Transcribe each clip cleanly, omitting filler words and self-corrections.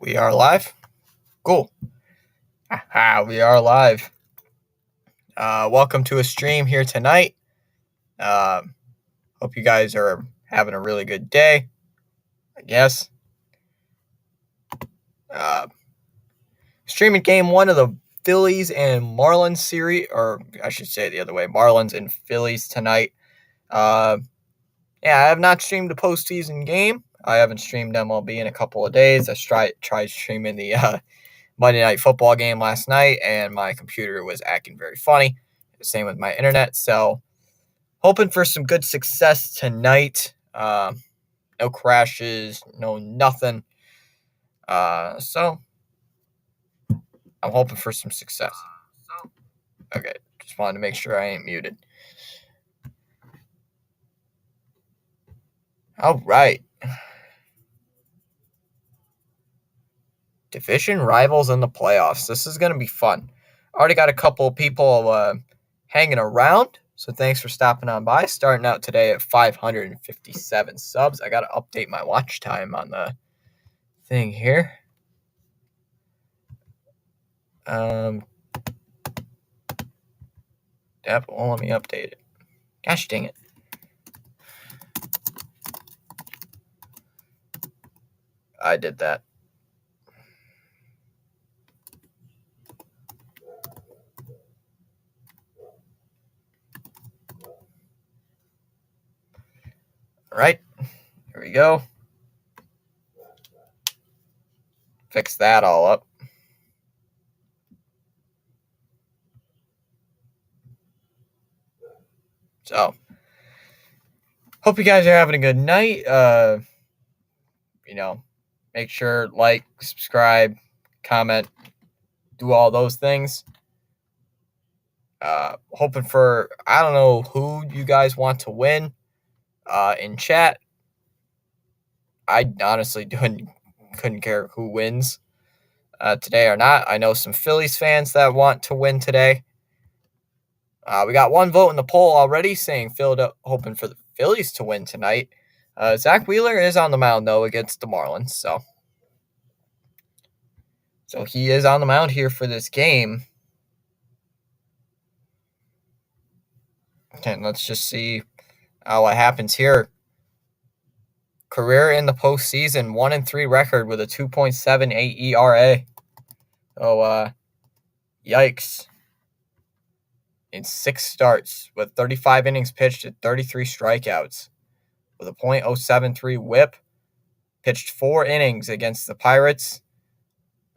We are live. Cool. We are live. Welcome to a stream here tonight. Hope you guys are having a really good day, I guess. Streaming game one of the Phillies and Marlins series, or I should say the other way, Marlins and Phillies tonight. I have not streamed a postseason game. I haven't streamed MLB in a couple of days. I tried streaming the Monday Night Football game last night, and my computer was acting very funny. Same with my internet. So, hoping for some good success tonight. No crashes, no nothing. So, I'm hoping for some success. Okay, just wanted to make sure I ain't muted. All right. Division rivals in the playoffs. This is going to be fun. Already got a couple of people hanging around, so thanks for stopping on by. Starting out today at 557 subs. I got to update my watch time on the thing here. Yep, won't let me update it. Gosh dang it. I did that. All right, here we go. Fix that all up. So, hope you guys are having a good night. Make sure, like, subscribe, comment, do all those things. Hoping for, I don't know who you guys want to win in chat. I honestly couldn't care who wins today or not. I know some Phillies fans that want to win today. We got one vote in the poll already saying hoping for the Phillies to win tonight. Zach Wheeler is on the mound, though, against the Marlins. So he is on the mound here for this game. Okay, let's just see what happens here. Career in the postseason, 1-3 record with a 2.78 ERA. So, yikes. In 6 starts with 35 innings pitched and 33 strikeouts. With a .073 whip. Pitched 4 innings against the Pirates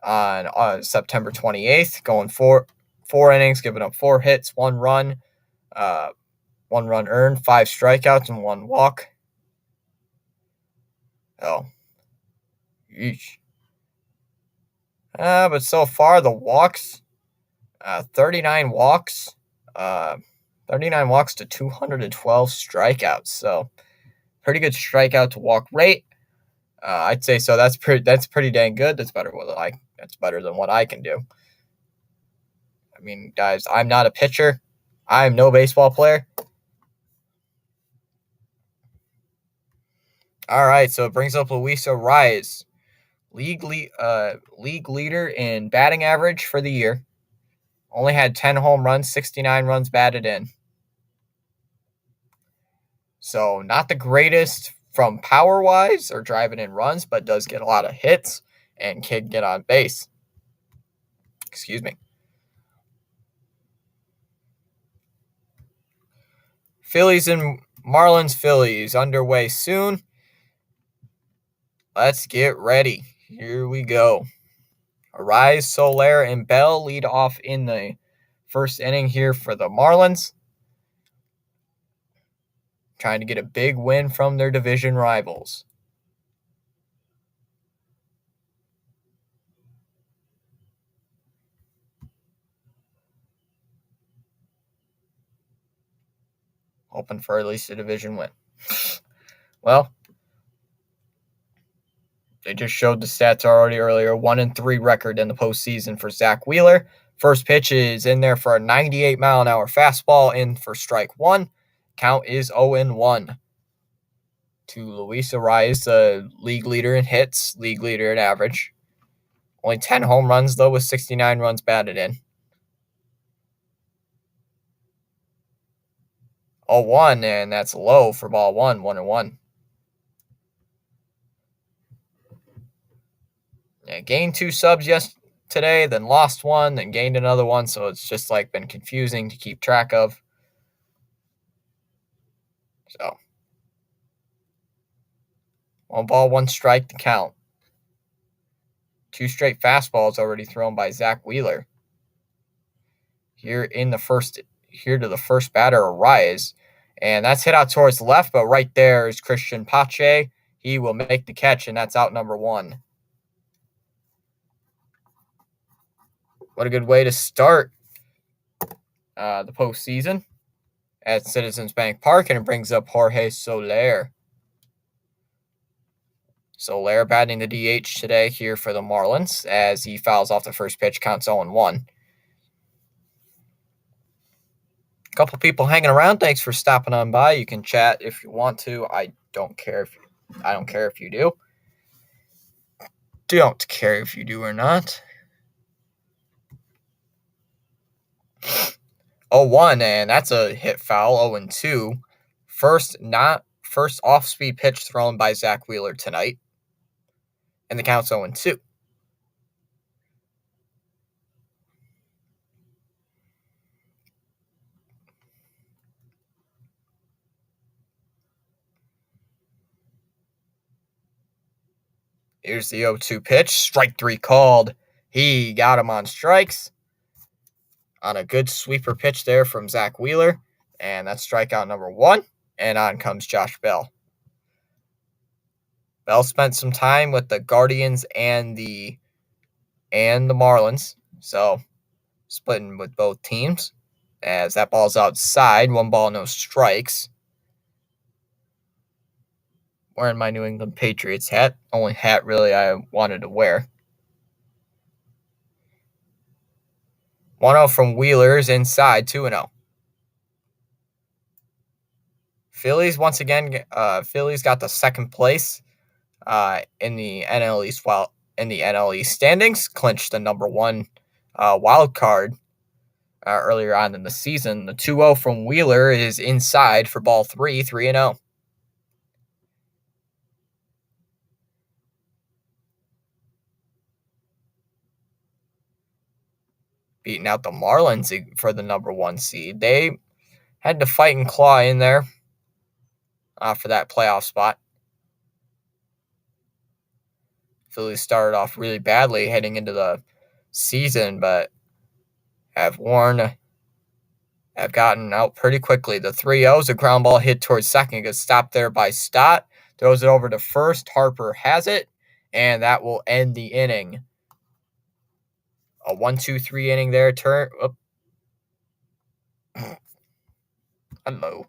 on September 28th. Going 4 innings, giving up 4 hits, 1 run. 1 run earned, 5 strikeouts, and 1 walk. Oh. Yeesh. But so far, the walks, 39 walks. 39 walks to 212 strikeouts. So, pretty good strikeout to walk rate. I'd say so. That's pretty dang good. That's better than what I can do. I mean, guys, I'm not a pitcher. I'm no baseball player. All right, so it brings up Luis Arias, league leader in batting average for the year. Only had 10 home runs, 69 runs batted in. So not the greatest from power-wise or driving in runs, but does get a lot of hits and can get on base. Excuse me. Phillies and Marlins underway soon. Let's get ready. Here we go. Arias, Soler, and Bell lead off in the first inning here for the Marlins. Trying to get a big win from their division rivals. Hoping for at least a division win. Well, they just showed the stats already earlier. 1-3 record in the postseason for Zach Wheeler. First pitch is in there for a 98-mile-an-hour fastball in for strike 1. Count is 0-1 to Luis Arias, the league leader in hits, league leader in average. Only 10 home runs, though, with 69 runs batted in. 0-1, and that's low for ball one, 1-1. Yeah, gained 2 subs today, then lost 1, then gained another 1, so it's just like been confusing to keep track of. So 1 ball, 1 strike to count. 2 straight fastballs already thrown by Zach Wheeler. Here to the first batter, Arias. And that's hit out towards the left, but right there is Christian Pache. He will make the catch, and that's out number 1. What a good way to start the postseason at Citizens Bank Park, and it brings up Jorge Soler. Soler batting the DH today here for the Marlins as he fouls off the first pitch, counts 0-1. A couple people hanging around. Thanks for stopping on by. You can chat if you want to. I don't care if you do. Don't care if you do or not. 0-1, and that's a hit foul. 0-2. First off-speed pitch thrown by Zach Wheeler tonight. And the count's 0-2. Here's the 0-2 pitch. Strike 3 called. He got him on strikes on a good sweeper pitch there from Zach Wheeler. And that's strikeout number 1. And on comes Josh Bell. Bell spent some time with the Guardians and the Marlins. So splitting with both teams. As that ball's outside. 1 ball, no strikes. Wearing my New England Patriots hat. Only hat really I wanted to wear. 1-0 from Wheeler's inside, 2-0. Phillies once again. Phillies got the second place in the NL East, while in the NL East standings, clinched the number 1 wild card earlier on in the season. The 2-0 from Wheeler is inside for ball 3, 3-0. Beating out the Marlins for the number 1 seed. They had to fight and claw in there for that playoff spot. Phillies started off really badly heading into the season, but have gotten out pretty quickly. The 3-0 is a ground ball hit towards second. Gets stopped there by Stott. Throws it over to first. Harper has it, and that will end the inning. A 1-2-3 inning there. Hello.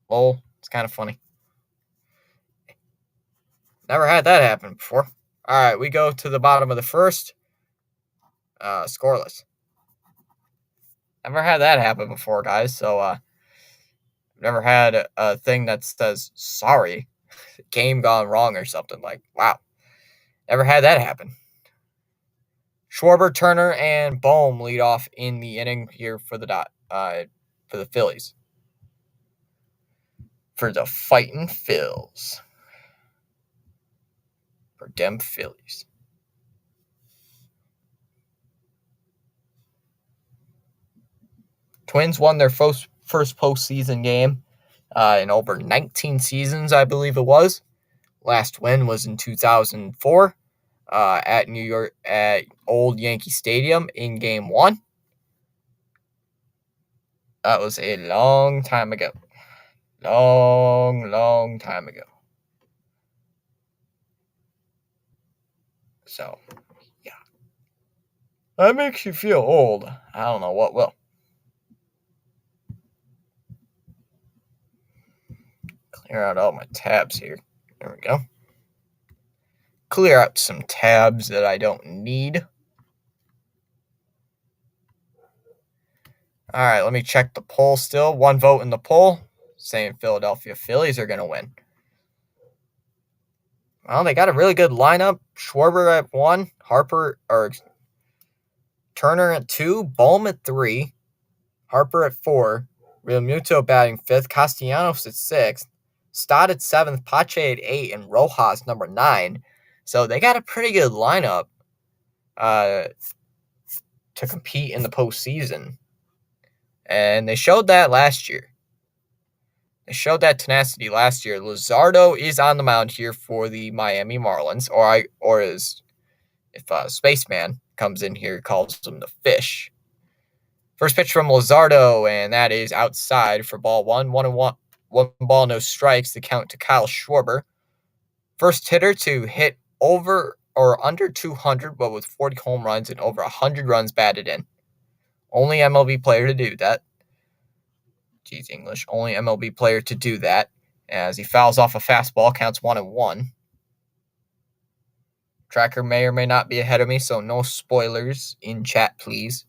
Lol. It's kind of funny. Never had that happen before. All right, we go to the bottom of the first. Scoreless. Never had that happen before, guys. So, never had a thing that says sorry, game gone wrong or something. Like, wow. Never had that happen. Schwarber, Turner, and Bohm lead off in the inning here for the Phillies. For the fighting Phils. For dem Phillies. Twins won their first postseason game in over 19 seasons, I believe it was. Last win was in 2004 at New York at Old Yankee Stadium in Game 1. That was a long time ago. Long time ago. So, yeah. That makes you feel old. I don't know what will. Clear out all my tabs here. There we go. Clear out some tabs that I don't need. All right, let me check the poll still. 1 vote in the poll saying Philadelphia Phillies are going to win. Well, they got a really good lineup. Schwarber at 1, Turner at 2, Bohm at 3, Harper at 4, Realmuto batting 5th, Castellanos at 6th, Stott at 7th, Pache at 8, and Rojas number 9. So they got a pretty good lineup to compete in the postseason. And they showed that last year. They showed that tenacity last year. Luzardo is on the mound here for the Miami Marlins, or as if Spaceman comes in here, calls him the Fish. First pitch from Luzardo, and that is outside for ball 1. 1-1. 1 ball, no strikes. The count to Kyle Schwarber. First hitter to hit over or under 200, but with 40 home runs and over 100 runs batted in. Only MLB player to do that. Geez, English. Only MLB player to do that. As he fouls off a fastball, counts 1-1. Tracker may or may not be ahead of me, so no spoilers in chat, please.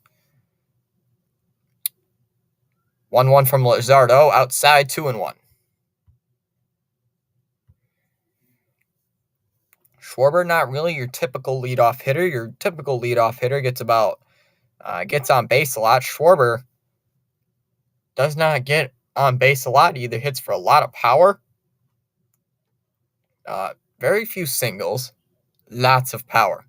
1-1 from Luzardo, outside, 2-1. Schwarber, not really your typical leadoff hitter. Your typical leadoff hitter gets on base a lot. Schwarber does not get on base a lot. He either hits for a lot of power, very few singles, lots of power,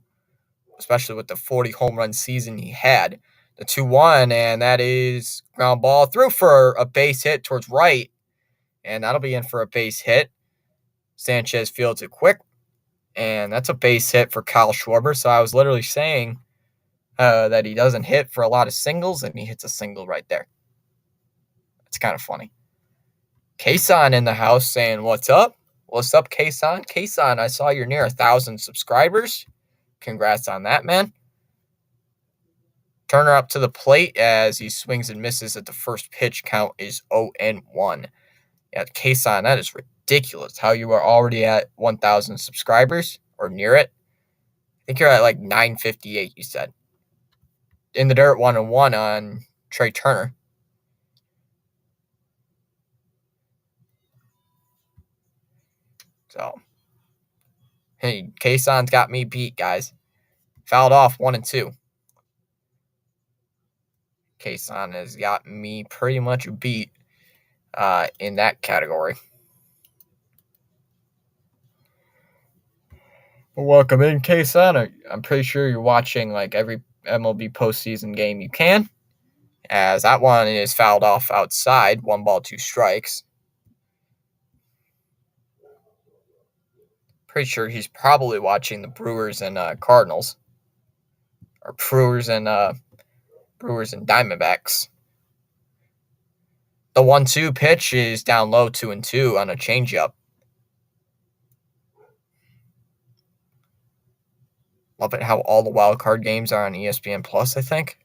especially with the 40 home run season he had. The 2-1, and that is ground ball through for a base hit towards right, and that'll be in for a base hit. Sanchez fields it quick, and that's a base hit for Kyle Schwarber. So I was literally saying that he doesn't hit for a lot of singles, and he hits a single right there. It's kind of funny. Kason in the house saying, "What's up? What's up, Kason? Kason, I saw you're near 1,000 subscribers. Congrats on that, man." Turner up to the plate as he swings and misses at the first pitch. Count is 0-1. Yeah, Kason, that is ridiculous how you are already at 1,000 subscribers or near it. I think you're at like 958, you said. In the dirt, 1-1 on Trey Turner. So, hey, Kason's got me beat, guys. Fouled off 1-2. Kason has got me pretty much beat in that category. Well, welcome in, Kason. I'm pretty sure you're watching like every MLB postseason game you can, as that one is fouled off outside. 1 ball, 2 strikes. Pretty sure he's probably watching the Brewers and Cardinals, or Brewers and Diamondbacks. The 1-2 pitch is down low, 2-2 on a changeup. Love it how all the wild card games are on ESPN Plus, I think.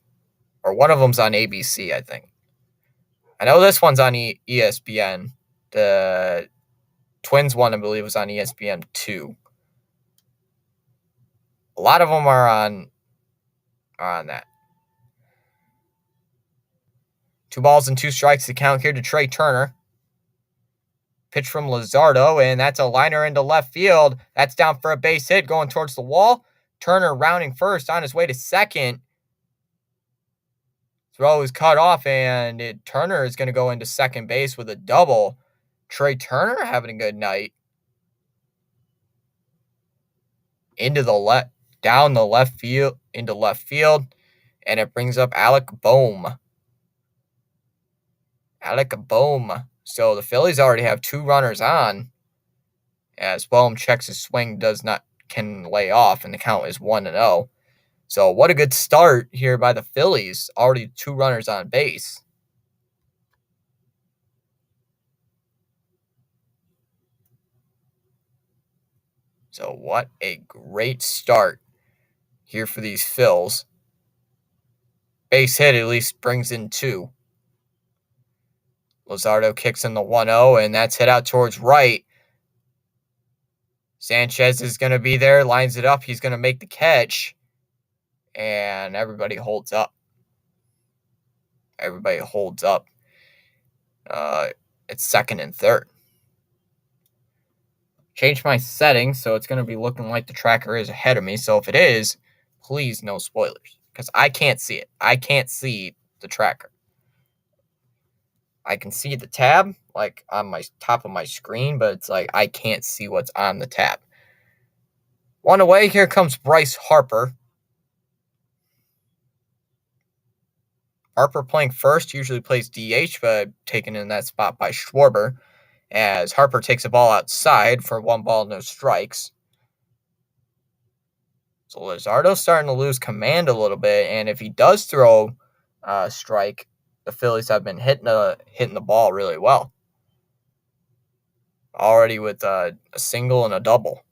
Or one of them's on ABC, I think. I know this one's on ESPN. The Twins one, I believe, was on ESPN 2. A lot of them are on that. 2 balls and 2 strikes to count here to Trey Turner. Pitch from Luzardo, and that's a liner into left field. That's down for a base hit going towards the wall. Turner rounding first on his way to second. Throw is cut off, and Turner is going to go into second base with a double. Trey Turner having a good night. Down the left field, into left field, and it brings up Alec Bohm. So the Phillies already have 2 runners on, as Bohm checks his swing, can lay off, and the count is 1-0. So what a good start here by the Phillies. Already 2 runners on base. So what a great start here for these Phils. Base hit at least brings in 2. Luzardo kicks in the 1-0, and that's hit out towards right. Sanchez is going to be there, lines it up. He's going to make the catch, and everybody holds up. It's second and third. Change my settings so it's going to be looking like the tracker is ahead of me. So if it is, please no spoilers because I can't see it. I can't see the tracker. I can see the tab like on my top of my screen, but it's like I can't see what's on the tab. One away, here comes Bryce Harper. Harper playing first, usually plays DH, but taken in that spot by Schwarber, as Harper takes a ball outside for 1 ball, no strikes. So Luzardo's starting to lose command a little bit, and if he does throw a strike, the Phillies have been hitting the ball really well. Already with a single and a double.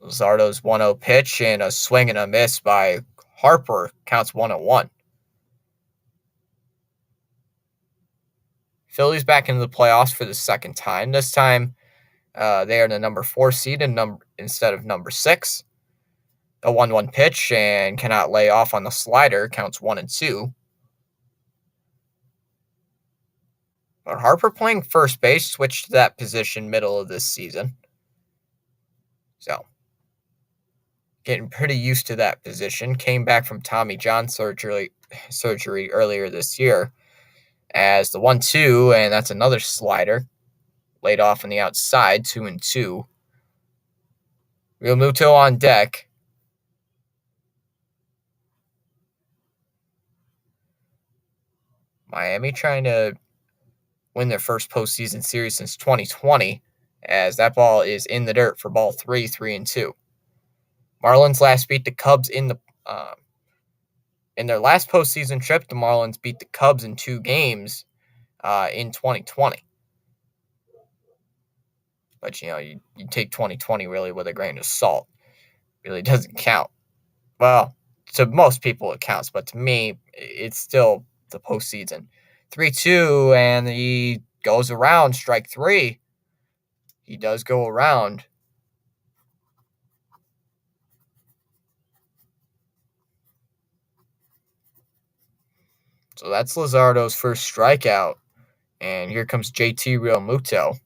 Luzardo's 1-0 pitch and a swing and a miss by Harper counts 1-1. Phillies back into the playoffs for the second time. This time, they are the number 4 seed instead of number 6. A 1-1 pitch and cannot lay off on the slider. Counts 1-2. But Harper playing first base switched to that position middle of this season. So, getting pretty used to that position. Came back from Tommy John surgery earlier this year. As the 1-2, and that's another slider. Laid off on the outside, 2-2. Realmuto on deck. Miami trying to win their first postseason series since 2020, as that ball is in the dirt for ball 3, 3-2. Marlins last beat the Cubs in their last postseason trip. The Marlins beat the Cubs in 2 games in 2020. But, you take 2020 really with a grain of salt. It really doesn't count. Well, to most people it counts, but to me, it's still the postseason. 3-2, and he goes around strike 3. He does go around. So that's Luzardo's first strikeout. And here comes JT Realmuto.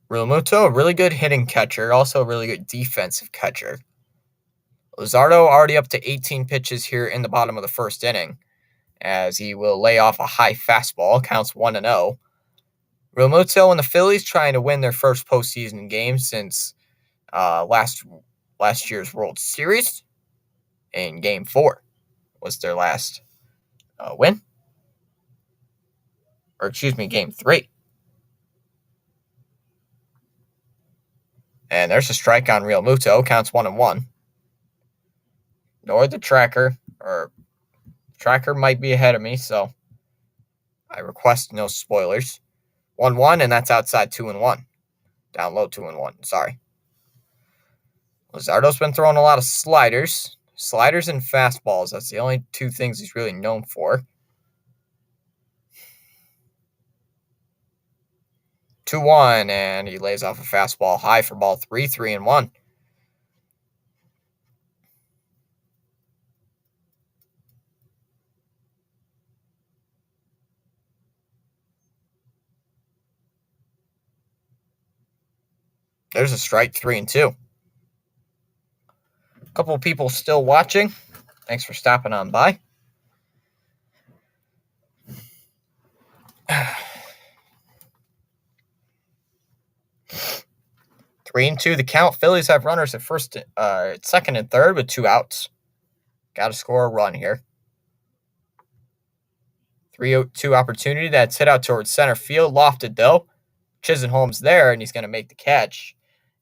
Realmuto, a really good hitting catcher, also a really good defensive catcher. Luzardo already up to 18 pitches here in the bottom of the first inning, as he will lay off a high fastball, counts 1-0. Realmuto and the Phillies trying to win their first postseason game since last year's World Series. In Game 4 was their last win. Or excuse me, Game 3. And there's a strike on Realmuto, counts 1-1. Nor the tracker, or tracker might be ahead of me, so I request no spoilers. 1-1, and that's outside 2-1. Down low 2-1, sorry. Luzardo's been throwing a lot of sliders. Sliders and fastballs, that's the only 2 things he's really known for. 2-1, and he lays off a fastball high for ball 3, 3-1. There's a strike, 3-2. A couple of people still watching. Thanks for stopping on by. 3-2 the count. Phillies have runners at second and third with 2 outs. Got to score a run here. 3-2 opportunity that's hit out towards center field. Lofted though. Chisenholm's there, and he's going to make the catch.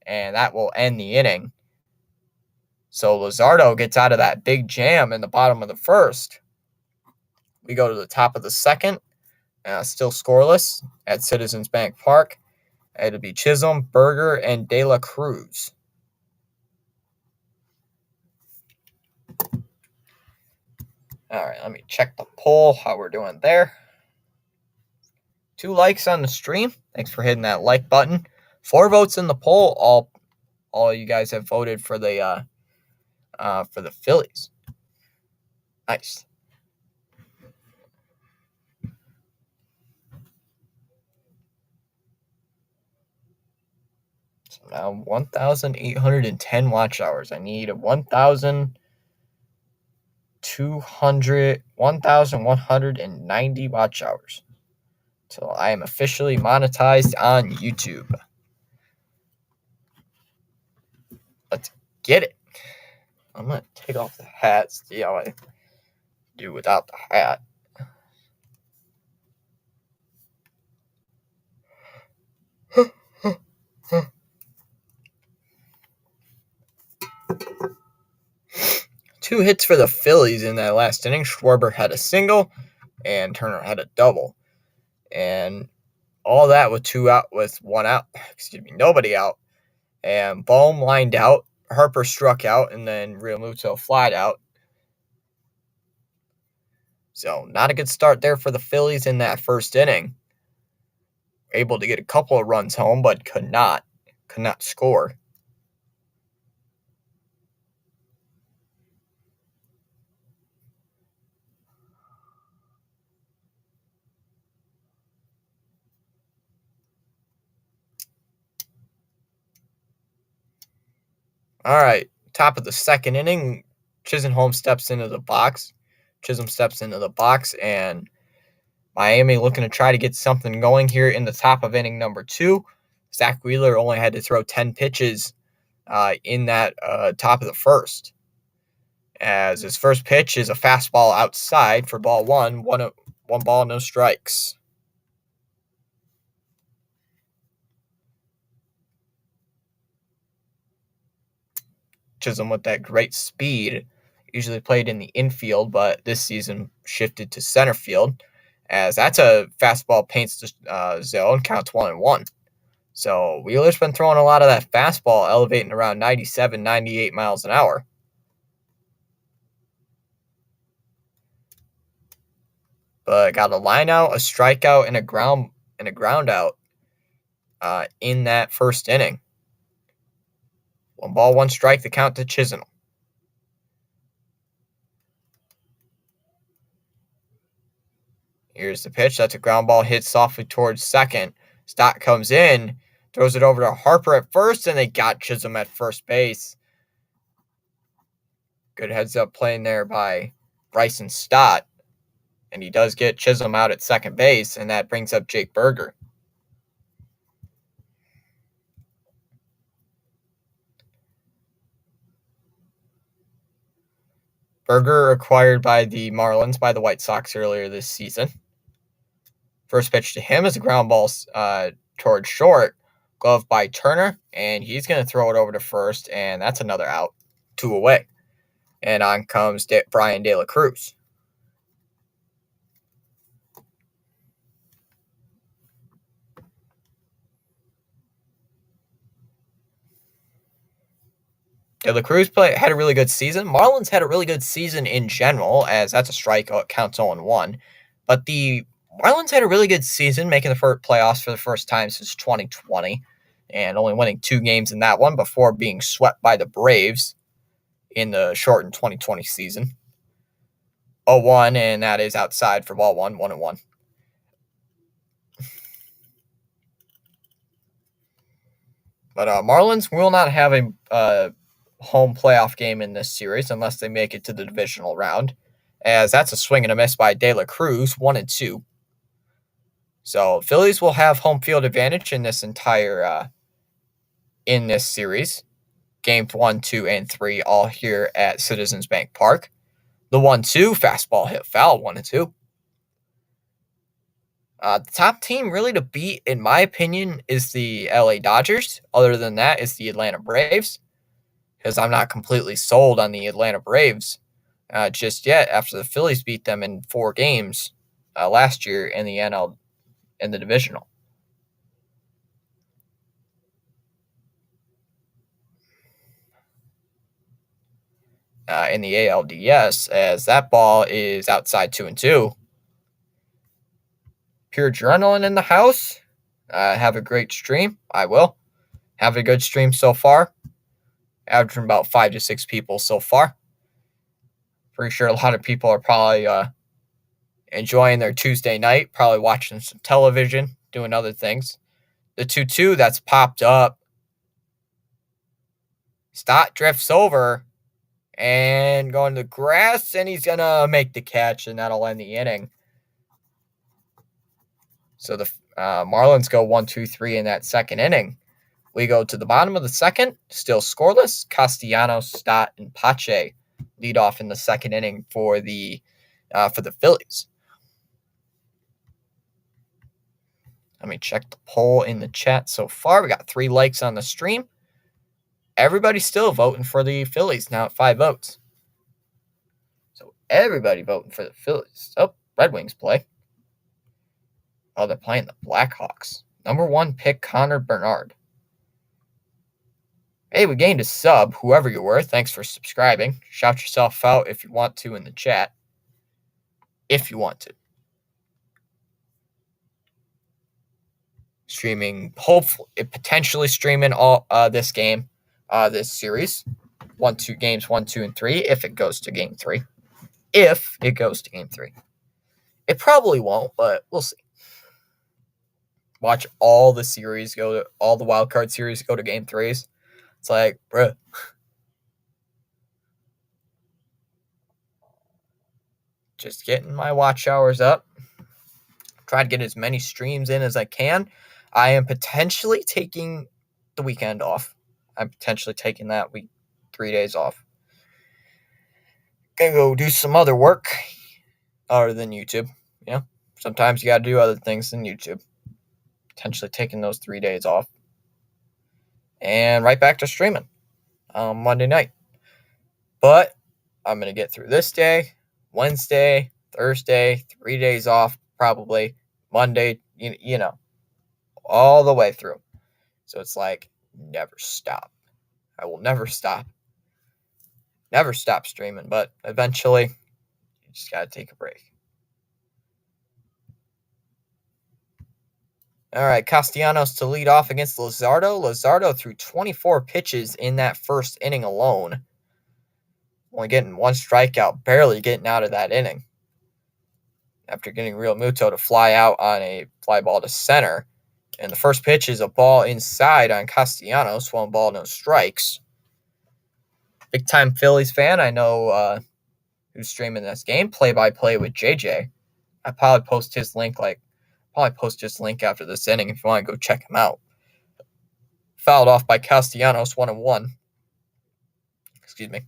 And that will end the inning. So Luzardo gets out of that big jam in the bottom of the first. We go to the top of the second. Still scoreless at Citizens Bank Park. It'll be Chisholm, Berger, and De La Cruz. All right, let me check the poll, how we're doing there. 2 likes on the stream. Thanks for hitting that like button. 4 votes in the poll. All you guys have voted for the Phillies. Nice. Now 1,810 watch hours. I need 1,190 watch hours. So I am officially monetized on YouTube. Let's get it. I'm going to take off the hat, see how I do without the hat. Two hits for the Phillies in that last inning. Schwarber had a single, and Turner had a double. And all that with nobody out. And Bohm lined out. Harper struck out, and then Realmuto flied out. So not a good start there for the Phillies in that first inning. Able to get a couple of runs home, but could not score. All right, top of the second inning, Chisholm steps into the box. And Miami looking to try to get something going here in the top of inning number 2. Zach Wheeler only had to throw 10 pitches in that top of the first. As his first pitch is a fastball outside for ball one ball, no strikes. Chisholm with that great speed, usually played in the infield, but this season shifted to center field, as that's a fastball paints the zone, counts 1-1. So Wheeler's been throwing a lot of that fastball, elevating around 97, 98 miles an hour. But got a line out, a strikeout, and a ground out in that first inning. 1 ball, 1 strike, the count to Chisholm. Here's the pitch. That's a ground ball hit softly towards second. Stott comes in, throws it over to Harper at first, and they got Chisholm at first base. Good heads-up playing there by Bryson Stott. And he does get Chisholm out at second base, and that brings up Jake Burger. Burger acquired by the Marlins by the White Sox earlier this season. First pitch to him is a ground ball towards short, glove by Turner, and he's going to throw it over to first, and that's another out, 2 away. And on comes Brian De La Cruz. De La Cruz had a really good season. Marlins had a really good season in general, as that's a strikeout, counts 0-1. But the Marlins had a really good season, making the first playoffs for the first time since 2020, and only winning 2 games in that one before being swept by the Braves in the shortened 2020 season. 0-1, and that is outside for ball 1-1. But Marlins will not have a home playoff game in this series unless they make it to the divisional round, as that's a swing and a miss by De La Cruz, 1-2. So Phillies will have home field advantage in this entire in this series. Games 1, 2, and 3 all here at Citizens Bank Park. The 1-2 fastball hit foul, 1-2. The top team really to beat, in my opinion, is the LA Dodgers. Other than that, is the Atlanta Braves, because I'm not completely sold on the Atlanta Braves just yet after the Phillies beat them in 4 games last year in the divisional. In the ALDS, as that ball is outside 2-2. Pure adrenaline in the house. Have a great stream. I will. Have a good stream so far. Averaging about 5 to 6 people so far. Pretty sure a lot of people are probably enjoying their Tuesday night, probably watching some television, doing other things. The 2-2 that's popped up Stott drifts over and going to the grass, and he's going to make the catch, and that'll end the inning. So the Marlins go 1-2-3 in that second inning. We go to the bottom of the second, still scoreless. Castellanos, Stott, and Pache lead off in the second inning for the Phillies. Let me check the poll in the chat so far. We got 3 likes on the stream. Everybody's still voting for the Phillies now at 5 votes. So everybody voting for the Phillies. Oh, Red Wings play. Oh, they're playing the Blackhawks. Number 1 pick, Connor Bernard. Hey, we gained a sub, whoever you were. Thanks for subscribing. Shout yourself out if you want to in the chat. If you want to. Streaming, hopefully, potentially streaming all this game, this series. 2 games 1, 2, and 3, if it goes to game 3. If it goes to game 3. It probably won't, but we'll see. Watch all the series go to, all the wild card series go to game 3s. It's like, bruh. Just getting my watch hours up. Try to get as many streams in as I can. I am potentially taking the weekend off. I'm potentially taking that week 3 days off. Gonna go do some other work other than YouTube. You know, sometimes you gotta do other things than YouTube. Potentially taking those 3 days off. And right back to streaming on Monday night. But I'm gonna get through this day, Wednesday, Thursday, 3 days off, probably Monday, you know, all the way through. So it's like, never stop. I will never stop. Never stop streaming, but eventually, you just got to take a break. All right, Castellanos to lead off against Luzardo. Luzardo threw 24 pitches in that first inning alone. Only getting 1 strikeout, barely getting out of that inning. After getting Real Muto to fly out on a fly ball to center. And the first pitch is a ball inside on Castellanos, 1 ball, no strikes. Big-time Phillies fan, I know who's streaming this game, play-by-play with JJ. I'll probably post his link after this inning if you want to go check him out. Fouled off by Castellanos, 1-1. Excuse me.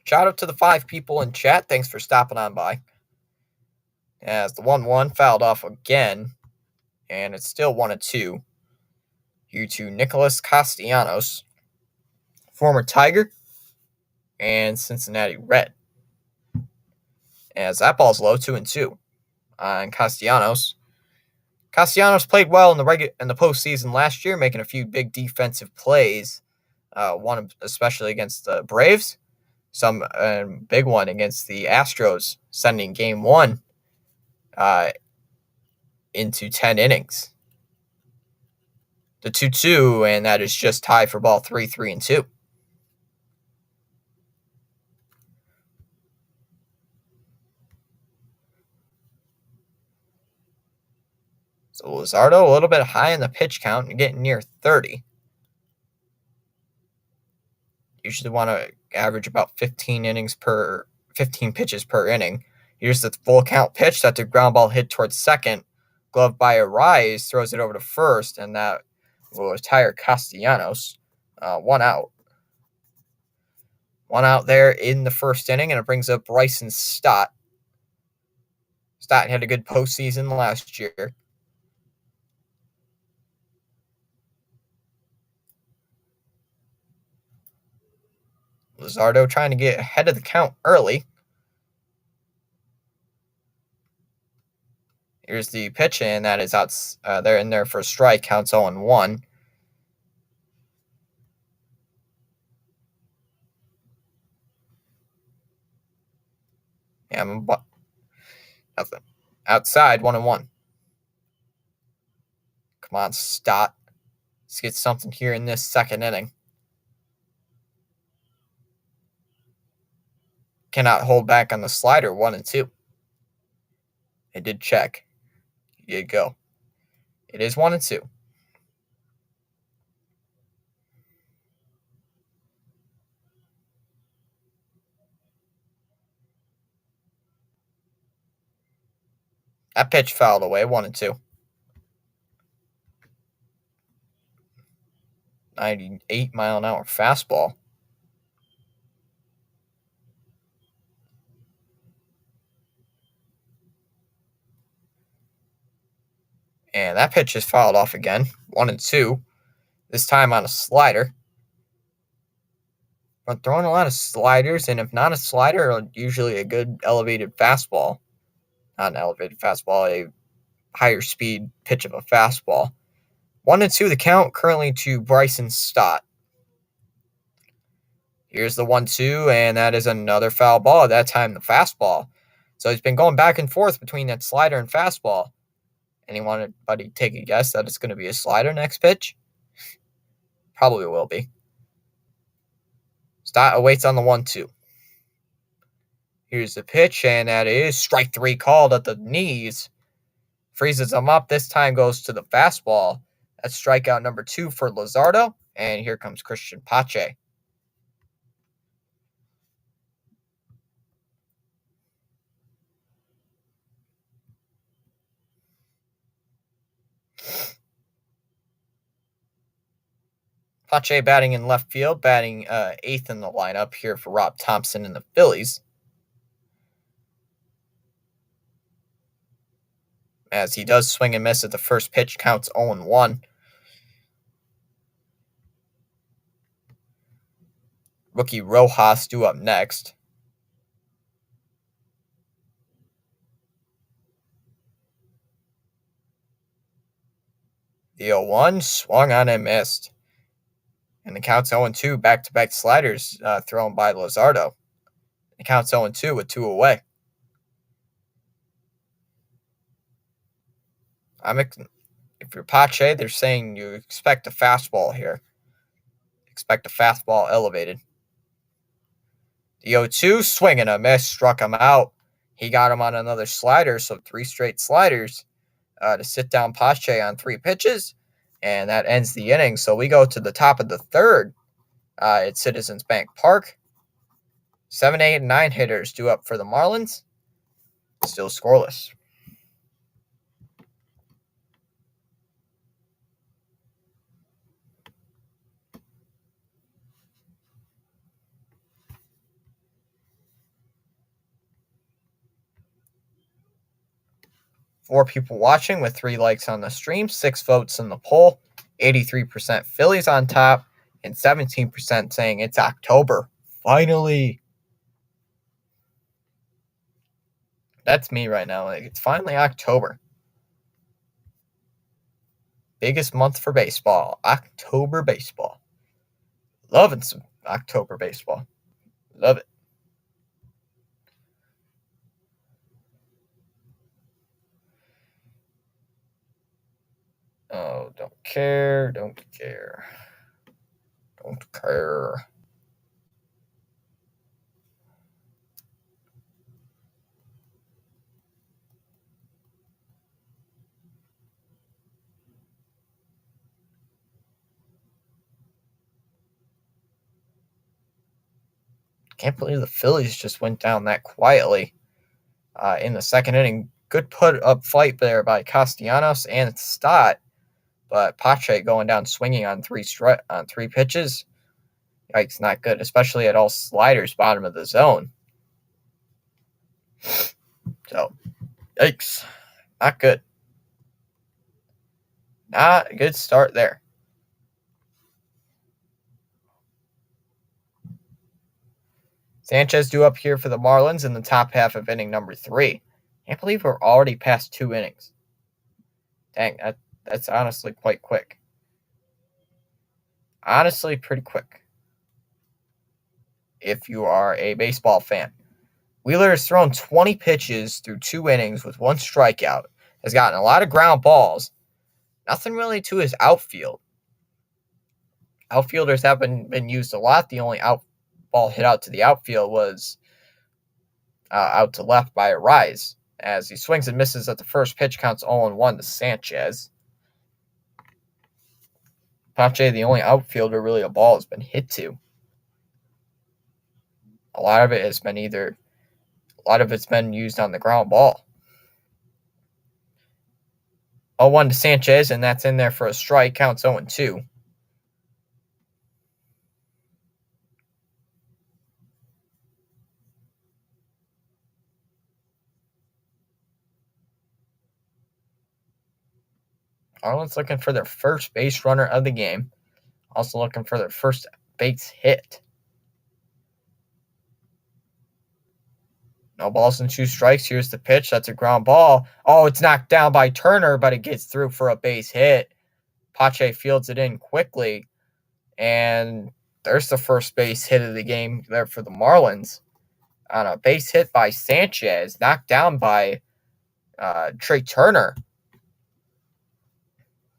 Shout out to the 5 people in chat. Thanks for stopping on by. As the 1-1 fouled off again, and it's still 1-2. Due to Nicholas Castellanos, former Tiger, and Cincinnati Red. As that ball's low, 2-2 on Castellanos. Castellanos played well in the postseason last year, making a few big defensive plays. One especially against the Braves. Some big one against the Astros, sending Game 1 into 10 innings. The 2-2, and that is just tied for ball 3, 3-2. So Luzardo a little bit high in the pitch count and getting near 30. Usually want to average about 15 pitches per inning. Here's the full count pitch. That's a ground ball hit towards second. Glove by Arise, throws it over to first, and that will retire Castellanos. 1 out. 1 out there in the first inning, and it brings up Bryson Stott. Stott had a good postseason last year. Luzardo trying to get ahead of the count early. Here's the pitch, and that is out. They're in there for a strike. Counts 0-1. Yeah, nothing. Outside, 1-1. Come on, Stott. Let's get something here in this second inning. Cannot hold back on the slider, 1-2. It did check. Here you go. It is 1-2. That pitch fouled away, 1-2. 98-mile-an-hour fastball. And that pitch is fouled off again, 1-2. This time on a slider. But throwing a lot of sliders, and if not a slider, usually a good elevated fastball. Not an elevated fastball, a higher speed pitch of a fastball. 1-2 the count currently to Bryson Stott. Here's the 1-2, and that is another foul ball. That time the fastball. So he's been going back and forth between that slider and fastball. Anybody take a guess that it's going to be a slider next pitch? Probably will be. Stott awaits on the 1-2. Here's the pitch, and that is strike 3 called at the knees. Freezes him up. This time goes to the fastball. That's strikeout number 2 for Luzardo. And here comes Christian Pache. Pache batting in left field, batting 8th in the lineup here for Rob Thompson and the Phillies. As he does swing and miss at the first pitch, counts 0-1. Rookie Rojas due up next. The 0-1 swung on and missed. And the count's 0-2, back-to-back sliders thrown by Luzardo. The count's 0-2 with 2 away. If you're Pache, they're saying you expect a fastball here. Expect a fastball elevated. The 0-2, swing and a miss, struck him out. He got him on another slider, so 3 straight sliders to sit down Pache on 3 pitches. And that ends the inning. So we go to the top of the third at Citizens Bank Park. 7, 8, and 9 hitters due up for the Marlins. Still scoreless. Four people watching with 3 likes on the stream, 6 votes in the poll, 83% Phillies on top, and 17% saying it's October. Finally. That's me right now. It's finally October. Biggest month for baseball. October baseball. Loving some October baseball. Love it. Oh, don't care. Can't believe the Phillies just went down that quietly in the second inning. Good put-up fight there by Castellanos and Stott, but Pache going down swinging on 3 pitches. Yikes, not good, especially at all sliders bottom of the zone. So, yikes, not good. Not a good start there. Sanchez due up here for the Marlins in the top half of inning number 3. Can't believe we're already past 2 innings. Dang, that's honestly quite quick. Honestly, pretty quick. If you are a baseball fan. Wheeler has thrown 20 pitches through 2 innings with 1 strikeout. Has gotten a lot of ground balls. Nothing really to his outfield. Outfielders haven't been used a lot. The only ball hit out to the outfield was out to left by a rise. As he swings and misses at the first pitch, counts 0-1 to Sanchez. Pache, the only outfielder really a ball has been hit to. A lot of it's been used on the ground ball. 0-1 to Sanchez, and that's in there for a strike. Counts 0-2. Marlins looking for their first base runner of the game. Also looking for their first base hit. No balls and 2 strikes. Here's the pitch. That's a ground ball. Oh, it's knocked down by Turner, but it gets through for a base hit. Pache fields it in quickly, and there's the first base hit of the game there for the Marlins. On a base hit by Sanchez, knocked down by Trey Turner.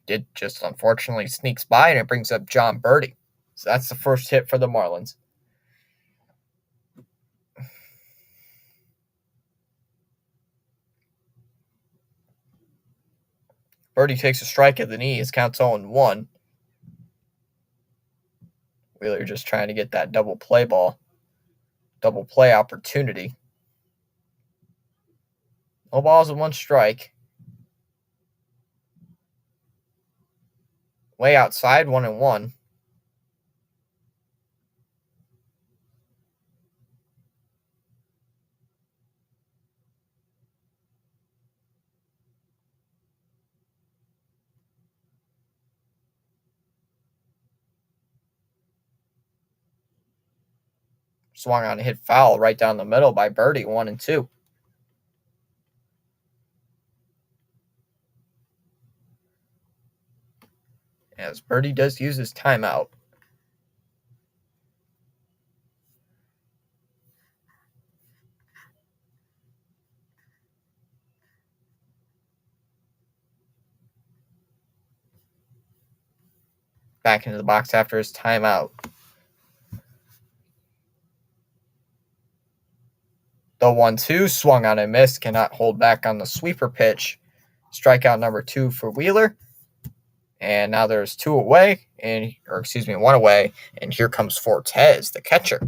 It just unfortunately sneaks by, and it brings up John Birdie. So that's the first hit for the Marlins. Birdie takes a strike at the knees, counts 0-1. Wheeler just trying to get that double play ball. Double play opportunity. No balls and 1 strike. Way outside, 1-1. Swung on a hit foul right down the middle by Birdie, 1-2. As Birdie does use his timeout. Back into the box after his timeout. The 1-2 swung on and missed. Cannot hold back on the sweeper pitch. Strikeout number 2 for Wheeler. And now there's 2 away, or 1 away. And here comes Fortes, the catcher.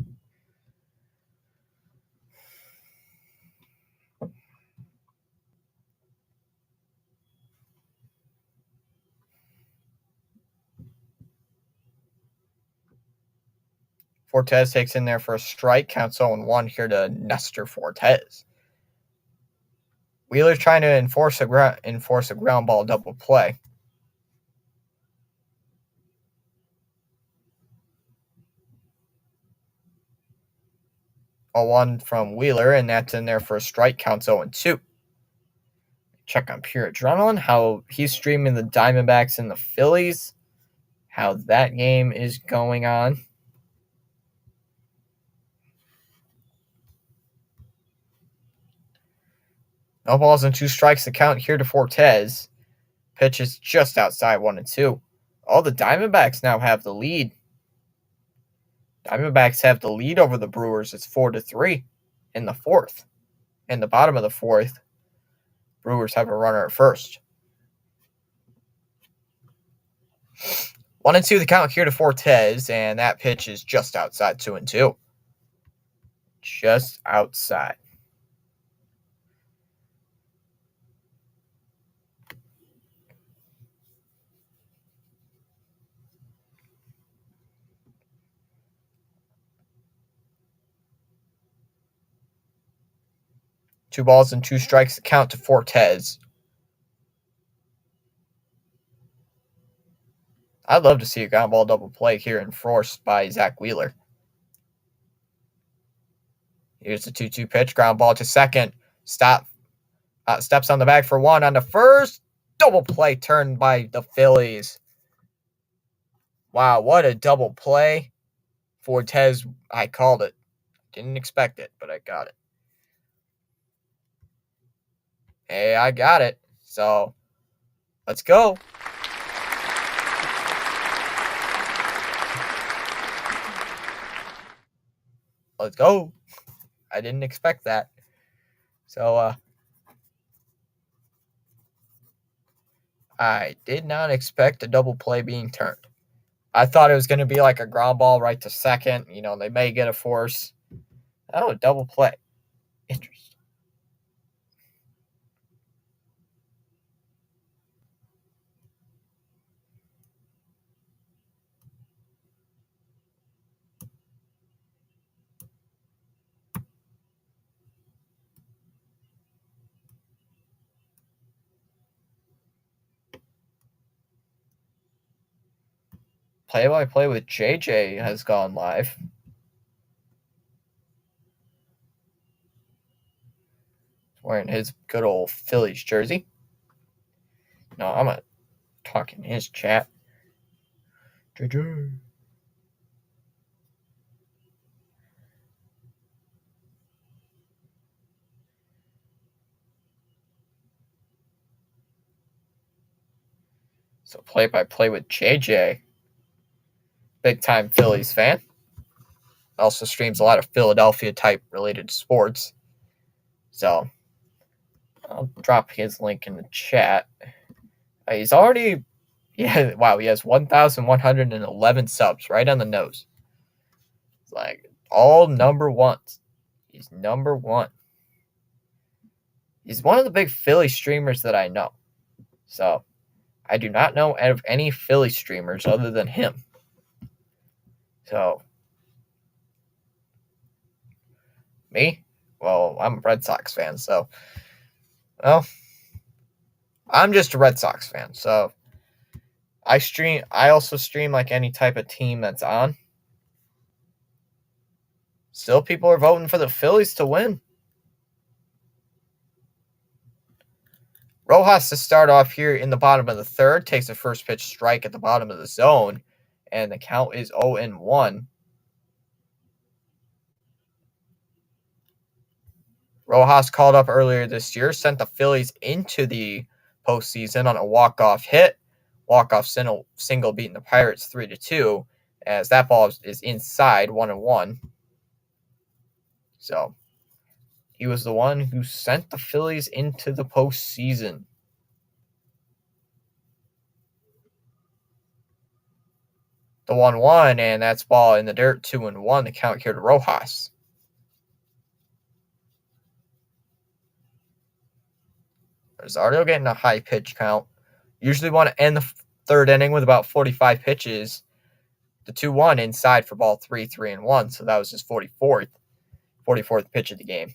Fortes takes in there for a strike. Counts 0-1 here to Nestor Fortes. Wheeler's trying to enforce a ground ball double play. 0-1 from Wheeler, and that's in there for a strike. Counts 0-2. Check on Pure Adrenaline, how he's streaming the Diamondbacks and the Phillies, how that game is going on. No balls and 2 strikes to count here to Fortes. Pitch is just outside 1-2. All the Diamondbacks now have the lead. Diamondbacks have the lead over the Brewers. It's 4-3 in the 4th. In the bottom of the 4th, Brewers have a runner at first. 1-2 the count here to Fortes, and that pitch is just outside 2-2. Just outside. Two balls and 2 strikes to count to Fortes. I'd love to see a ground ball double play here enforced by Zach Wheeler. Here's the 2-2 pitch. Ground ball to second. Steps on the bag for 1 on the first. Double play turned by the Phillies. Wow, what a double play. Fortes, I called it. Didn't expect it, but I got it. Hey, I got it. So, let's go. Let's go. I didn't expect that. So, I did not expect a double play being turned. I thought it was going to be like a ground ball right to second. You know, they may get a force. Oh, a double play. Interesting. Play-by-play with JJ has gone live. Wearing his good old Phillies jersey. No, I'm going to talk in his chat. JJ. So play-by-play with JJ. Big-time Phillies fan. Also streams a lot of Philadelphia-type related sports. So I'll drop his link in the chat. He's already... Yeah, wow, he has 1,111 subs right on the nose. It's like all number ones. He's number one. He's one of the big Philly streamers that I know. So I do not know of any Philly streamers other than him. So me? Well, I'm a Red Sox fan, so well, I'm just a Red Sox fan, so I also stream like any type of team that's on. Still people are voting for the Phillies to win. Rojas to start off here in the bottom of the third, takes a first pitch strike at the bottom of the zone, and the count is 0-1. Rojas called up earlier this year, sent the Phillies into the postseason on a walk-off hit. Walk-off single beating the Pirates 3-2, as that ball is inside 1-1. So he was the one who sent the Phillies into the postseason. The 1-1, and that's ball in the dirt, 2-1. The count here to Rojas. Rosario getting a high pitch count. Usually want to end the third inning with about 45 pitches. The 2-1 inside for ball 3-1. So that was his 44th pitch of the game.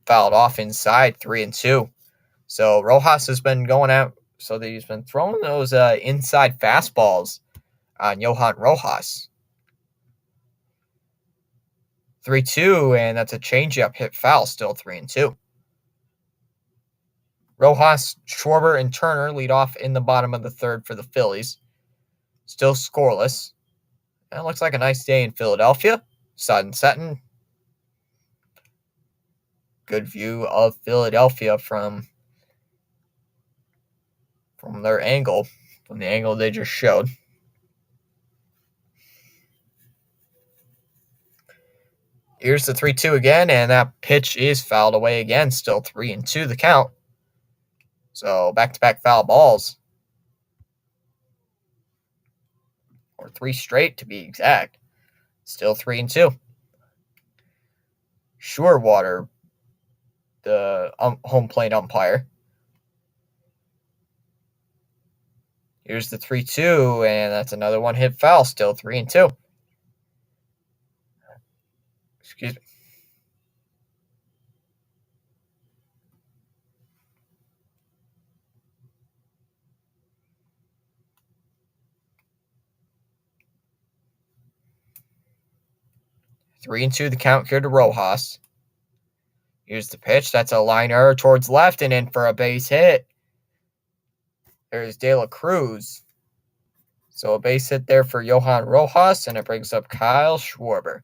Fouled off inside, 3-2. So Rojas has been going out. So he's been throwing those inside fastballs on Johan Rojas. 3-2, and that's a changeup hit foul, still 3-2. Rojas, Schwarber, and Turner lead off in the bottom of the third for the Phillies. Still scoreless. And it looks like a nice day in Philadelphia. Sun setting. Good view of Philadelphia from their angle, from the angle they just showed. Here's the 3-2 again, and that pitch is fouled away again. Still 3-2 the count. So back-to-back foul balls. Or 3 straight to be exact. Still 3-2. Surewater, the home plate umpire. Here's the 3-2, and that's another one hit foul. Still 3-2. Excuse me. Three and two, the count here to Rojas. Here's the pitch. That's a liner towards left and in for a base hit. There's De La Cruz. So a base hit there for Johan Rojas, and it brings up Kyle Schwarber.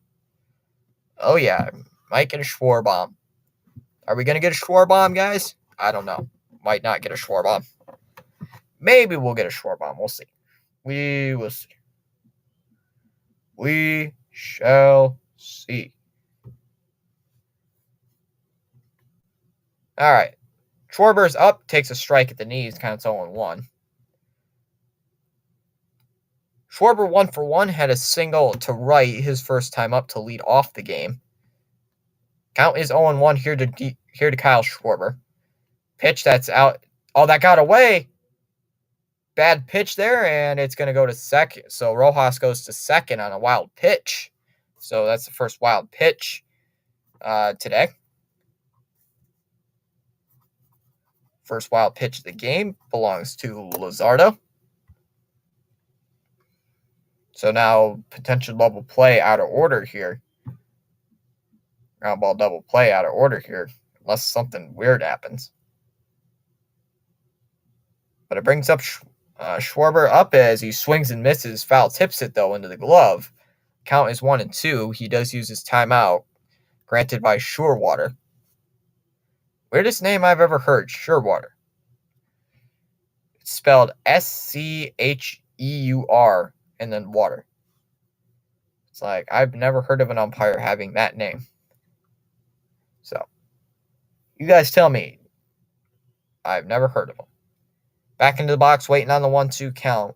Oh, yeah. Might get a Schwarbomb. Are we going to get a Schwarbomb, guys? I don't know. Might not get a Schwarbomb. Maybe we'll get a Schwarbomb. We'll see. We will see. We shall see. All right. Schwarber's up, takes a strike at the knees, counts 0-1. Schwarber 1-for-1, had a single to right his first time up to lead off the game. Count is 0-1 here to Kyle Schwarber. Pitch that's out. Oh, that got away. Bad pitch there, and it's going to go to second. So Rojas goes to second on a wild pitch. So that's the first wild pitch today. First wild pitch of the game belongs to Luzardo. So now potential double play out of order here. Ground ball double play out of order here, unless something weird happens. But it brings up Schwarber up as he swings and misses. Foul tips it, though, into the glove. Count is 1-2. He does use his timeout, granted by Surewater. Weirdest name I've ever heard, Surewater. It's spelled Scheur and then water. It's like, I've never heard of an umpire having that name. So, you guys tell me. I've never heard of him. Back into the box, waiting on the 1-2 count.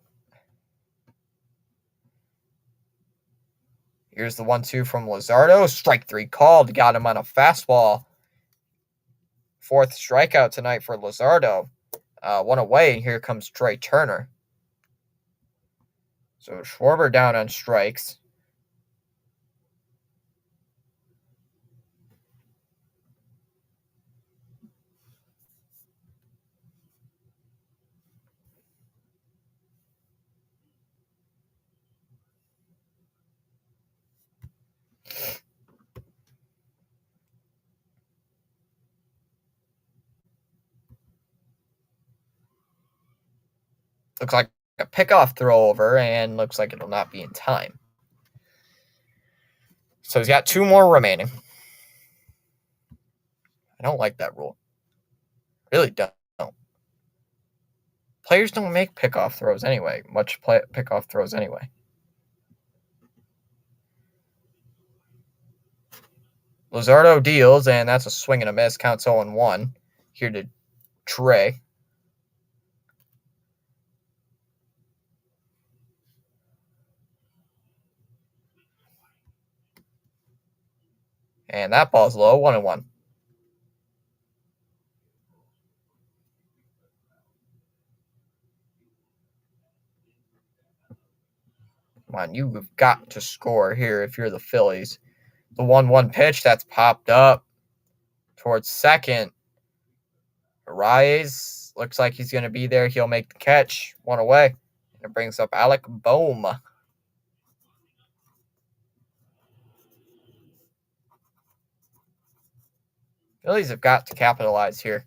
Here's the 1-2 from Luzardo. Strike 3 called. Got him on a fastball. Fourth strikeout tonight for Luzardo. One away, and here comes Trey Turner. So Schwarber down on strikes. Looks like a pickoff throw over, and looks like it'll not be in time. So he's got 2 more remaining. I don't like that rule. Really don't. Players don't make pickoff throws anyway. Pickoff throws anyway. Luzardo deals, and that's a swing and a miss. Counts 0-1. Here to Trey. And that ball's low, 1-1. Come on, you've got to score here if you're the Phillies. The 1-1 pitch that's popped up towards second. Rise looks like he's going to be there. He'll make the catch. 1 away. And it brings up Alec Bohm. Phillies have got to capitalize here.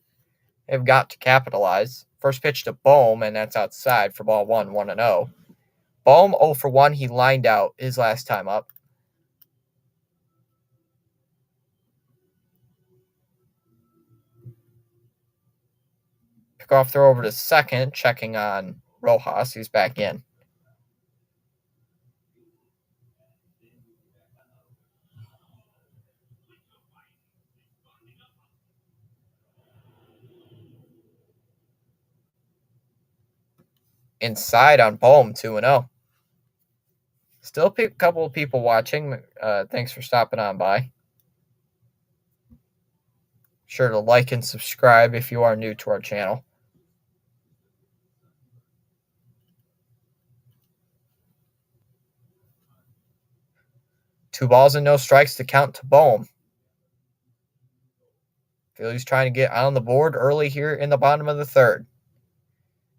They've got to capitalize. First pitch to Bohm, and that's outside for ball 1, 1-0. Bohm 0 for 1. He lined out his last time up. Pickoff throw over to second, checking on Rojas. He's back in. Inside on Bohm, 2-0. Still a couple of people watching. Thanks for stopping on by. Sure to like and subscribe if you are new to our channel. Two balls and no strikes to count to Bohm. Phillies trying to get on the board early here in the bottom of the third.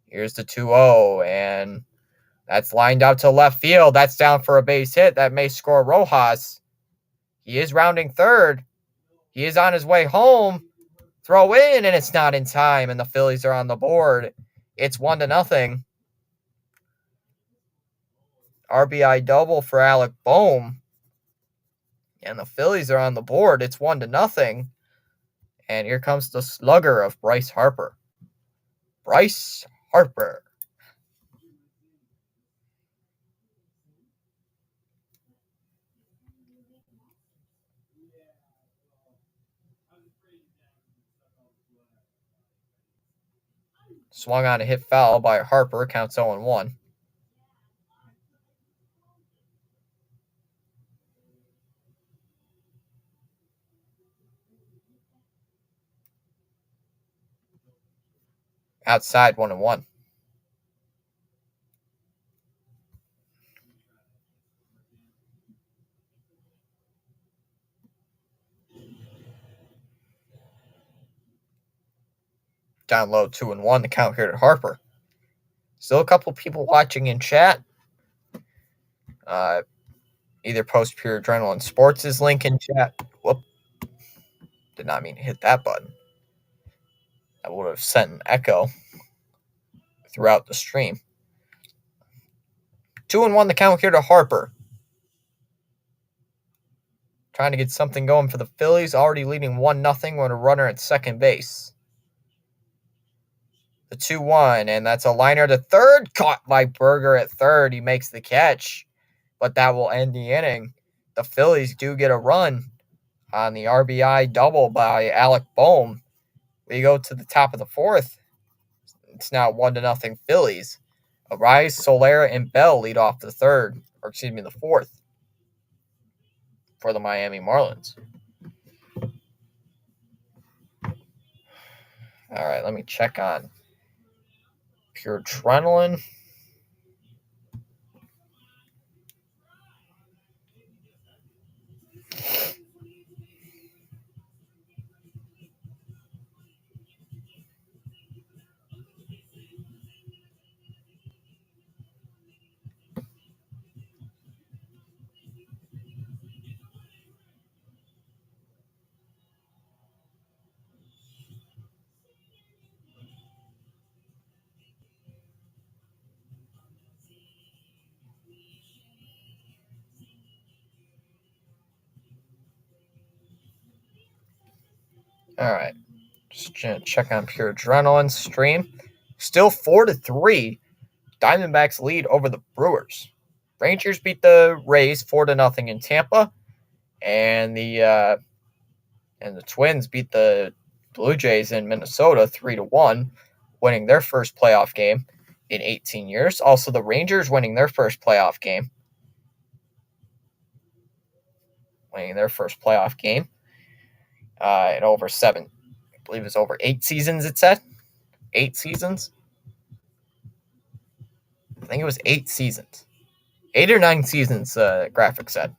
Here's the 2-0, and that's lined out to left field. That's down for a base hit. That may score Rojas. He is rounding third. He is on his way home. Throw in, and it's not in time, and the Phillies are on the board. It's 1-0. RBI double for Alec Bohm. And the Phillies are on the board. It's 1-0. And here comes the slugger of Bryce Harper. Bryce Harper. Swung on a hit foul by Harper. Counts 0-1. Outside 1-1. down low 2-1. The count here to Harper. Still a couple people watching in chat. Either post Pure Adrenaline Sports' link in chat. Whoop. Did not mean to hit that button. That would have sent an echo throughout the stream. 2-1 the count here to Harper. Trying to get something going for the Phillies. Already leading 1-0 with a runner at second base. The 2-1, and that's a liner to third. Caught by Berger at third. He makes the catch, but that will end the inning. The Phillies do get a run on the RBI double by Alec Boehm. We go to the top of the fourth. It's now 1-0 Phillies. Arise, Solera, and Bell lead off the fourth for the Miami Marlins. All right, let me check on Pure Adrenaline. All right, just check on Pure Adrenaline stream. Still 4-3. Diamondbacks lead over the Brewers. Rangers beat the Rays 4-0 in Tampa, and the Twins beat the Blue Jays in Minnesota 3-1, winning their first playoff game in 18 years. Also, the Rangers winning their first playoff game. In over 7, I believe it's over 8 seasons, it said. 8 seasons? I think it was 8 seasons. 8 or 9 seasons, graphic said.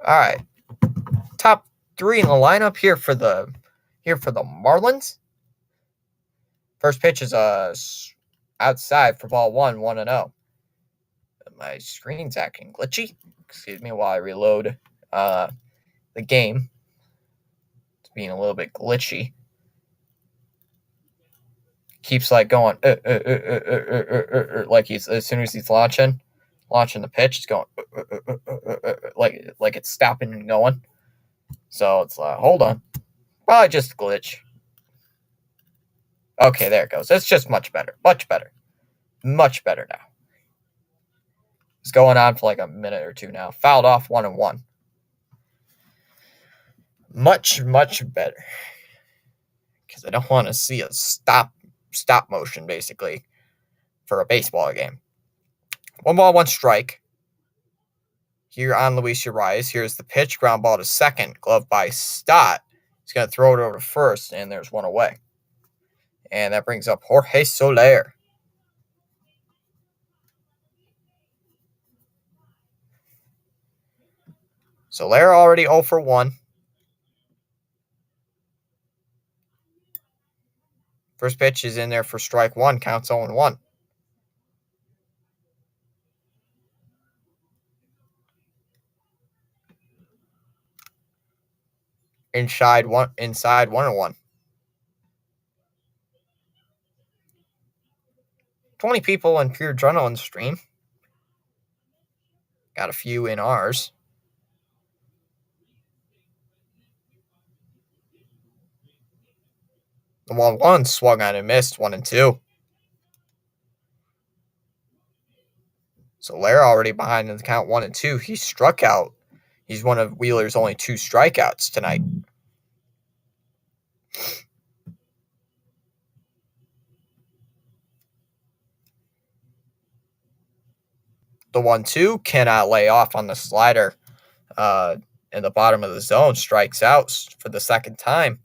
All right. Top 3 in the lineup here for the Marlins. First pitch is outside for ball 1-0. My screen's acting glitchy. Excuse me while I reload the game. It's being a little bit glitchy. Keeps like going like he's, as soon as he's launching the pitch, it's going like it's stopping and going. So it's hold on. Probably just a glitch. Okay, there it goes. It's just much better. Much better now. It's going on for like a minute or two now. Fouled off 1-1. Much better. Because I don't want to see a stop motion, basically, for a baseball game. 1 ball, 1 strike. Here on Luis Urias. Here's the pitch. Ground ball to second. Glove by Stott. He's going to throw it over to first, and there's 1 away. And that brings up Jorge Soler. Soler already 0 for 1. First pitch is in there for strike 1. Counts 0-1. Inside 1-1. 20 people in Pure Adrenaline stream. Got a few in ours. The 1-1 swung on and missed. 1-2. Soler already behind in the count 1-2. He struck out. He's one of Wheeler's only 2 strikeouts tonight. The 1-2 cannot lay off on the slider in the bottom of the zone. Strikes out for the second time.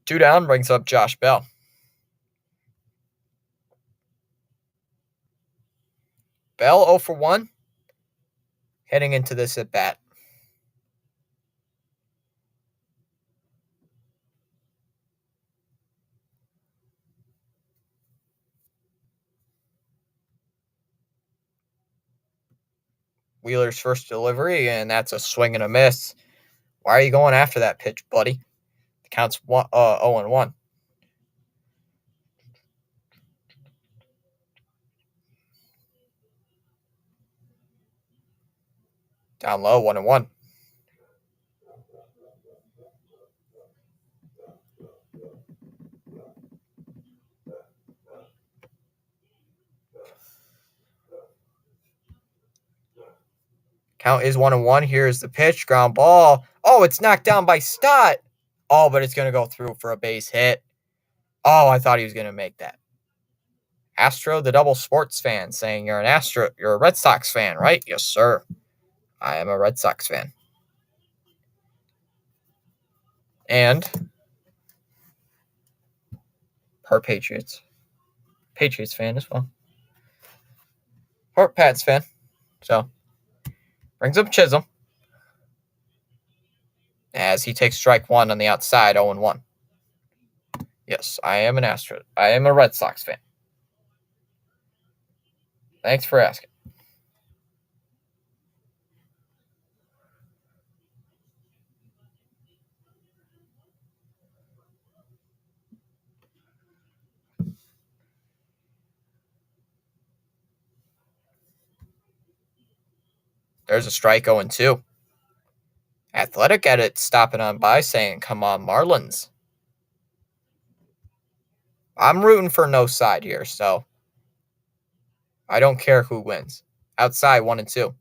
2 down, brings up Josh Bell. Bell 0 for 1 heading into this at bat. Wheeler's first delivery, and that's a swing and a miss. Why are you going after that pitch, buddy? The count's 0-1. Down low, 1-1. Count is 1-1. Here's the pitch. Ground ball. Oh, it's knocked down by Stott. Oh, but it's going to go through for a base hit. Oh, I thought he was going to make that. Astro, the double sports fan, saying you're a Red Sox fan, right? Yes, sir. I am a Red Sox fan. And part Patriots fan as well. Part Pats fan. So, brings up Chisholm as he takes strike 1 on the outside, 0-1. Yes, I am a Red Sox fan. Thanks for asking. There's a strike 0-2. Athletic at it, stopping on by, saying, come on, Marlins. I'm rooting for no side here, so I don't care who wins. Outside, 1-2.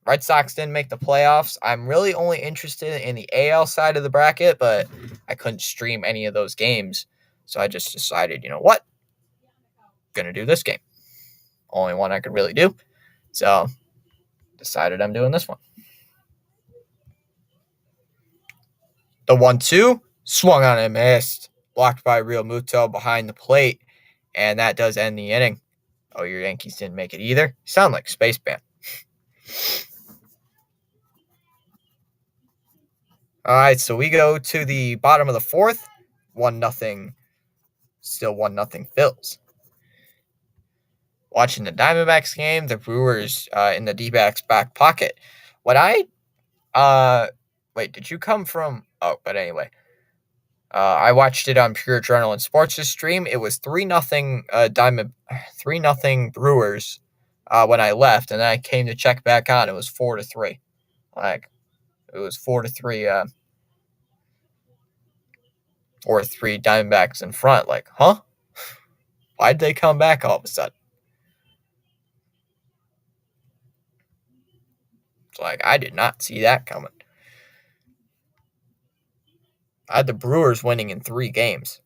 Red Sox didn't make the playoffs. I'm really only interested in the AL side of the bracket, but I couldn't stream any of those games. So I just decided, you know what? Going to do this game. Only one I could really do. So decided I'm doing this one. The 1-2 swung on and missed. Blocked by Real Muto behind the plate. And that does end the inning. Oh, your Yankees didn't make it either? You sound like Spaceman. All right, so we go to the bottom of the fourth. 1-0. Still 1-0 Phillies. Watching the Diamondbacks game, the Brewers in the D-backs back pocket. Wait, did you come from? Oh, but anyway, I watched it on Pure Adrenaline Sports' stream. It was 3-0 3-0 Brewers when I left, and then I came to check back on. It was 4-3. Like it was 4-3. 4-3 Diamondbacks in front. Like, huh? Why'd they come back all of a sudden? It's like I did not see that coming. I had the Brewers winning in 3 games.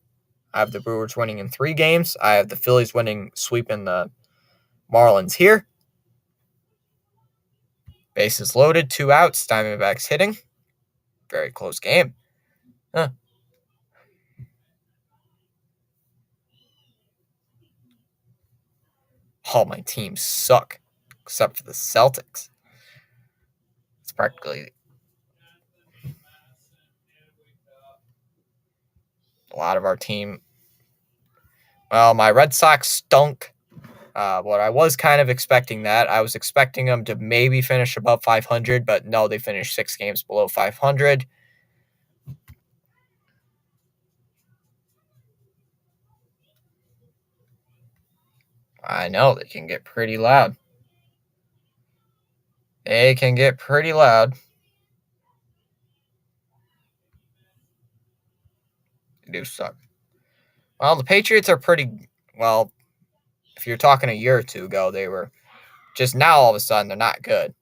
I have the Brewers winning in 3 games. I have the Phillies sweeping the Marlins here. Bases loaded, 2 outs, Diamondbacks hitting. Very close game. Huh. All my teams suck, except for the Celtics. It's practically a lot of our team. Well, my Red Sox stunk. But I was kind of expecting that. I was expecting them to maybe finish above 500, but no, they finished 6 games below 500. I know, they can get pretty loud. They can get pretty loud. They do suck. Well, the Patriots are pretty, well, if you're talking a year or 2 ago, they were just now all of a sudden they're not good.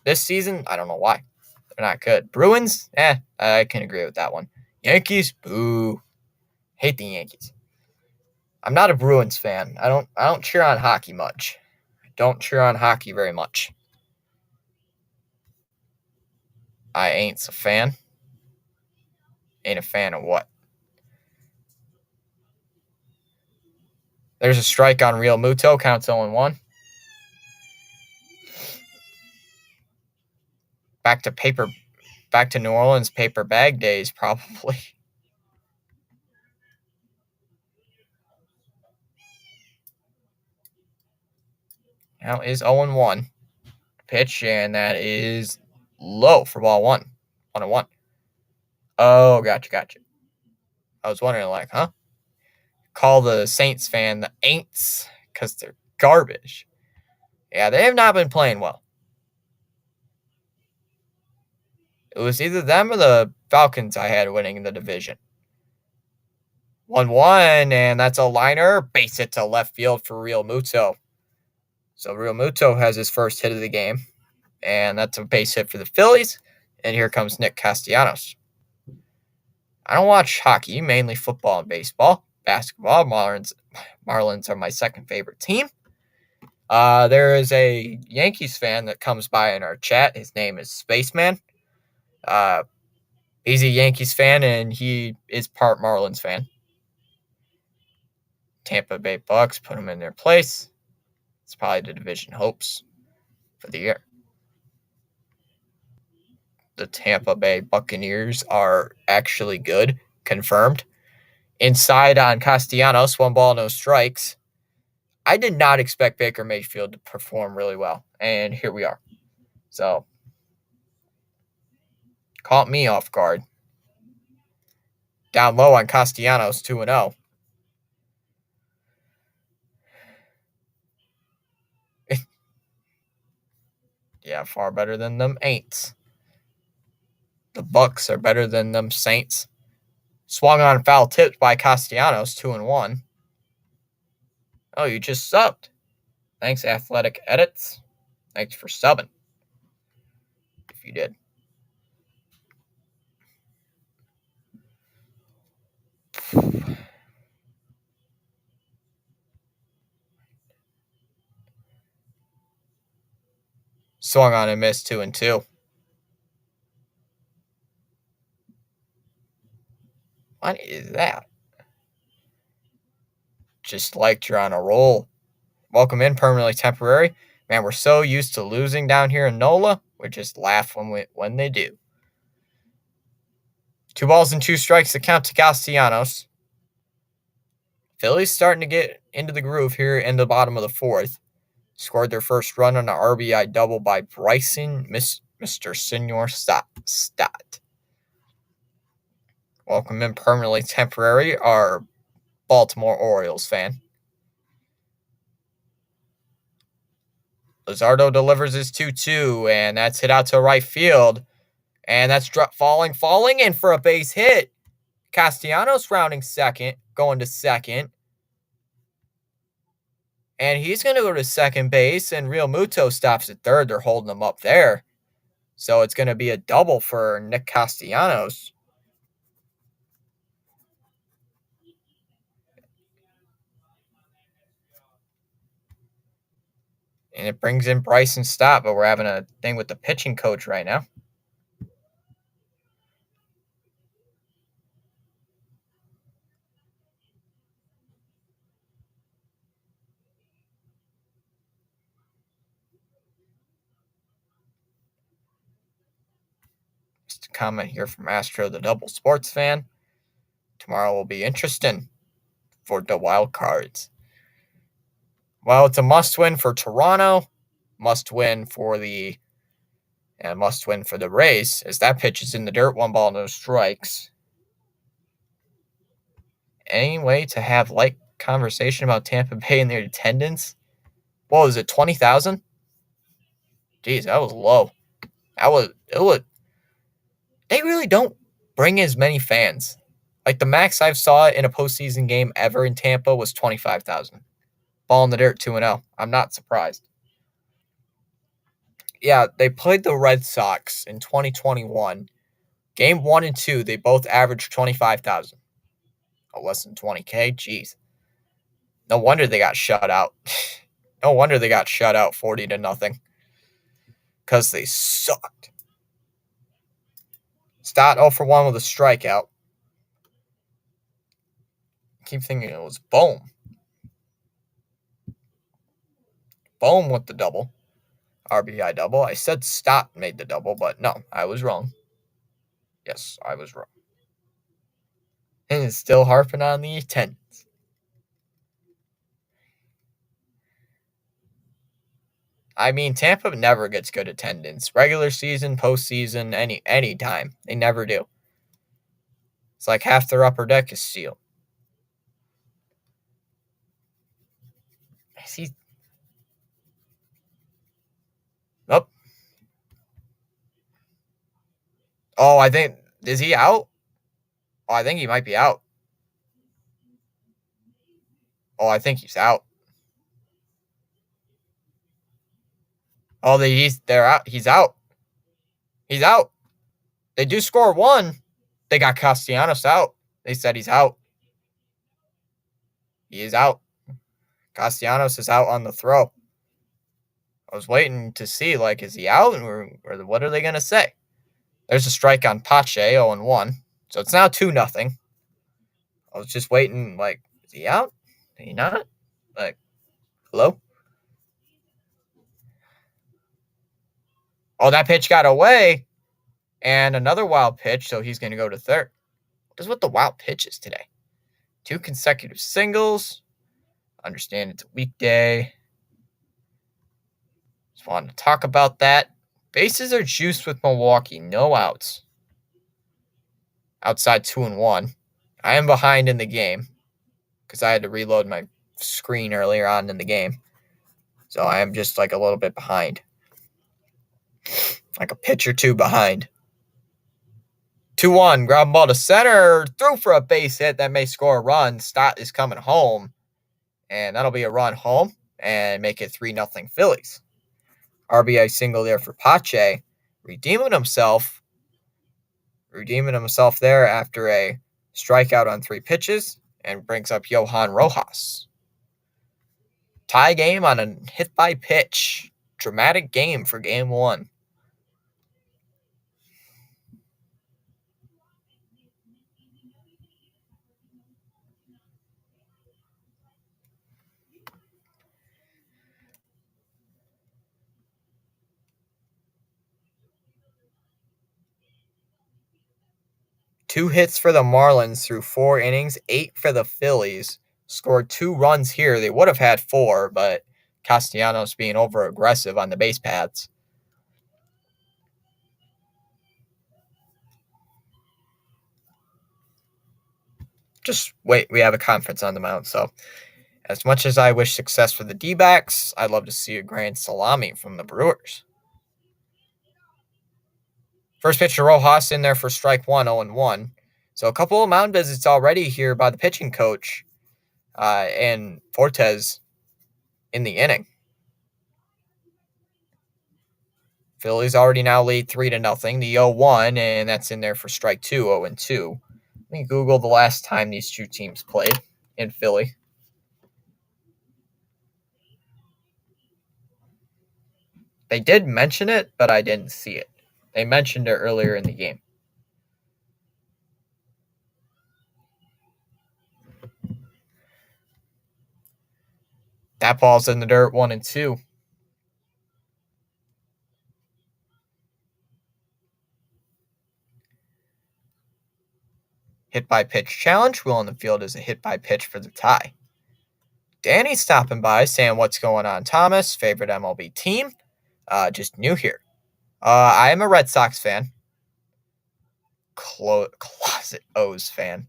This season, I don't know why. They're not good. Bruins, I can agree with that one. Yankees, boo. Hate the Yankees. I'm not a Bruins fan. I don't cheer on hockey much. I don't cheer on hockey very much. I ain't a fan. Ain't a fan of what? There's a strike on Real Muto. Counts 0-1. Back to New Orleans paper bag days, probably. Now is 0-1. Pitch, and that is low for ball 1. 1-1. Oh, gotcha. I was wondering, like, huh? Call the Saints fan the Aints because they're garbage. Yeah, they have not been playing well. It was either them or the Falcons I had winning the division. 1-1, and that's a liner. Base hit to left field for Real Muto. So Real Muto has his first hit of the game, and that's a base hit for the Phillies. And here comes Nick Castellanos. I don't watch hockey, mainly football and baseball. Basketball, Marlins are my second favorite team. There is a Yankees fan that comes by in our chat. His name is Spaceman. He's a Yankees fan, and he is part Marlins fan. Tampa Bay Bucks put him in their place. It's probably the division hopes for the year. The Tampa Bay Buccaneers are actually good, confirmed. Inside on Castellanos, 1 ball, no strikes. I did not expect Baker Mayfield to perform really well, and here we are. So, caught me off guard. Down low on Castellanos, 2-0. Yeah, far better than them Aints. The Bucks are better than them Saints. Swung on foul tipped by Castellanos, 2-1. Oh, you just subbed. Thanks, Athletic Edits. Thanks for subbing. If you did. Swung on and missed, 2-2. What is that? Just like you're on a roll. Welcome in, permanently temporary. Man, we're so used to losing down here in NOLA, we just laugh when they do. 2 balls and 2 strikes to count to Castellanos. Phillies starting to get into the groove here in the bottom of the 4th. Scored their first run on an RBI double by Bryson, Mr. Senor Stott. Welcome in, permanently temporary, our Baltimore Orioles fan. Luzardo delivers his 2-2, and that's hit out to right field. And that's falling, and for a base hit. Castellanos rounding second, going to second. And he's going to go to second base, and Real Muto stops at third. They're holding him up there. So it's going to be a double for Nick Castellanos. And it brings in Bryson Stott, but we're having a thing with the pitching coach right now. Just a comment here from Astro, the double sports fan. Tomorrow will be interesting for the wild cards. Well, it's a must-win for Toronto, must-win for the Rays, as that pitch is in the dirt, 1 ball, no strikes. Any way to have light conversation about Tampa Bay and their attendance? What was it, 20,000? Jeez, that was low. They really don't bring as many fans. Like, the max I've saw in a postseason game ever in Tampa was 25,000. Ball in the dirt, 2-0. I'm not surprised. Yeah, they played the Red Sox in 2021. Game 1 and 2, they both averaged 25,000. Oh, less than 20K? Jeez. No wonder they got shut out. No wonder they got shut out 40-0. Because they sucked. Stott 0 for 1 with a strikeout. Keep thinking it was Bohm. Bohm with the double. RBI double. I said Stott made the double, but no, I was wrong. Yes, I was wrong. And it's still harping on the attendance. I mean, Tampa never gets good attendance. Regular season, postseason, any time. They never do. It's like half their upper deck is sealed. Is he? Nope. Oh, I think, is he out? Oh, I think he might be out. Oh, I think he's out. Oh, they're out. He's out. He's out. They do score one. They got Castellanos out. They said he's out. He is out. Castellanos is out on the throw. I was waiting to see, like, is he out? Or what are they going to say? There's a strike on Pache, 0-1. So it's now 2-0. I was just waiting, like, is he out? Is he not? Like, hello? Oh, that pitch got away. And another wild pitch, so he's going to go to third. What is with the wild pitches today? 2 consecutive singles. Understand it's a weekday. Just wanted to talk about that. Bases are juiced with Milwaukee. No outs. Outside 2-1. I am behind in the game because I had to reload my screen earlier on in the game. So I am just like a little bit behind. Like a pitch or two behind. 2-1. Ground ball to center. Through for a base hit that may score a run. Stott is coming home. And that'll be a run home and make it 3-0 Phillies. RBI single there for Pache. Redeeming himself there after a strikeout on 3 pitches and brings up Johan Rojas. Tie game on a hit by pitch. Dramatic game for game 1. Two hits for the Marlins through 4 innings, 8 for the Phillies. Scored 2 runs here. They would have had 4, but Castellanos being over aggressive on the base paths. Just wait, we have a conference on the mound, so as much as I wish success for the D-backs, I'd love to see a grand salami from the Brewers. First pitch to Rojas in there for strike 1, 0-1. So a couple of mound visits already here by the pitching coach and Fortes in the inning. Phillies already now lead 3-0. The 0-1, and that's in there for strike 2, 0-2. Let me Google the last time these two teams played in Philly. They did mention it, but I didn't see it. They mentioned it earlier in the game. That ball's in the dirt, 1-2. Hit by pitch challenge. Will in the field is a hit by pitch for the tie. Danny's stopping by saying, what's going on, Thomas? Favorite MLB team? Just new here. I am a Red Sox fan. Closet O's fan.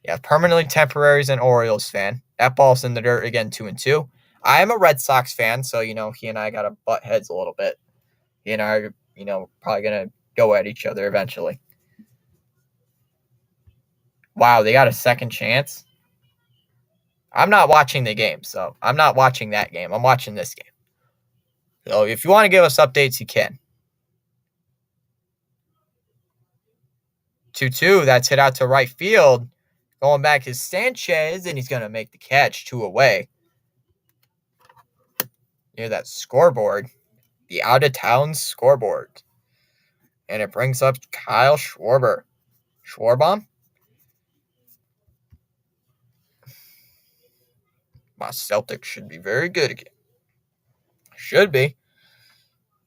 Yeah, permanently temporaries and Orioles fan. That ball's in the dirt again, 2-2. I am a Red Sox fan, so, he and I got to butt heads a little bit. He and I are, probably going to go at each other eventually. Wow, they got a second chance? I'm not watching the game, so I'm not watching that game. I'm watching this game. So if you want to give us updates, you can. 2-2, that's hit out to right field. Going back is Sanchez, and he's going to make the catch 2 away. near that scoreboard, the out-of-town scoreboard. And it brings up Kyle Schwarber. Schwarbomb? My Celtics should be very good again. Should be.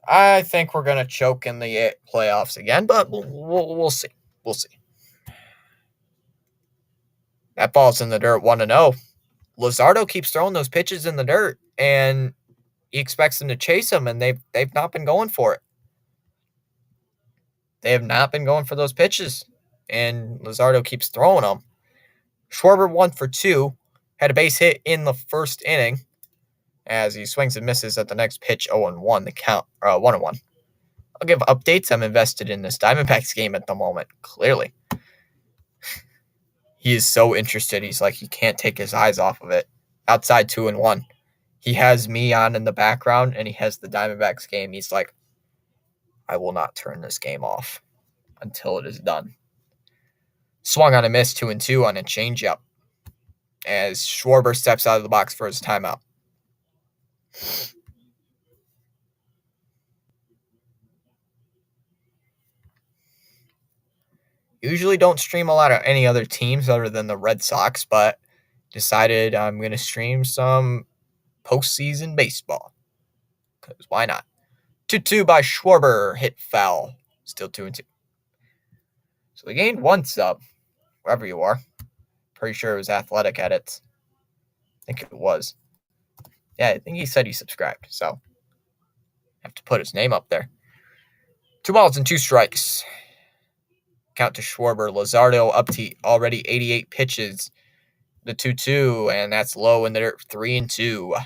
I think we're going to choke in the playoffs again, but we'll see. We'll see. That ball's in the dirt 1-0. Luzardo keeps throwing those pitches in the dirt, and he expects them to chase him, and they've not been going for it. They have not been going for those pitches, and Luzardo keeps throwing them. Schwarber 1 for 2, had a base hit in the first inning as he swings and misses at the next pitch 0-1, the count, 1-1. I'll give updates. I'm invested in this Diamondbacks game at the moment, clearly. He is so interested. He's like, he can't take his eyes off of it. Outside 2-1. He has me on in the background, and he has the Diamondbacks game. He's like, I will not turn this game off until it is done. Swung on a miss 2-2 on a changeup as Schwarber steps out of the box for his timeout. Usually don't stream a lot of any other teams other than the Red Sox, but decided I'm going to stream some postseason baseball. Because why not? 2-2 by Schwarber, hit foul. Still 2-2. So we gained 1 sub, wherever you are. Pretty sure it was Athletic Edits. I think it was. Yeah, I think he said he subscribed, so I have to put his name up there. 2 balls and 2 strikes. Count to Schwarber. Luzardo up to already 88 pitches. The 2-2, and that's low in there, 3-2.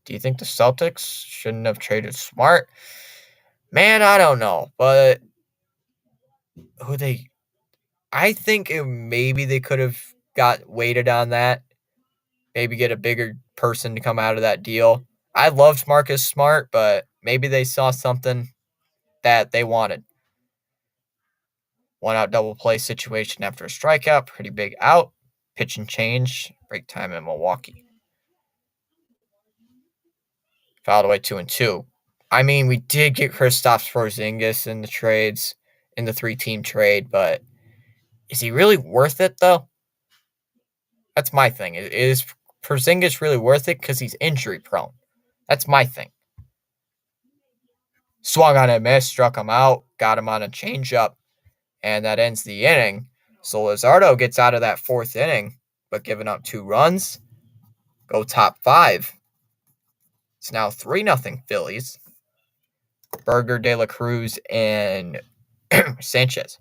Do you think the Celtics shouldn't have traded Smart? Man, I don't know, but I think maybe they could have waited on that. Maybe get a bigger person to come out of that deal. I loved Marcus Smart, but maybe they saw something that they wanted. 1-out double play situation after a strikeout. Pretty big out. Pitch and change. Break time in Milwaukee. Fouled away 2-2. I mean, we did get Kristaps Porzingis in the trades, in the 3-team trade, but is he really worth it, though? That's my thing. Is Porzingis really worth it because he's injury prone? That's my thing. Swung on a miss, struck him out, got him on a changeup, and that ends the inning. So Luzardo gets out of that 4th inning, but giving up 2 runs. Go top 5. It's now 3-0 Phillies. Berger, De La Cruz, and Sanchez.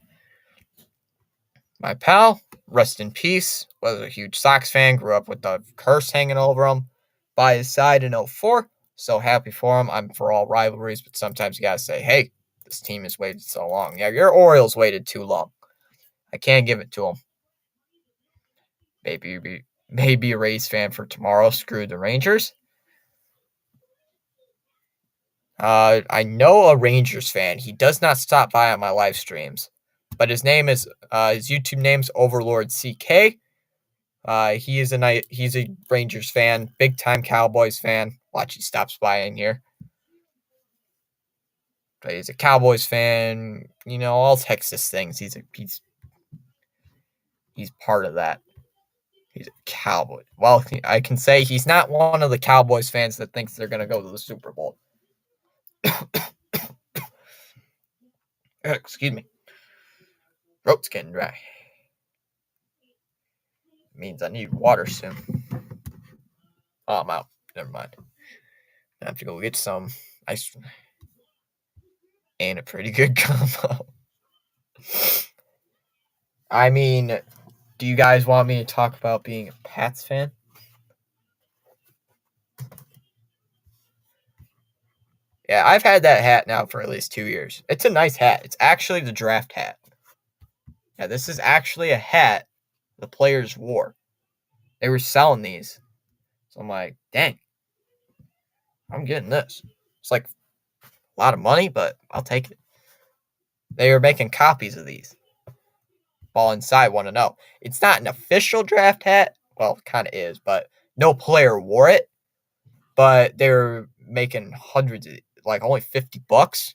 My pal, rest in peace, was a huge Sox fan, grew up with the curse hanging over him by his side in 04. So happy for him. I'm for all rivalries, but sometimes you got to say, hey, this team has waited so long. Yeah, your Orioles waited too long. I can't give it to them. Maybe a Rays fan for tomorrow. Screw the Rangers. I know a Rangers fan. He does not stop by on my live streams, but his YouTube name's Overlord CK. He's a Rangers fan, big time Cowboys fan. Watch, he stops by in here. But he's a Cowboys fan. You know, all Texas things. He's part of that. He's a Cowboy. Well, I can say he's not one of the Cowboys fans that thinks they're gonna go to the Super Bowl. Excuse me. Throat's getting dry. It means I need water soon. Oh, I'm out. Never mind. I have to go get some ice cream. And a pretty good combo. I mean, do you guys want me to talk about being a Pats fan? Yeah, I've had that hat now for at least 2 years. It's a nice hat. It's actually the draft hat. Yeah, this is actually a hat the players wore. They were selling these. So I'm like, dang, I'm getting this. It's like a lot of money, but I'll take it. They were making copies of these. Ball inside 1-0. It's not an official draft hat. Well, it kind of is, but No player wore it, but they were making hundreds, like only $50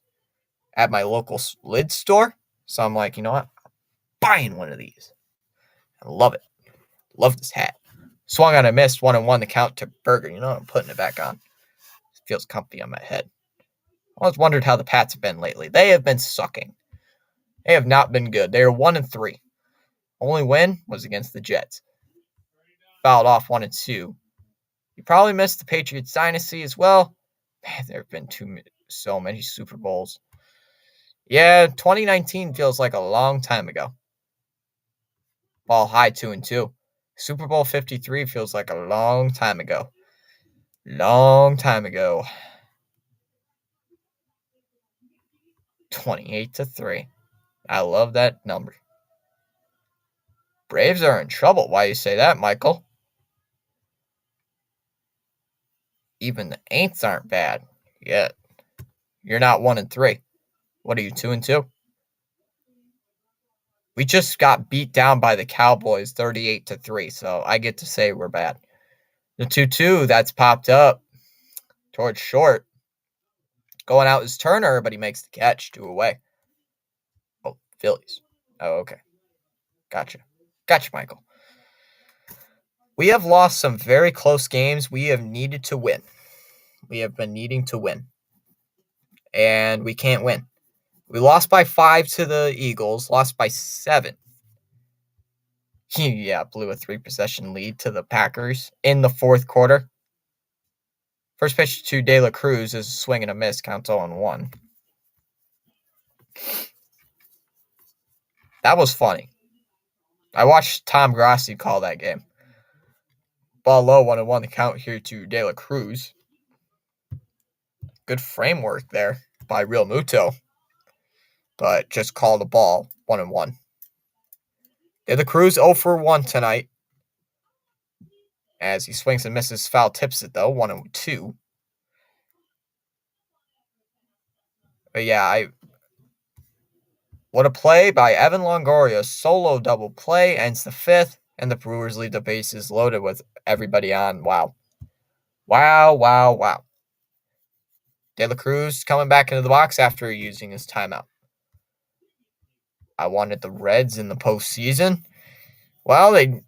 at my local lid store. So I'm like, you know what? I'm buying one of these. I love it. Love this hat. Swung on a miss, 1-1 the count to Burger. You know, I'm putting it back on. It feels comfy on my head. I always wondered how the Pats have been lately. They have been sucking. They have not been good. They are 1-3. Only win was against the Jets. Fouled off 1-2. You probably missed the Patriots dynasty as well. Man, there have been so many Super Bowls. Yeah, 2019 feels like a long time ago. Ball high 2-2. Super Bowl 53 feels like a long time ago. Long time ago. 28-3. I love that number. Braves are in trouble. Why you say that, Michael? Even the Aints aren't bad yet. You're not 1-3. What are you, 2-2? We just got beat down by the Cowboys 38-3, so I get to say we're bad. The 2-2 that's popped up towards short. Going out is Turner, but he makes the catch 2 away. Oh, Phillies. Oh, okay. Gotcha, Michael. We have lost some very close games we have needed to win. We have been needing to win. And we can't win. We lost by 5 to the Eagles, lost by 7. Yeah, blew a 3-possession lead to the Packers in the fourth quarter. First pitch to De La Cruz is a swing and a miss, counts 0-1. That was funny. I watched Tom Grassi call that game. Ball low, 1-1 the count here to De La Cruz. Good framework there by Real Muto. But just call the ball 1-1. De La Cruz 0-for-1 tonight. As he swings and misses, foul tips it though, 1-2. But yeah, what a play by Evan Longoria. Solo double play ends the fifth, and the Brewers leave the bases loaded with everybody on. Wow. De La Cruz coming back into the box after using his timeout. I wanted the Reds in the postseason. Well, they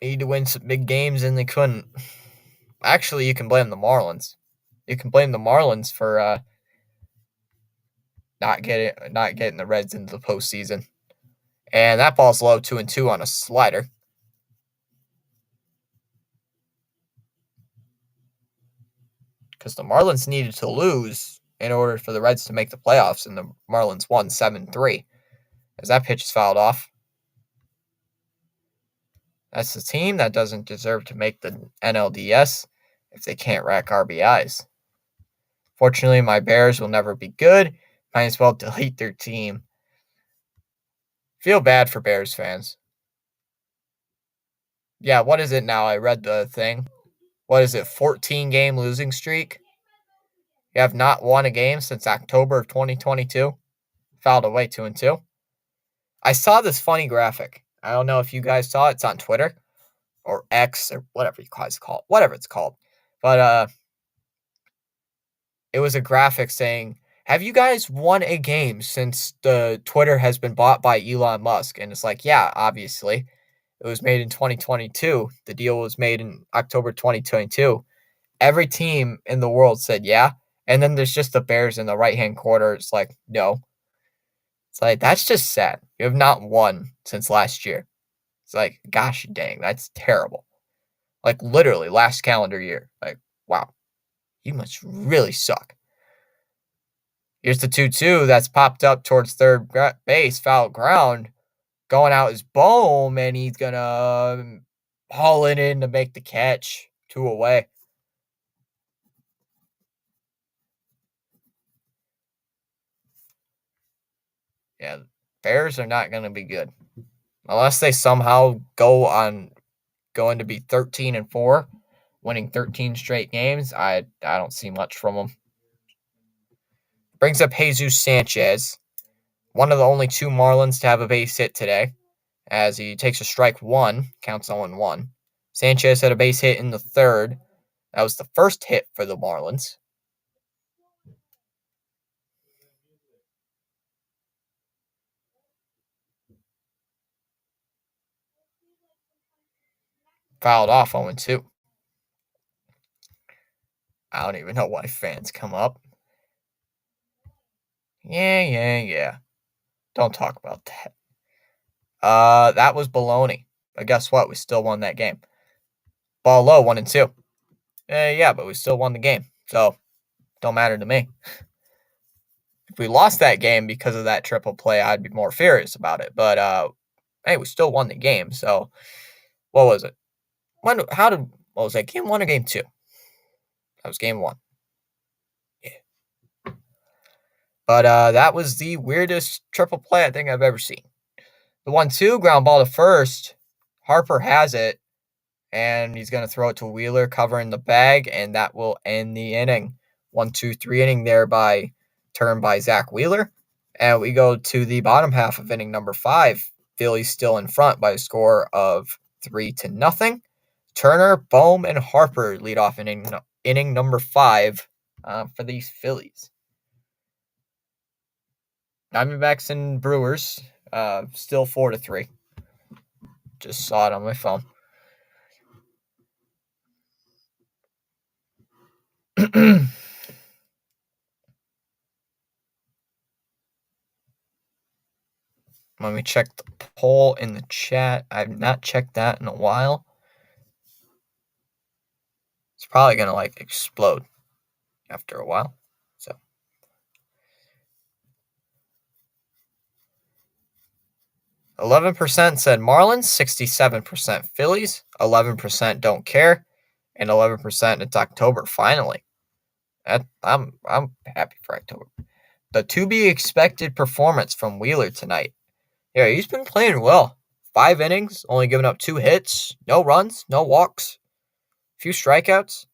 need to win some big games, and they couldn't. Actually, you can blame the Marlins. You can blame the Marlins for not getting the Reds into the postseason. And that ball's low, 2-2 on a slider. Because the Marlins needed to lose in order for the Reds to make the playoffs, and the Marlins won 7-3. As that pitch is fouled off. That's the team that doesn't deserve to make the NLDS if they can't rack RBIs. Fortunately, my Bears will never be good. Might as well delete their team. Feel bad for Bears fans. Yeah, what is it now? I read the thing. What is it, 14-game losing streak? You have not won a game since October of 2022. Fouled away 2-2. I saw this funny graphic. I don't know if you guys saw it. It's on Twitter or X or whatever you guys call it. Whatever it's called. But it was a graphic saying, have you guys won a game since the Twitter has been bought by Elon Musk? And it's like, yeah, obviously. It was made in 2022. The deal was made in October 2022. Every team in the world said, yeah. And then there's just the Bears in the right-hand corner. It's like, no. It's like, that's just sad. You have not won since last year. It's like, gosh dang, that's terrible. Like, literally, last calendar year. Like, wow. You must really suck. Here's the 2-2 that's popped up towards third base, foul ground. Going out is Bohm, and he's going to haul it in to make the catch. 2 away. Yeah, Bears are not going to be good. Unless they somehow going to be 13-4, winning 13 straight games, I don't see much from them. Brings up Jesus Sanchez, one of the only 2 Marlins to have a base hit today, as he takes a strike 1, counts 0-1. Sanchez had a base hit in the third. That was the first hit for the Marlins. Fouled off 0-2. I don't even know why fans come up. Yeah. Don't talk about that. That was baloney. But guess what? We still won that game. Ball low, 1-2. Yeah, but we still won the game. So, don't matter to me. If we lost that game because of that triple play, I'd be more furious about it. But, hey, we still won the game. So, what was it? What was that, game 1 or game 2? That was game 1. Yeah. But that was the weirdest triple play I think I've ever seen. The 1-2, ground ball to first. Harper has it, and he's going to throw it to Wheeler, covering the bag, and that will end the inning. 1-2-3 inning there turned by Zach Wheeler. And we go to the bottom half of inning number 5. Phillies still in front by a score of 3-0. Turner, Bohm, and Harper lead off inning number 5 for these Phillies. Diamondbacks and Brewers still 4-3. Just saw it on my phone. Let me check the poll in the chat. I've not checked that in a while. It's probably going to explode after a while. So 11% said Marlins, 67% Phillies, 11% don't care, and 11% it's October finally. I'm happy for October. The to be expected performance from Wheeler tonight. Yeah, he's been playing well. 5 innings, only giving up 2 hits, no runs, no walks, a few strikeouts.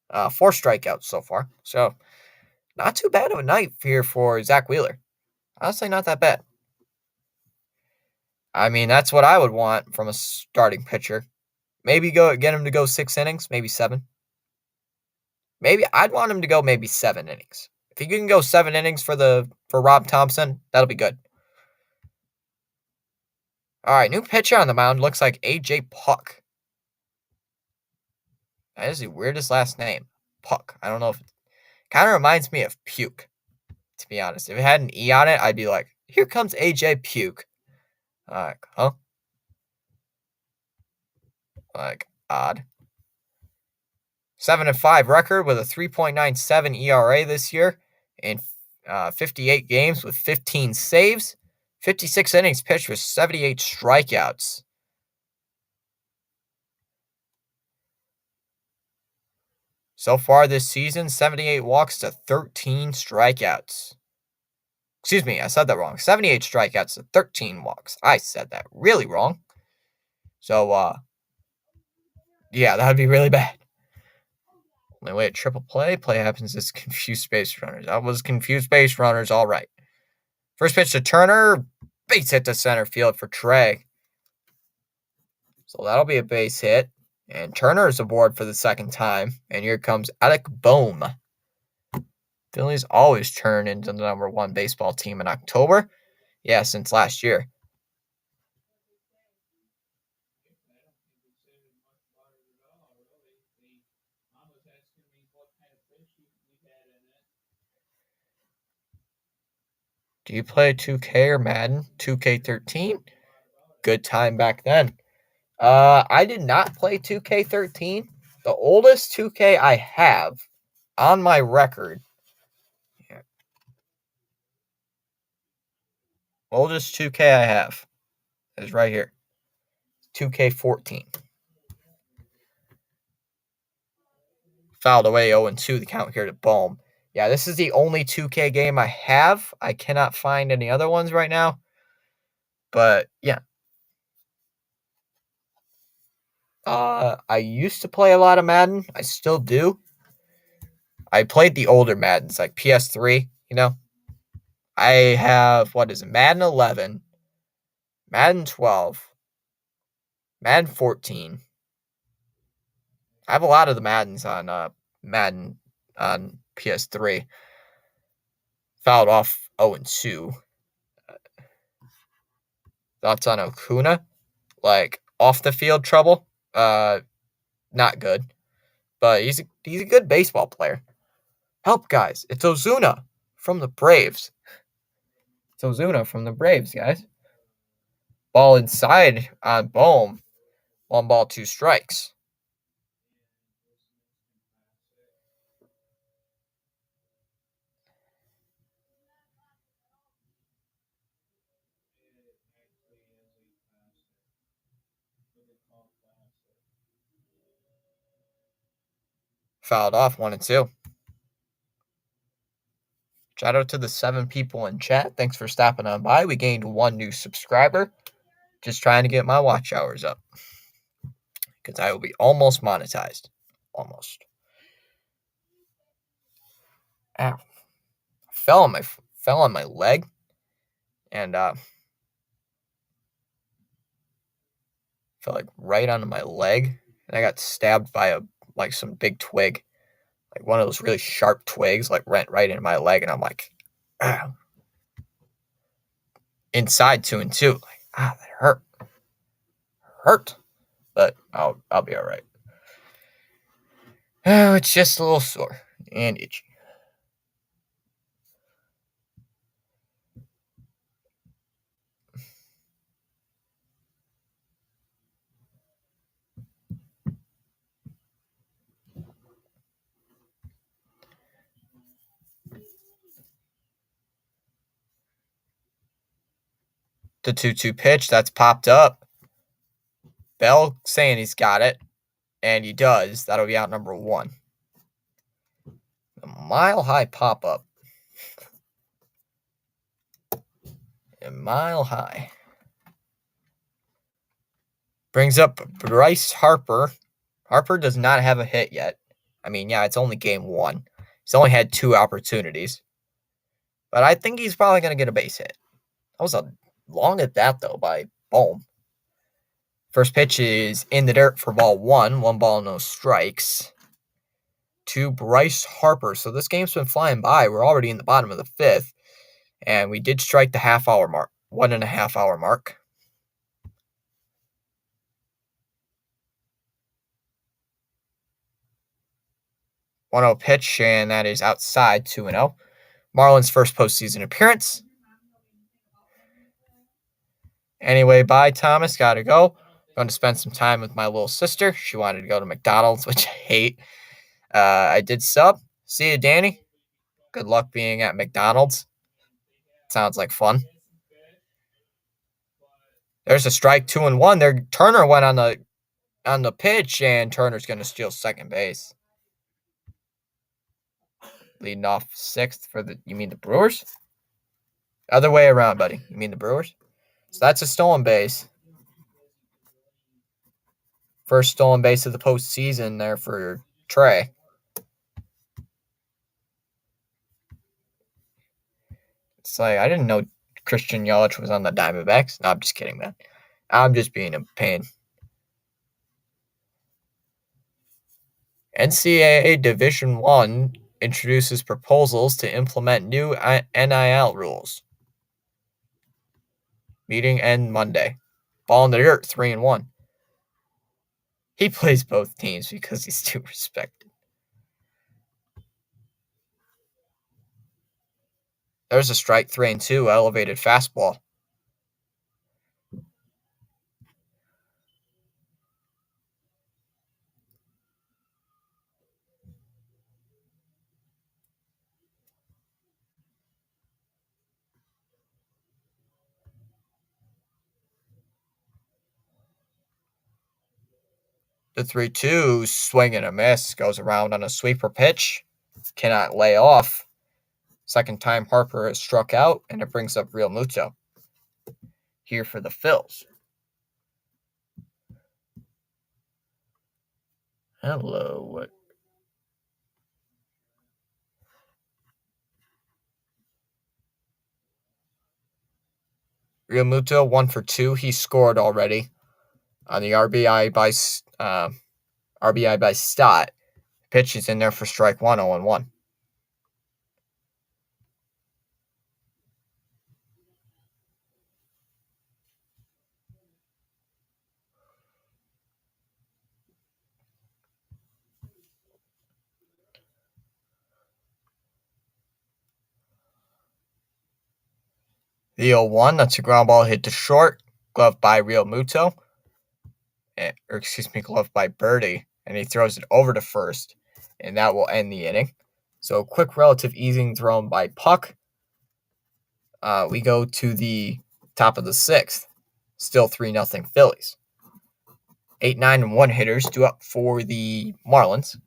4 strikeouts so far. So, not too bad of a night here for Zach Wheeler. Honestly, not that bad. I mean, that's what I would want from a starting pitcher. Maybe get him to go 6 innings, maybe 7. Maybe I'd want him to go maybe 7 innings. If he can go 7 innings for Rob Thompson, that'll be good. All right, new pitcher on the mound looks like A.J. Puck. That is the weirdest last name. Puck. I don't know if it kind of reminds me of Puke, to be honest. If it had an E on it, I'd be like, here comes A.J. Puke. Huh? Odd. 7-5 record with a 3.97 ERA this year in 58 games with 15 saves, 56 innings pitched with 78 strikeouts. So far this season, 78 walks to 13 strikeouts. Excuse me, I said that wrong. 78 strikeouts to 13 walks. I said that really wrong. So, yeah, that would be really bad. Only way at triple play happens is confused base runners. That was confused base runners, all right. First pitch to Turner, base hit to center field for Trey. So that'll be a base hit. And Turner is aboard for the second time. And here comes Alec Bohm. Phillies always turn into the number 1 baseball team in October. Yeah, since last year. Do you play 2K or Madden? 2K13? Good time back then. I did not play 2K13. The oldest 2K I have on my record. Oldest 2K I have is right here. 2K14. Fouled away 0-2, the count here to Bohm. Yeah, this is the only 2K game I have. I cannot find any other ones right now. But, yeah. I used to play a lot of Madden. I still do. I played the older Maddens, like PS3, I have, Madden 11, Madden 12, Madden 14, I have a lot of the Maddens on Madden on PS3. Fouled off 0-2. Thoughts on Acuna? Like off the field trouble? Not good. But he's a good baseball player. Help, guys! It's Ozuna from the Braves. It's Ozuna from the Braves, guys. Ball inside on Bohm. 1 ball, 2 strikes. Fouled off 1-2. Shout out to the 7 people in chat. Thanks for stopping on by. We gained 1 new subscriber. Just trying to get my watch hours up. Because I will be almost monetized. Almost. Ow. Fell on my leg. And fell like right onto my leg. And I got stabbed by some big twig. Like one of those really sharp twigs, like went right into my leg, and I'm like, ah. Inside 2-2. Like, that hurt. But I'll be all right. Oh, it's just a little sore and itchy. The 2-2 pitch that's popped up. Bell saying he's got it, and he does. That'll be out number 1. A mile-high pop-up. A mile high. Brings up Bryce Harper. Harper does not have a hit yet. I mean, yeah, it's only game 1. He's only had 2 opportunities. But I think he's probably going to get a base hit. That was a long at that, though, by Bohm. First pitch is in the dirt for ball 1. 1 ball, no strikes. To Bryce Harper. So this game's been flying by. We're already in the bottom of the 5th. And we did strike the half-hour mark. 1.5-hour mark. 1-0 pitch, and that is outside 2-0. Marlins' first postseason appearance. Anyway, bye, Thomas. Gotta go. Going to spend some time with my little sister. She wanted to go to McDonald's, which I hate. I did sub. See you, Danny. Good luck being at McDonald's. Sounds like fun. There's a strike, 2-1. There, Turner went on the pitch, and Turner's going to steal second base. Leading off 6th for you mean the Brewers? Other way around, buddy. You mean the Brewers? So that's a stolen base. First stolen base of the postseason there for Trey. It's like, I didn't know Christian Yelich was on the Diamondbacks. No, I'm just kidding, man. I'm just being a pain. NCAA Division I introduces proposals to implement new NIL rules. Meeting end Monday. Ball in the dirt, 3-1. He plays both teams because he's too respected. There's a strike, 3-2, elevated fastball. The 3-2, swing and a miss, goes around on a sweeper pitch. Cannot lay off. Second time Harper has struck out, and it brings up Real Muto here for the Phillies. Hello. What? Real Muto, 1 for 2. He scored already on the RBI RBI by Stott. Pitch is in there for strike one, 0-1. The 0-1, that's a ground ball hit to short, gloved by Real Muto. Gloved by Birdie, and he throws it over to first, and that will end the inning. So quick relative easing thrown by Puck. We go to the top of the sixth. Still 3-0 Phillies. 8, 9, and 1 hitters due up for the Marlins.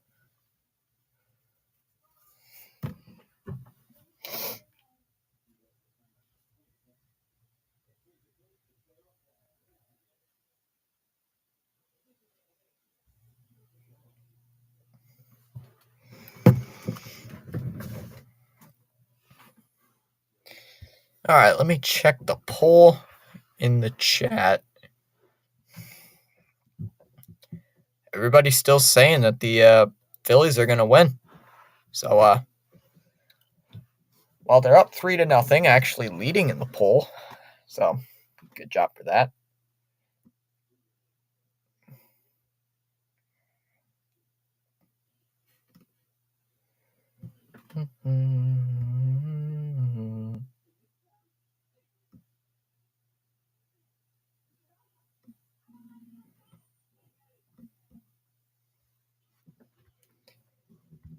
All right, let me check the poll in the chat. Everybody's still saying that the Phillies are going to win. So, well, they're up 3-0, actually leading in the poll. So, good job for that.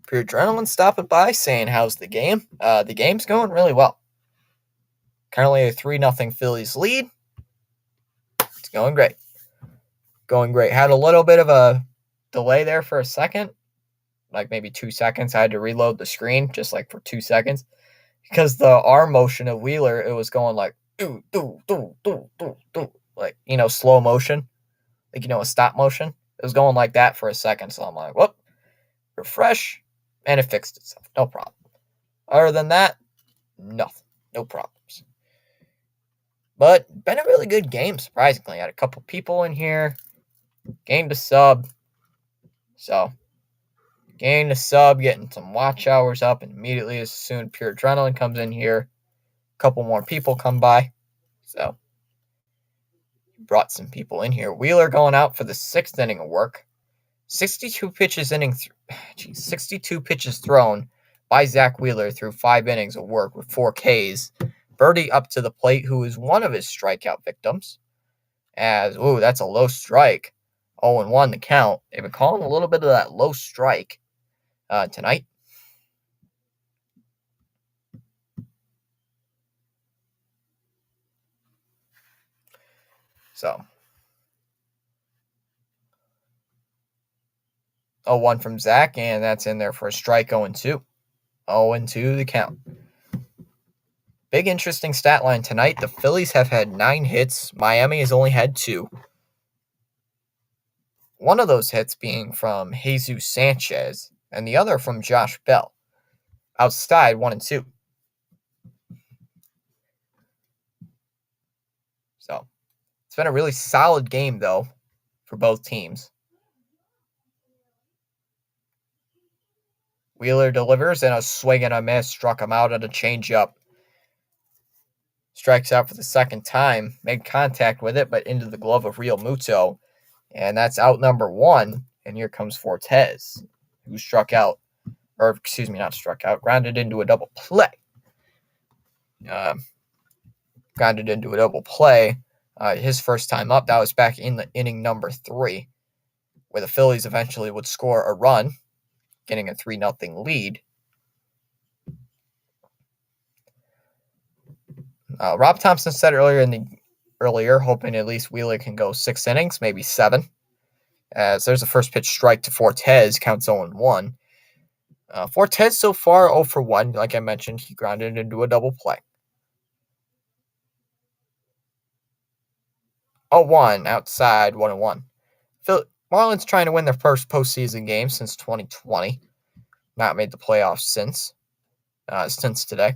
Pure Adrenaline stopping by saying, how's the game? The game's going really well. Currently a 3-0 Phillies lead. It's going great. Going great. Had a little bit of a delay there for a second, like maybe 2 seconds. I had to reload the screen just like for 2 seconds because the arm motion of Wheeler, it was going like, do, like, slow motion, like, a stop motion. It was going like that for a second. So I'm like, whoop, refresh, and it fixed itself. No problem. Other than that, nothing. No problems. But been a really good game, surprisingly. I had a couple people in here. Gained a sub. So, gained a sub, getting some watch hours up, and immediately as soon Pure Adrenaline comes in here, a couple more people come by. So, brought some people in here. Wheeler going out for the 6th inning of work. 62 pitches 62 pitches thrown by Zach Wheeler through 5 innings of work with 4 Ks. Birdie up to the plate, who is one of his strikeout victims. That's a low strike. 0-1 the count. They've been calling a little bit of that low strike tonight. So, 0-1 from Zach, and that's in there for a strike. 0-2. 0-2 the count. Big interesting stat line tonight. The Phillies have had 9 hits. Miami has only had 2. One of those hits being from Jesus Sanchez, and the other from Josh Bell. Outside, 1 and 2. So, it's been a really solid game, though, for both teams. Wheeler delivers, and a swing and a miss. Struck him out at a changeup. Strikes out for the second time. Made contact with it, but into the glove of Real Muto. And that's out number 1. And here comes Fortes, who grounded into a double play. His first time up, that was back in the inning number 3, where the Phillies eventually would score a run, getting a 3-0 lead. Rob Thompson said earlier, hoping at least Wheeler can go 6 innings, maybe 7. As there's a first pitch strike to Fortes, counts 0-1. Fortes so far 0 for 1. Like I mentioned, he grounded into a double play. 0-1 outside, 1-1. Marlins trying to win their first postseason game since 2020. Not made the playoffs since today.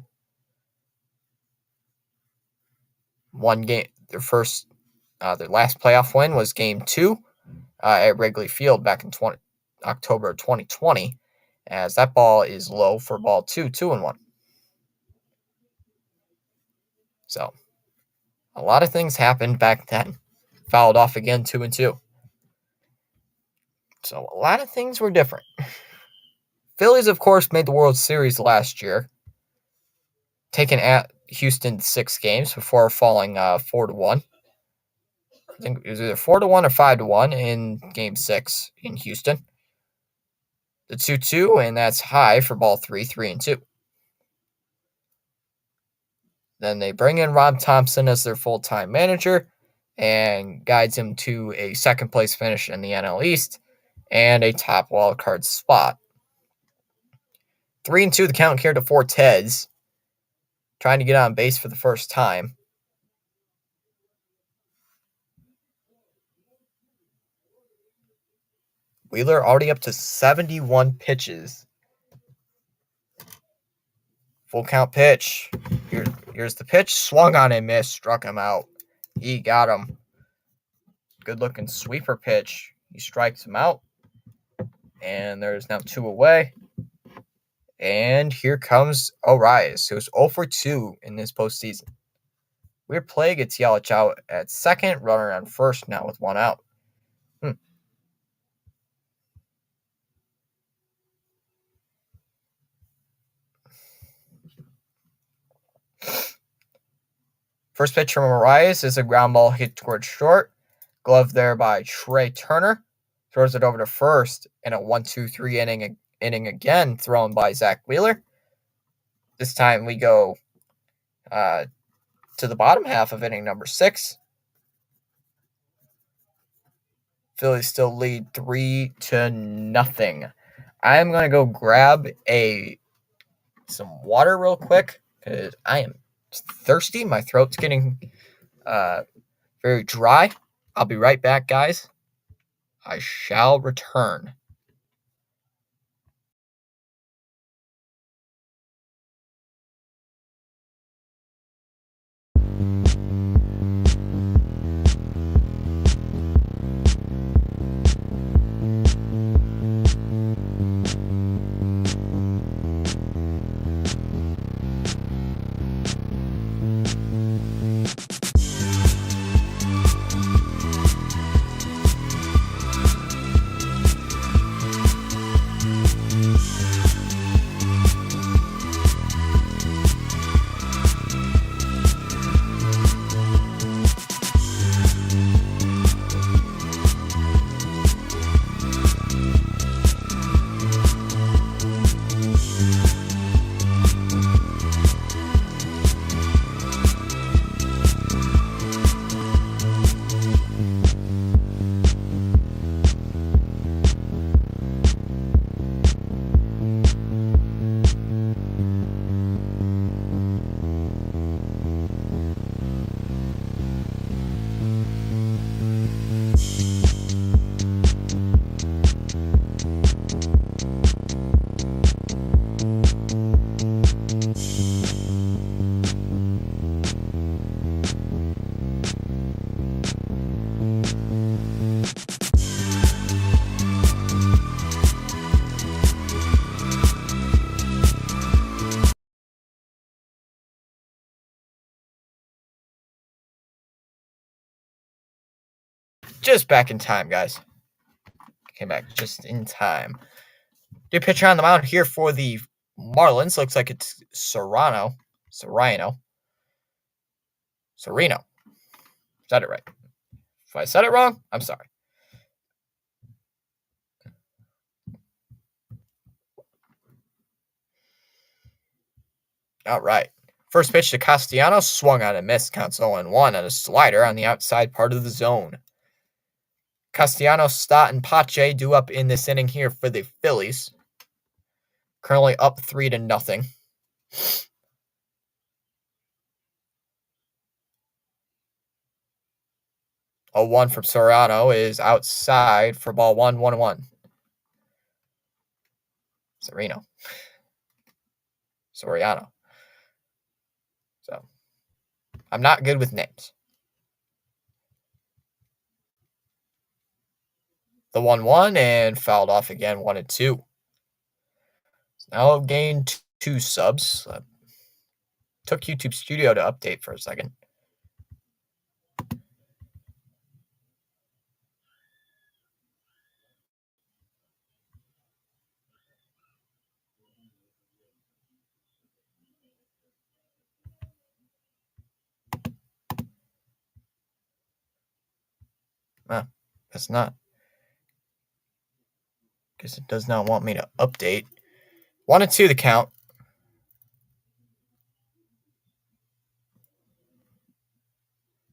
One game, their last playoff win was Game 2 at Wrigley Field back in October 2020, as that ball is low for ball 2, 2-1. So, a lot of things happened back then. Fouled off again, 2-2. So, a lot of things were different. Phillies, of course, made the World Series last year, taken at Houston 6 games before falling 4-1. I think it was either 4-1 or 5-1 in Game 6 in Houston. The 2-2, and that's high for ball 3, 3-2. Then they bring in Rob Thompson as their full-time manager and guides him to a second-place finish in the NL East and a top wildcard spot. 3-2, the count here to Fortes, trying to get on base for the first time. Wheeler already up to 71 pitches. Full count pitch. Here's the pitch. Swung on and missed. Struck him out. He got him. Good looking sweeper pitch. He strikes him out. And there's now 2 away. And here comes Arias, who's 0 for 2 in this postseason. Weird play gets Yelich out at second. Runner on first now with 1 out. First pitch from Arias is a ground ball hit towards short. Glove there by Trey Turner. Throws it over to first in a 1-2-3 inning again, thrown by Zach Wheeler. This time we go to the bottom half of inning number 6. Phillies still lead 3-0. I'm going to go grab some water real quick because I am thirsty. My throat's getting very dry. I'll be right back, guys. I shall return. Just back in time, guys. Came back just in time. New pitcher on the mound here for the Marlins. Looks like it's Serrano. Said it right. If I said it wrong, I'm sorry. All right. First pitch to Castellanos. Swung on and missed. Counts 0-1 on a slider on the outside part of the zone. Castellanos, Stott, and Pache due up in this inning here for the Phillies. Currently up 3-0. A 1 from Serrano is outside for ball 1, 1-1. Soriano. So, I'm not good with names. The 1-1 and fouled off again, 1-2. Now I've gained 2 subs. Took YouTube Studio to update for a second. That's not. Because it does not want me to update. 1-2 the count.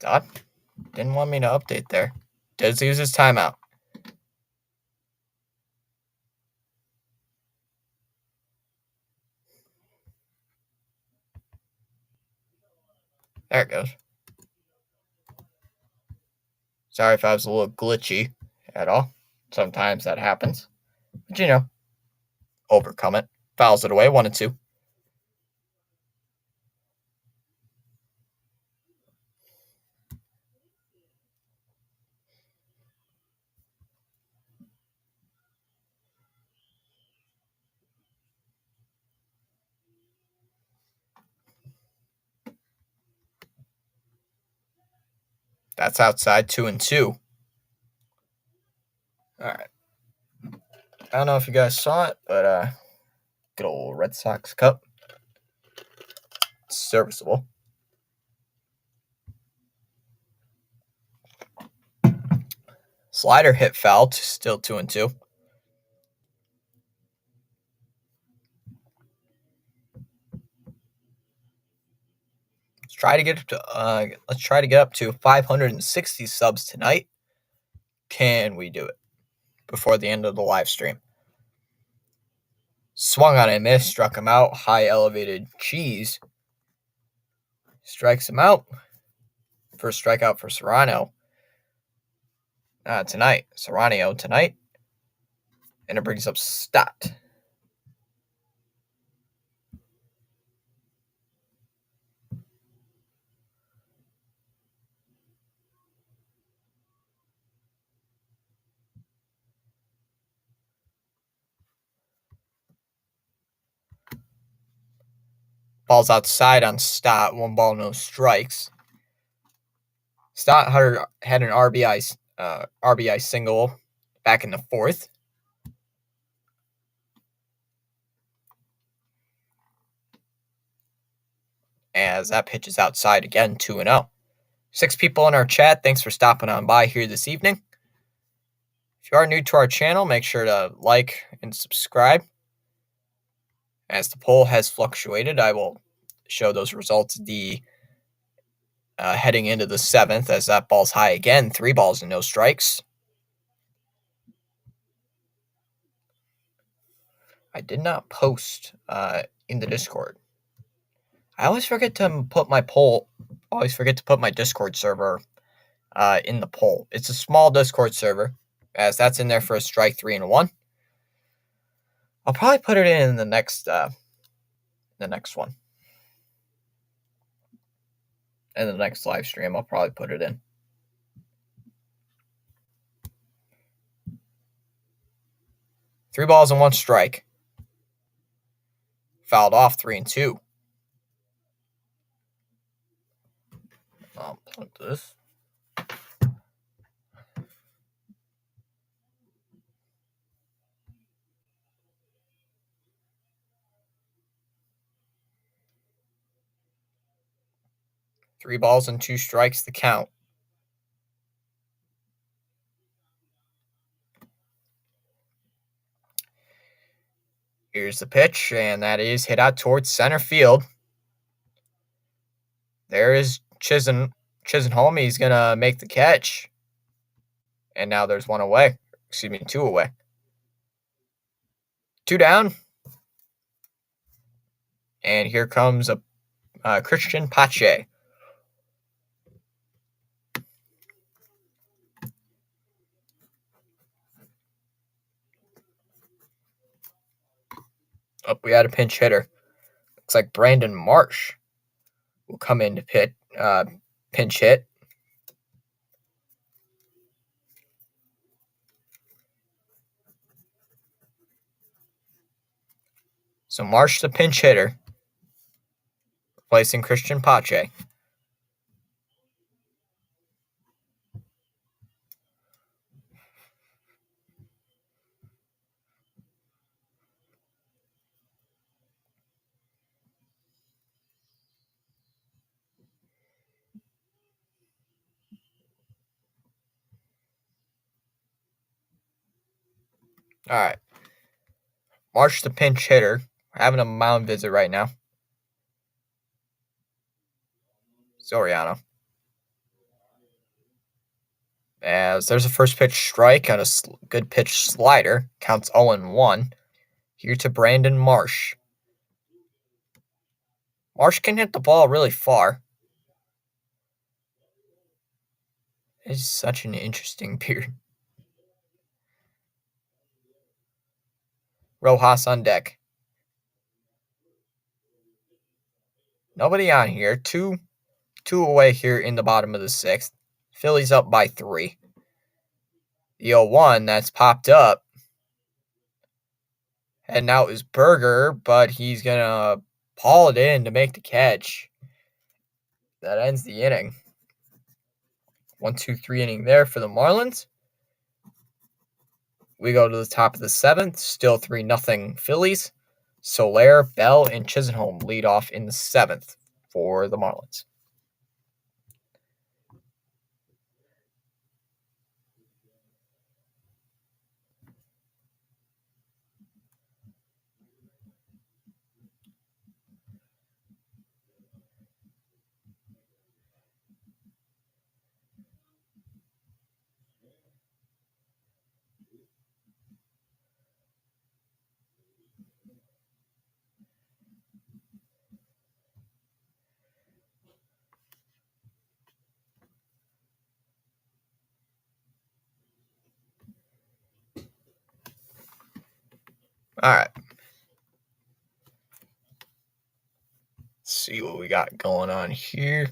God, didn't want me to update there. Does use his timeout. There it goes. Sorry if I was a little glitchy at all. Sometimes that happens. But overcome it. Fouls it away, 1-2. That's outside, 2-2. All right. I don't know if you guys saw it, but good old Red Sox Cup. Serviceable. Slider hit foul, still 2-2. Let's try to get up to 560 subs tonight. Can we do it before the end of the live stream? Swung on a miss, struck him out. High elevated cheese strikes him out. First strikeout for Serrano tonight. And it brings up Stott. Ball's outside on Stott. 1 ball, no strikes. Stott had an RBI single back in the 4th. As that pitch is outside again, 2-0. 6 people in our chat. Thanks for stopping on by here this evening. If you are new to our channel, make sure to like and subscribe. As the poll has fluctuated, I will show those results heading into the 7th, as that ball's high again. 3 balls and no strikes. I did not post in the Discord. I always forget to put my Discord server in the poll. It's a small Discord server, as that's in there for a strike 3 and 1. I'll probably put it in the next one. In the next live stream, I'll probably put it in. Three balls and 1 strike. Fouled off, 3-2. I'll plug this. Three balls and 2 strikes, the count. Here's the pitch, and that is hit out towards center field. There is Chisenholm. He's going to make the catch. And now there's 2 away. 2 down. And here comes a Christian Pache. We had a pinch hitter. Looks like Brandon Marsh will come in to pinch hit. So Marsh the pinch hitter, replacing Christian Pache. All right. Marsh the pinch hitter. We're having a mound visit right now. Soriano. As there's a first pitch strike on a good pitch slider. Counts 0-1. Here to Brandon Marsh. Marsh can hit the ball really far. It's such an interesting period. Rojas on deck. Nobody on here. Two away here in the bottom of the sixth. Phillies up by 3. The 0-1 that's popped up. And out is Berger, but he's going to haul it in to make the catch. That ends the inning. 1-2-3 inning there for the Marlins. We go to the top of the 7th. Still 3-0 Phillies. Soler, Bell, and Chisholm lead off in the 7th for the Marlins. All right. Let's see what we got going on here.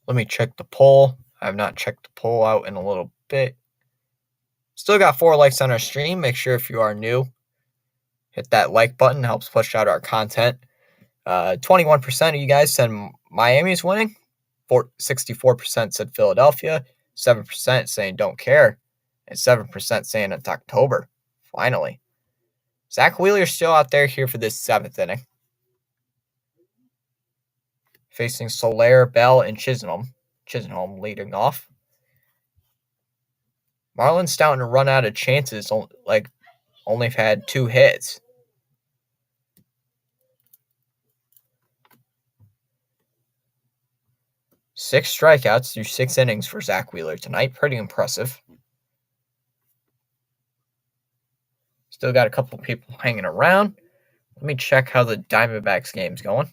Let me check the poll. I have not checked the poll out in a little bit. Still got 4 likes on our stream. Make sure if you are new, hit that like button. Helps push out our content. 21% of you guys said Miami's winning. 64% said Philadelphia. 7% saying don't care. And 7% saying it's October. Finally. Zach Wheeler's still out there here for this 7th inning. Facing Soler, Bell, and Chisholm. Chisholm leading off. Marlins starting to run out of chances. Only had 2 hits. Six strikeouts through 6 innings for Zach Wheeler tonight. Pretty impressive. Still got a couple people hanging around. Let me check how the Diamondbacks game's going.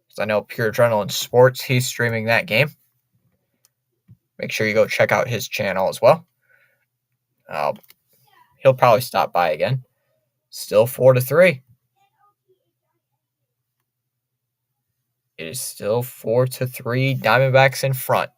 Because I know Pure Adrenaline Sports, he's streaming that game. Make sure you go check out his channel as well. He'll probably stop by again. Still 4-3. It is still 4-3. Diamondbacks in front.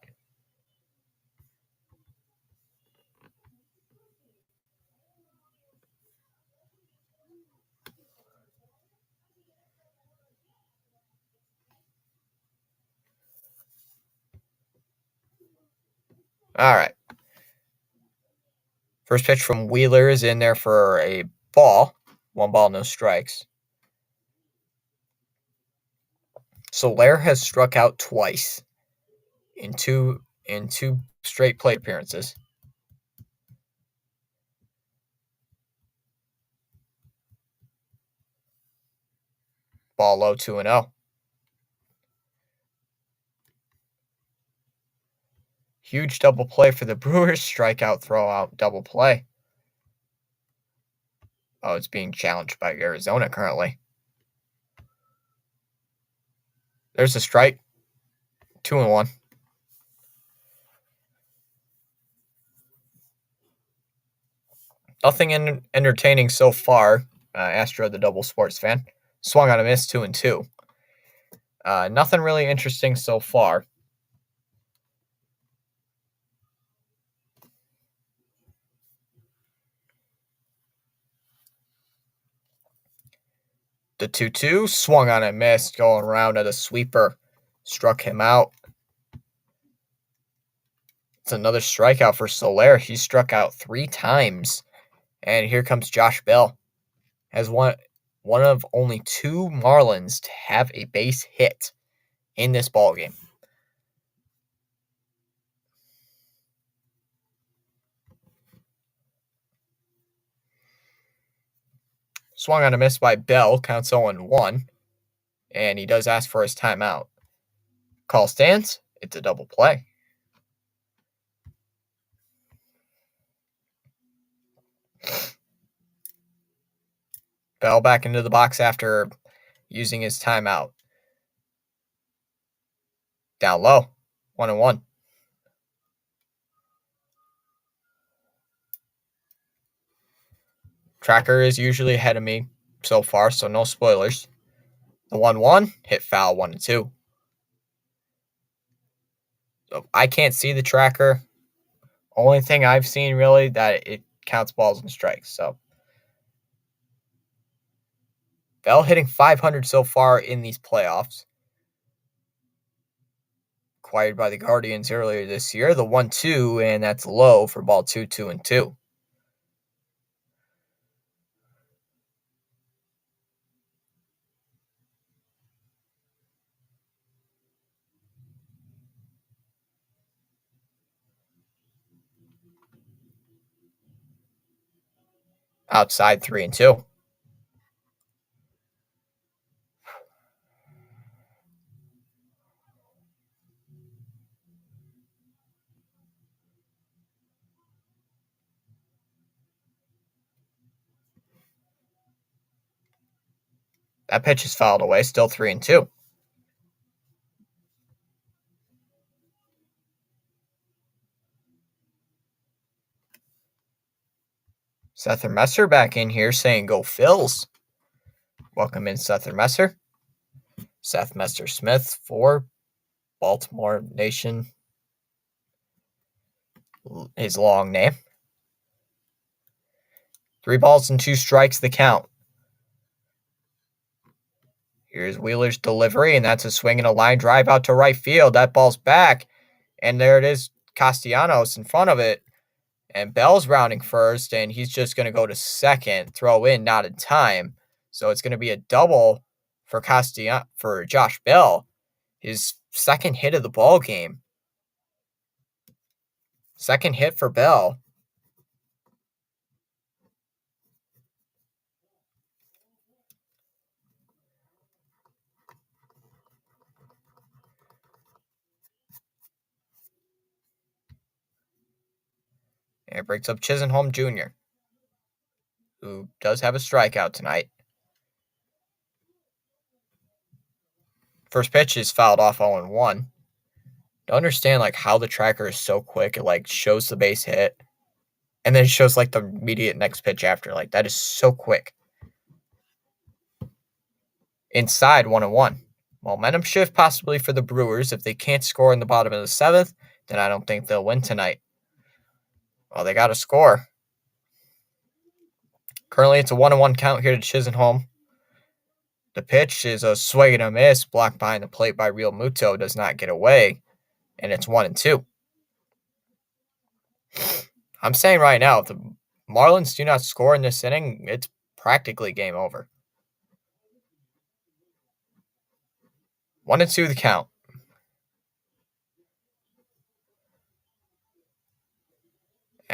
All right. First pitch from Wheeler is in there for a ball. 1 ball, no strikes. Soler has struck out twice in two straight plate appearances. Ball low, 2-0. Huge double play for the Brewers. Strikeout, throw out, double play. Oh, it's being challenged by Arizona currently. There's a strike. 2-1. Nothing entertaining so far. Astro, the double sports fan. Swung on a miss, 2-2. Nothing really interesting so far. The 2-2 swung on and missed, going around at a sweeper. Struck him out. It's another strikeout for Soler. He struck out 3 times. And here comes Josh Bell. As one of only 2 Marlins to have a base hit in this ballgame. Swung on a miss by Bell, counts 0-1, and he does ask for his timeout. Call stands. It's a double play. Bell back into the box after using his timeout. Down low, 1-1. Tracker is usually ahead of me so far, so no spoilers. The 1-1 hit foul, 1-2. So I can't see the tracker. Only thing I've seen really that it counts balls and strikes. So Bell hitting .500 so far in these playoffs. Acquired by the Guardians earlier this year. The 1-2, and that's low for ball 2, 2-2. Outside 3-2. That pitch is fouled away, still 3-2. Seth Messer back in here saying go Phils. Welcome in, Seth Messer. Seth Messer Smith for Baltimore Nation. His long name. 3 balls and 2 strikes the count. Here's Wheeler's delivery, and that's a swing and a line drive out to right field. That ball's back, and there it is, Castellanos in front of it. And Bell's rounding first, and he's just going to go to second, throw in, not in time. So it's going to be a double for Josh Bell, his second hit of the ball game. Second hit for Bell. And it breaks up Chisenholm Jr., who does have a strikeout tonight. First pitch is fouled off 0-1. Don't understand how the tracker is so quick. It shows the base hit, and then it shows the immediate next pitch after. That is so quick. Inside 1-1. Momentum shift possibly for the Brewers. If they can't score in the bottom of the 7th, then I don't think they'll win tonight. Well, they got to score. Currently, it's a 1-1 count here to Chisenholm. The pitch is a swing and a miss, blocked behind the plate by Real Muto, does not get away, and it's 1-2. I'm saying right now, if the Marlins do not score in this inning, it's practically game over. 1-2 the count.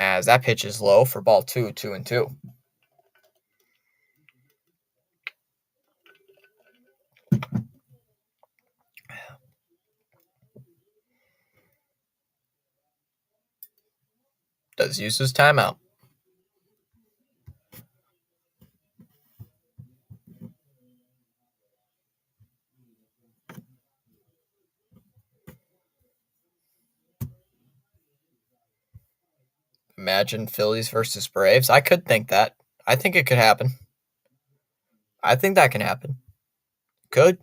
As that pitch is low for ball 2, 2-2. Does use his timeout. Imagine Phillies versus Braves. I could think that. I think it could happen. I think that can happen. Could.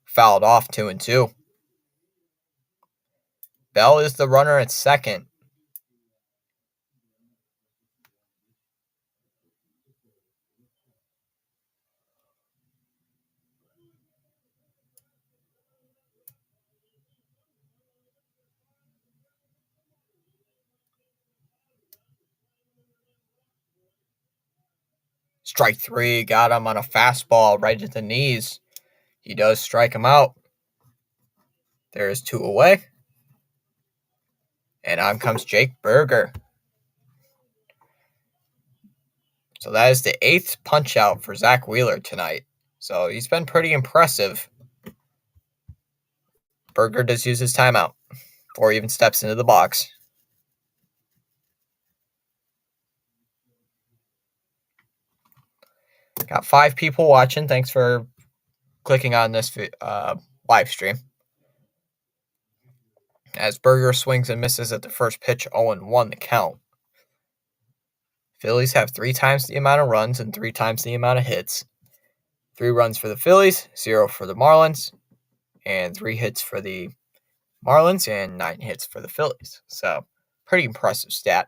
Fouled off 2-2. Bell is the runner at second. Strike three, got him on a fastball right at the knees. He does strike him out. There's two away. And on comes Jake Burger. So that is the 8th punch-out for Zach Wheeler tonight. So he's been pretty impressive. Burger does use his timeout before he even steps into the box. Got 5 people watching. Thanks for clicking on this live stream. As Burger swings and misses at the first pitch, 0-1 the count. Phillies have 3 times the amount of runs and 3 times the amount of hits. 3 runs for the Phillies, 0 for the Marlins, and 3 hits for the Marlins and 9 hits for the Phillies. So, pretty impressive stat.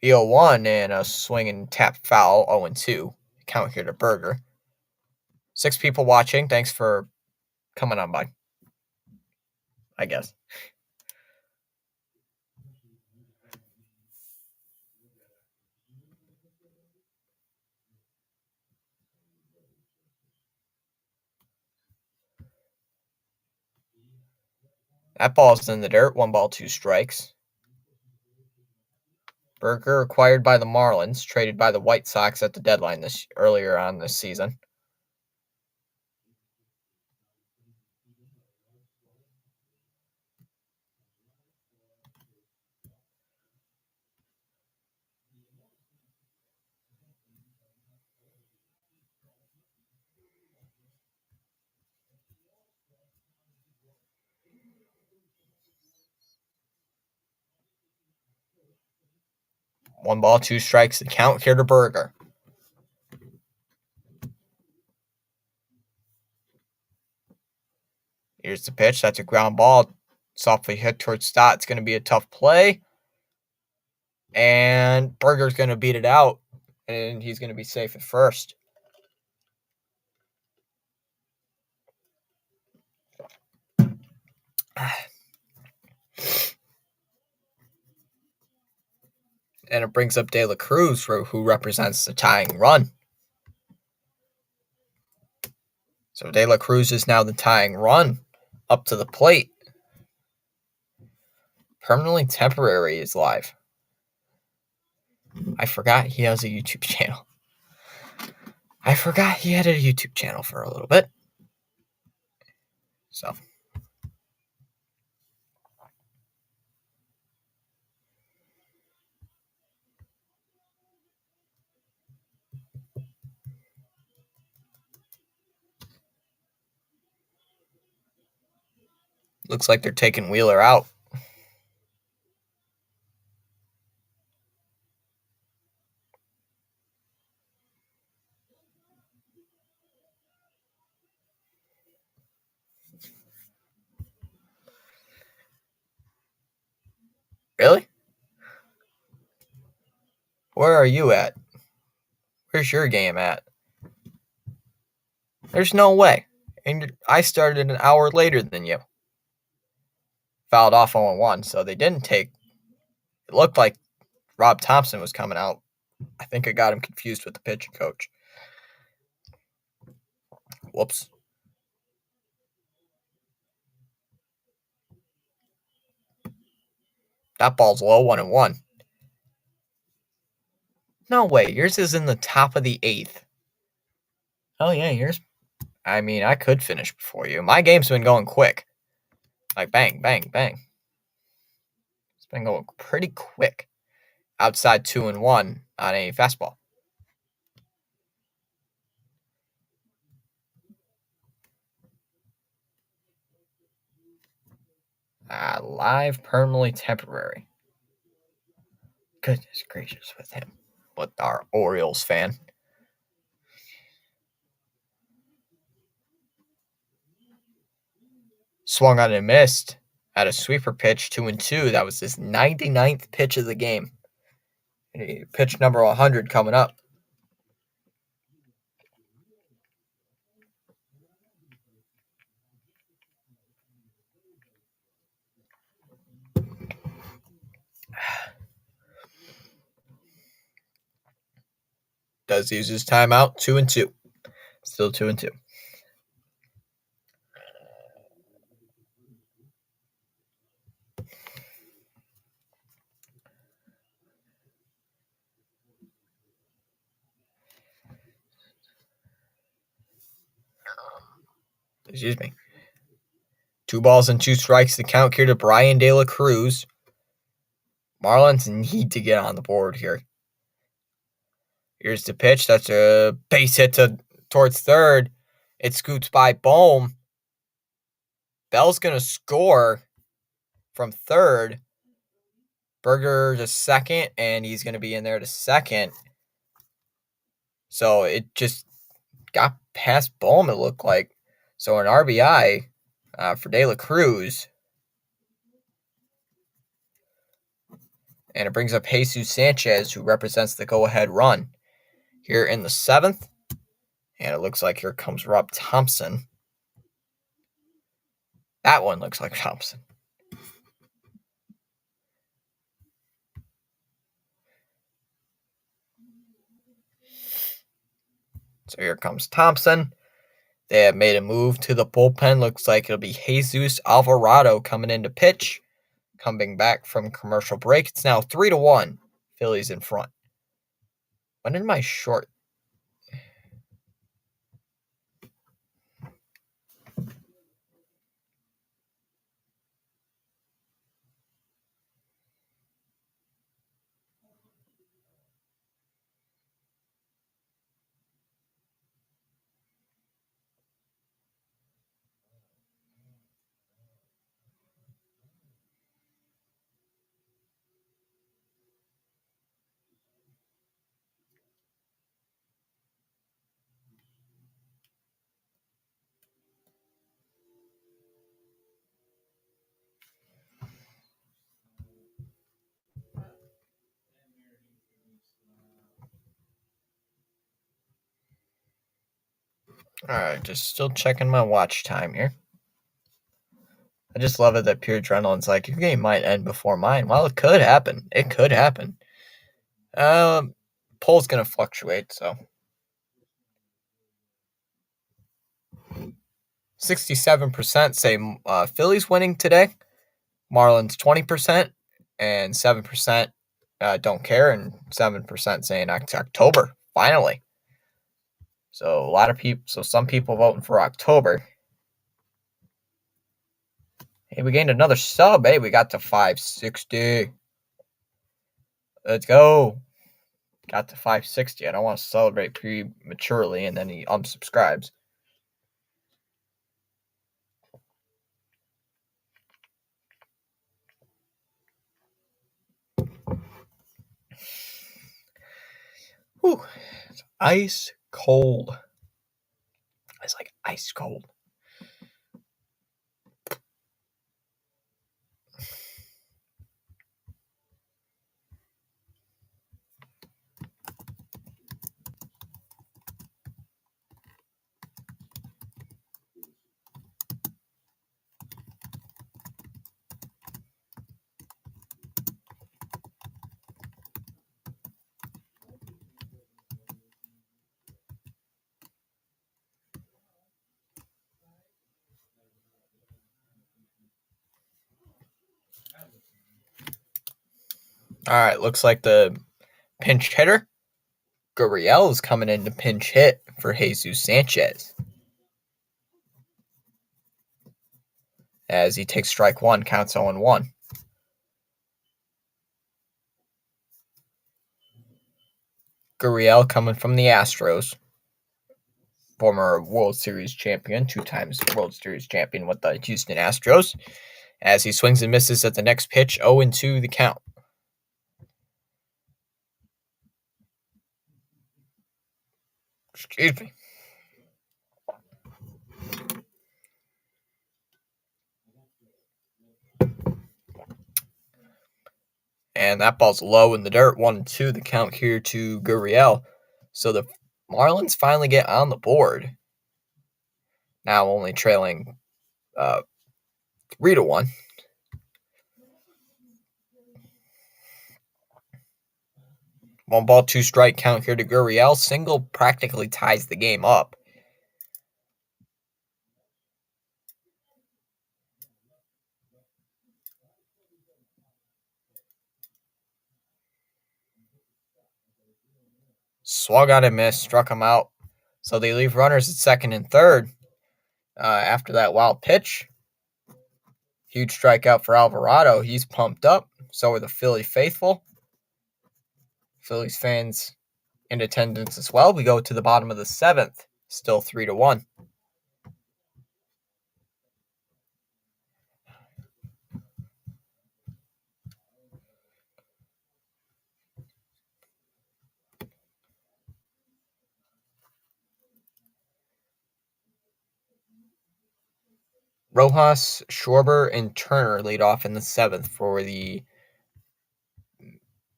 The 0-1 and a swing and tap foul, 0-2. Count here to Burger. 6 people watching. Thanks for coming on by, I guess. That ball's in the dirt. 1 ball, 2 strikes. Burger acquired by the Marlins, traded by the White Sox at the deadline earlier on this season. One ball, 2 strikes. The count here to Burger. Here's the pitch. That's a ground ball. Softly hit towards Stott. It's going to be a tough play. And Burger's going to beat it out. And he's going to be safe at first. And it brings up De La Cruz, who represents the tying run. So De La Cruz is now the tying run up to the plate. Permanently Temporary is live. I forgot he has a YouTube channel. I forgot he had a YouTube channel for a little bit. So. Looks like they're taking Wheeler out. Really? Where are you at? Where's your game at? There's no way. And I started an hour later than you. Fouled off 0-1, so they didn't take. It looked like Rob Thompson was coming out. I think I got him confused with the pitching coach. Whoops. That ball's low, 1-1. No way. Yours is in the top of the 8th. Oh, yeah, yours. I mean, I could finish before you. My game's been going quick. Like, bang, bang, bang. It's been going pretty quick. Outside 2-1 on a fastball. Live, permanently temporary. Goodness gracious with him. With our Orioles fan. Swung on and missed at a sweeper pitch, 2-2. That was his 99th pitch of the game. Pitch number 100 coming up. Does use his timeout. 2-2. Still 2-2. Excuse me. 2 balls and 2 strikes to count here to Brian De La Cruz. Marlins need to get on the board here. Here's the pitch. That's a base hit towards third. It scoots by Bohm. Bell's going to score from third. Berger to second, and he's going to be in there to second. So it just got past Bohm, it looked like. So an RBI for De La Cruz. And it brings up Jesus Sanchez, who represents the go-ahead run here in the 7th. And it looks like here comes Rob Thompson. That one looks like Thompson. So here comes Thompson. They have made a move to the bullpen. Looks like it'll be Jesus Alvarado coming in to pitch. Coming back from commercial break. It's now 3-1. Phillies in front. When did my short... Alright, just still checking my watch time here. I just love it that Pure Adrenaline's like, your game might end before mine. Well, it could happen. It could happen. Poll's going to fluctuate, so. 67% say Phillies winning today. Marlins 20%. And 7% don't care. And 7% saying October, finally. So a lot of people, some people voting for October. Hey, we gained another sub. Hey, we got to 560. Let's go. Got to 560. I don't want to celebrate prematurely, and then he unsubscribes. Whew. It's ice cold. It's like ice cold. All right, looks like the pinch hitter, Gurriel, is coming in to pinch hit for Jesus Sanchez. As he takes strike one, counts 0-1. Gurriel coming from the Astros. Former World Series champion, 2 times World Series champion with the Houston Astros. As he swings and misses at the next pitch, 0-2 the count. Excuse me. And that ball's low in the dirt, 1-2 the count here to Gurriel. So the Marlins finally get on the board. Now only trailing 3-1. One ball, two strike count here to Gurriel. Single practically ties the game up. Swung on and missed, struck him out. So they leave runners at second and third after that wild pitch. Huge strikeout for Alvarado. He's pumped up. So are the Philly faithful. Phillies fans in attendance as well. We go to the bottom of the seventh. Still 3-1. Rojas, Schwarber, and Turner lead off in the seventh for these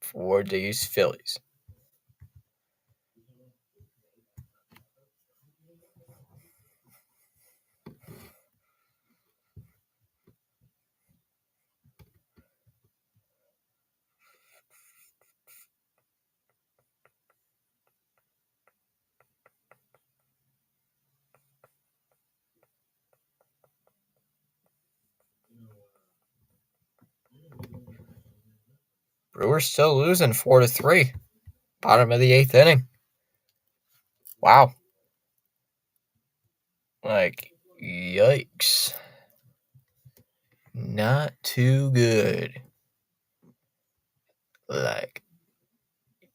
Phillies. Brewers still losing 4-3. Bottom of the eighth inning. Wow. Like, yikes. Not too good. Like,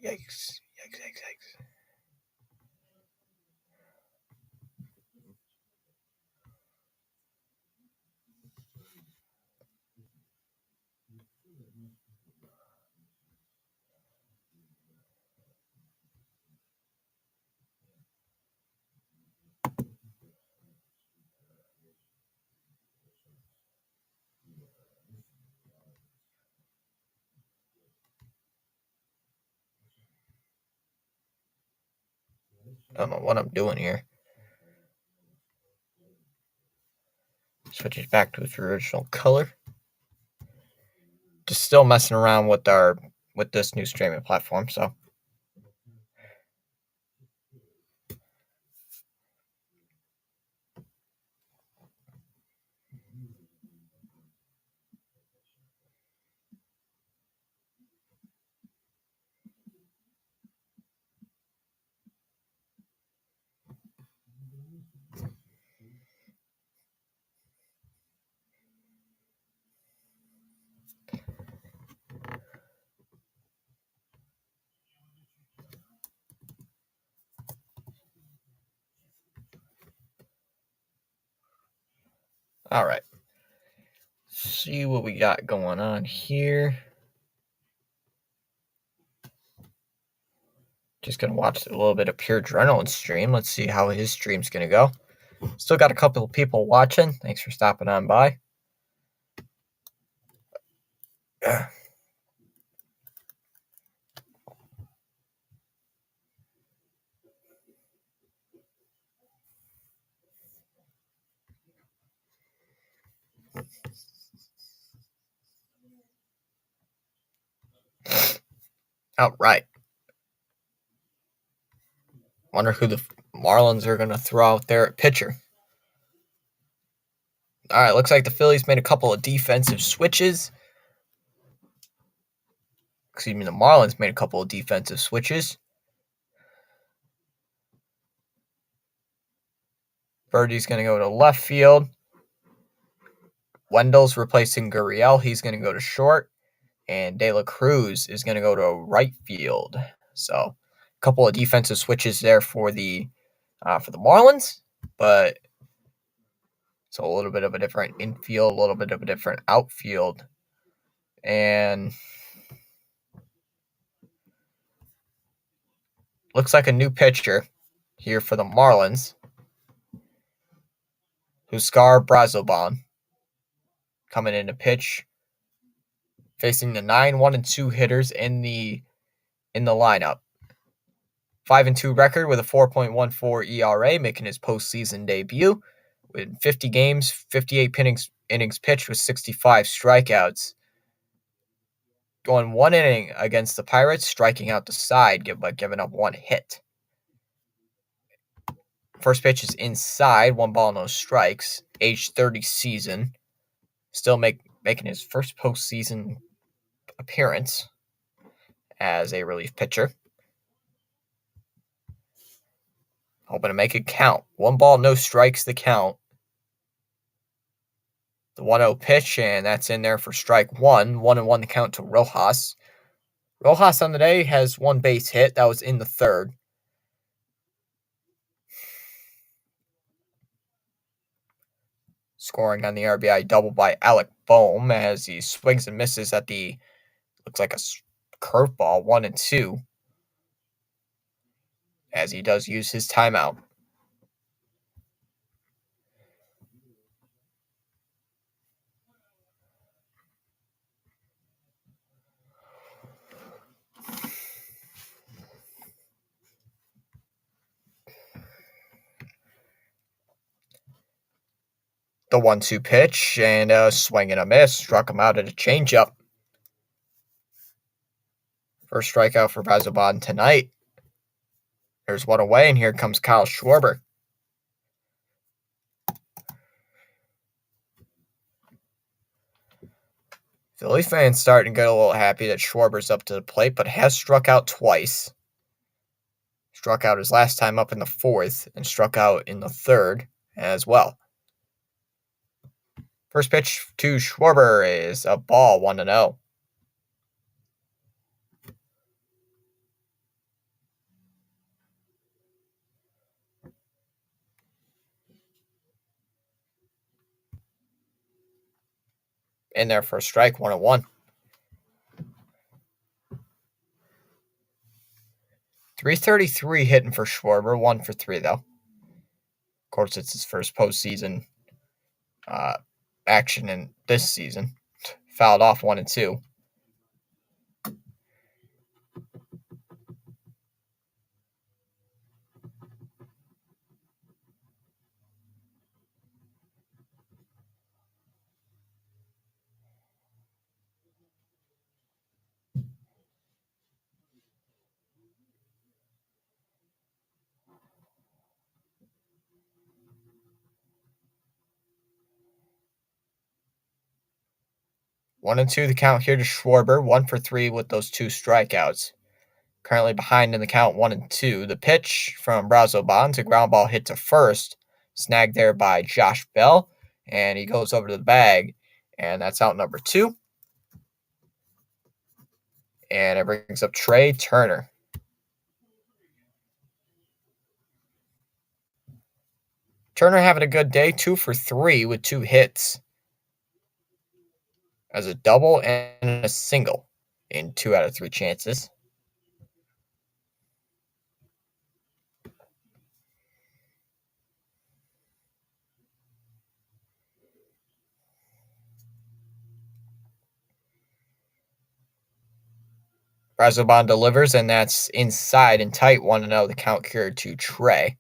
yikes. Yikes. I don't know what I'm doing here. Switch it back to its original color. Just still messing around with this new streaming platform, so. All right. See what we got going on here. Just going to watch a little bit of Pure Adrenaline stream. Let's see how his stream's going to go. Still got a couple of people watching. Thanks for stopping on by. All right. Wonder who the Marlins are going to throw out there at pitcher. All right, looks like the Phillies made a couple of defensive switches. Excuse me, the Marlins made a couple of defensive switches. Birdie's going to go to left field. Wendell's replacing Gurriel. He's going to go to short. And De La Cruz is going to go to right field. So, a couple of defensive switches there for the Marlins, but so a little bit of a different infield, a little bit of a different outfield, and looks like a new pitcher here for the Marlins, Huskar Brazoban, coming in to pitch, facing the 9-1-2 hitters in the lineup. 5-2 record with a 4.14 ERA, making his postseason debut. With 50 games, 58 innings pitched with 65 strikeouts. going 1 inning against the Pirates, striking out the side, but giving up 1 hit. First pitch is inside, 1 ball, no strikes. Age 30 season. Still making his first postseason appearance as a relief pitcher. Hoping to make it count. 1 ball, no strikes, the count. The 1-0 pitch, and that's in there for strike 1. 1-1 the count to Rojas. Rojas on the day has 1 base hit. That was in the third. Scoring on the RBI double by Alec Boehm as he swings and misses at the, looks like a curveball, 1-2, as he does use his timeout. The 1-2 pitch, and a swing and a miss. Struck him out at a changeup. First strikeout for Brazoban tonight. There's 1 away, and here comes Kyle Schwarber. Philly fans starting to get a little happy that Schwarber's up to the plate, but has struck out twice. Struck out his last time up in the 4th, and struck out in the 3rd as well. First pitch to Schwarber is a ball, 1-0. In there for a strike, 1-1. 333 hitting for Schwarber, 1 for 3 though. Of course, it's his first postseason action in this season. Fouled off 1-2. One and two the count here to Schwarber, 1 for 3 with those 2 strikeouts. Currently behind in the count 1-2. The pitch from Brazoban, a ground ball hit to first, snagged there by Josh Bell, and he goes over to the bag, and that's out number 2. And it brings up Trey Turner. Turner having a good day, 2 for 3 with 2 hits. As a double and a single in 2 out of 3 chances. Brazoban delivers, and that's inside and tight, 1-0. The count cured to Trey.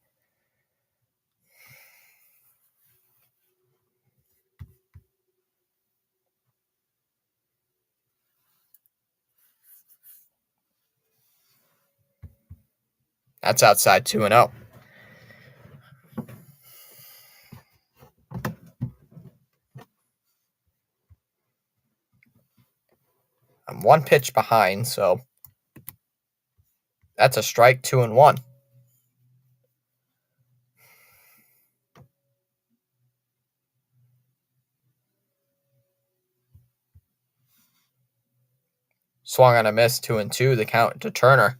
That's outside 2-0. I'm 1 pitch behind, so that's a strike, 2-1. Swung on a miss, 2-2. The count to Turner.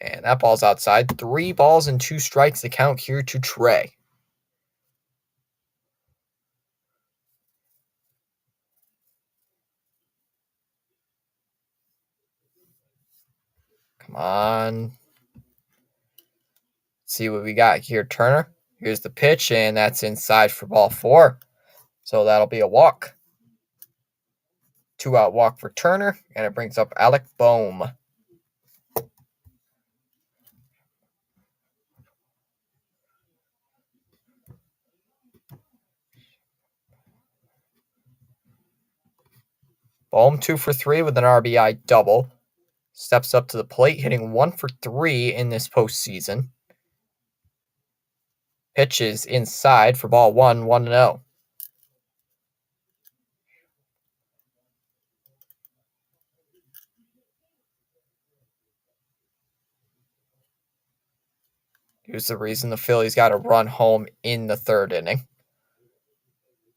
And that ball's outside. 3 balls and 2 strikes. The count here to Trey. Come on. Let's see what we got here, Turner. Here's the pitch, and that's inside for ball 4. So that'll be a walk. 2-out walk for Turner, and it brings up Alec Bohm. Bohm 2 for 3 with an RBI double. Steps up to the plate, hitting 1 for 3 in this postseason. Pitches inside for ball 1, 1-0. Here's the reason the Phillies got a run home in the third inning.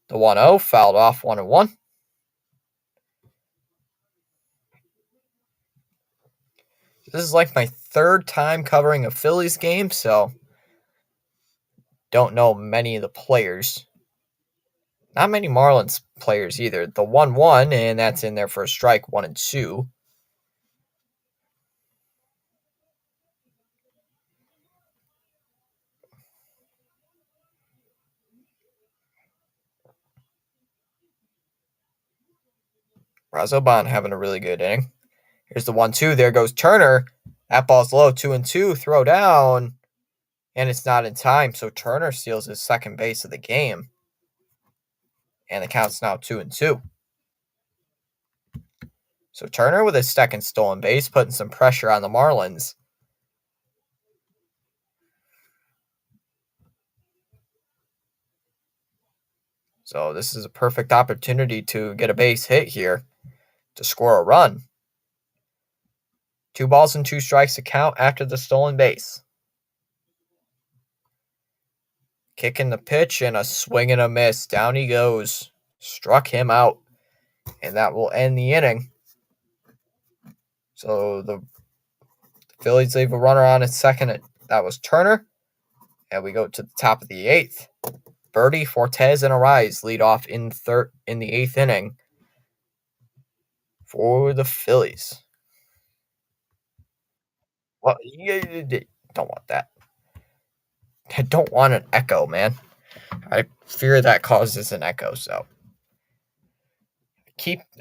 The 1-0 fouled off 1-1. This is like my third time covering a Phillies game, so don't know many of the players. Not many Marlins players either. The 1-1, and that's in there for a strike, 1 and 2. Razoban having a really good inning. Here's the 1-2. There goes Turner. That ball's low, 2 and 2. Throw down, and it's not in time. So Turner steals his second base of the game, and the count's now 2 and 2. So Turner with his second stolen base, putting some pressure on the Marlins. So this is a perfect opportunity to get a base hit here to score a run. 2 balls and 2 strikes to count after the stolen base. Kicking the pitch and a swing and a miss. Down he goes. Struck him out. And that will end the inning. So the Phillies leave a runner on at second. That was Turner. And we go to the top of the 8th. Birdie, Fortes, and Arise lead off in the 8th inning for the Phillies. Well, you don't want that. I don't want an echo, man. I fear that causes an echo, so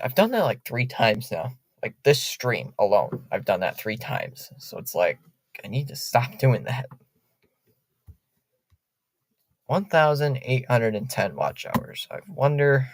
I've done that like 3 times now. Like this stream alone, I've done that 3 times. So it's like I need to stop doing that. 1,810 watch hours. I wonder.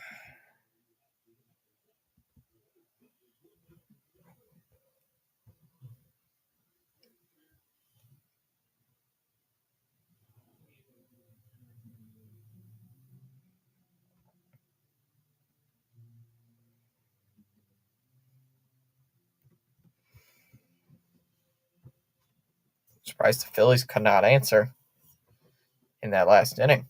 Surprised the Phillies could not answer in that last inning.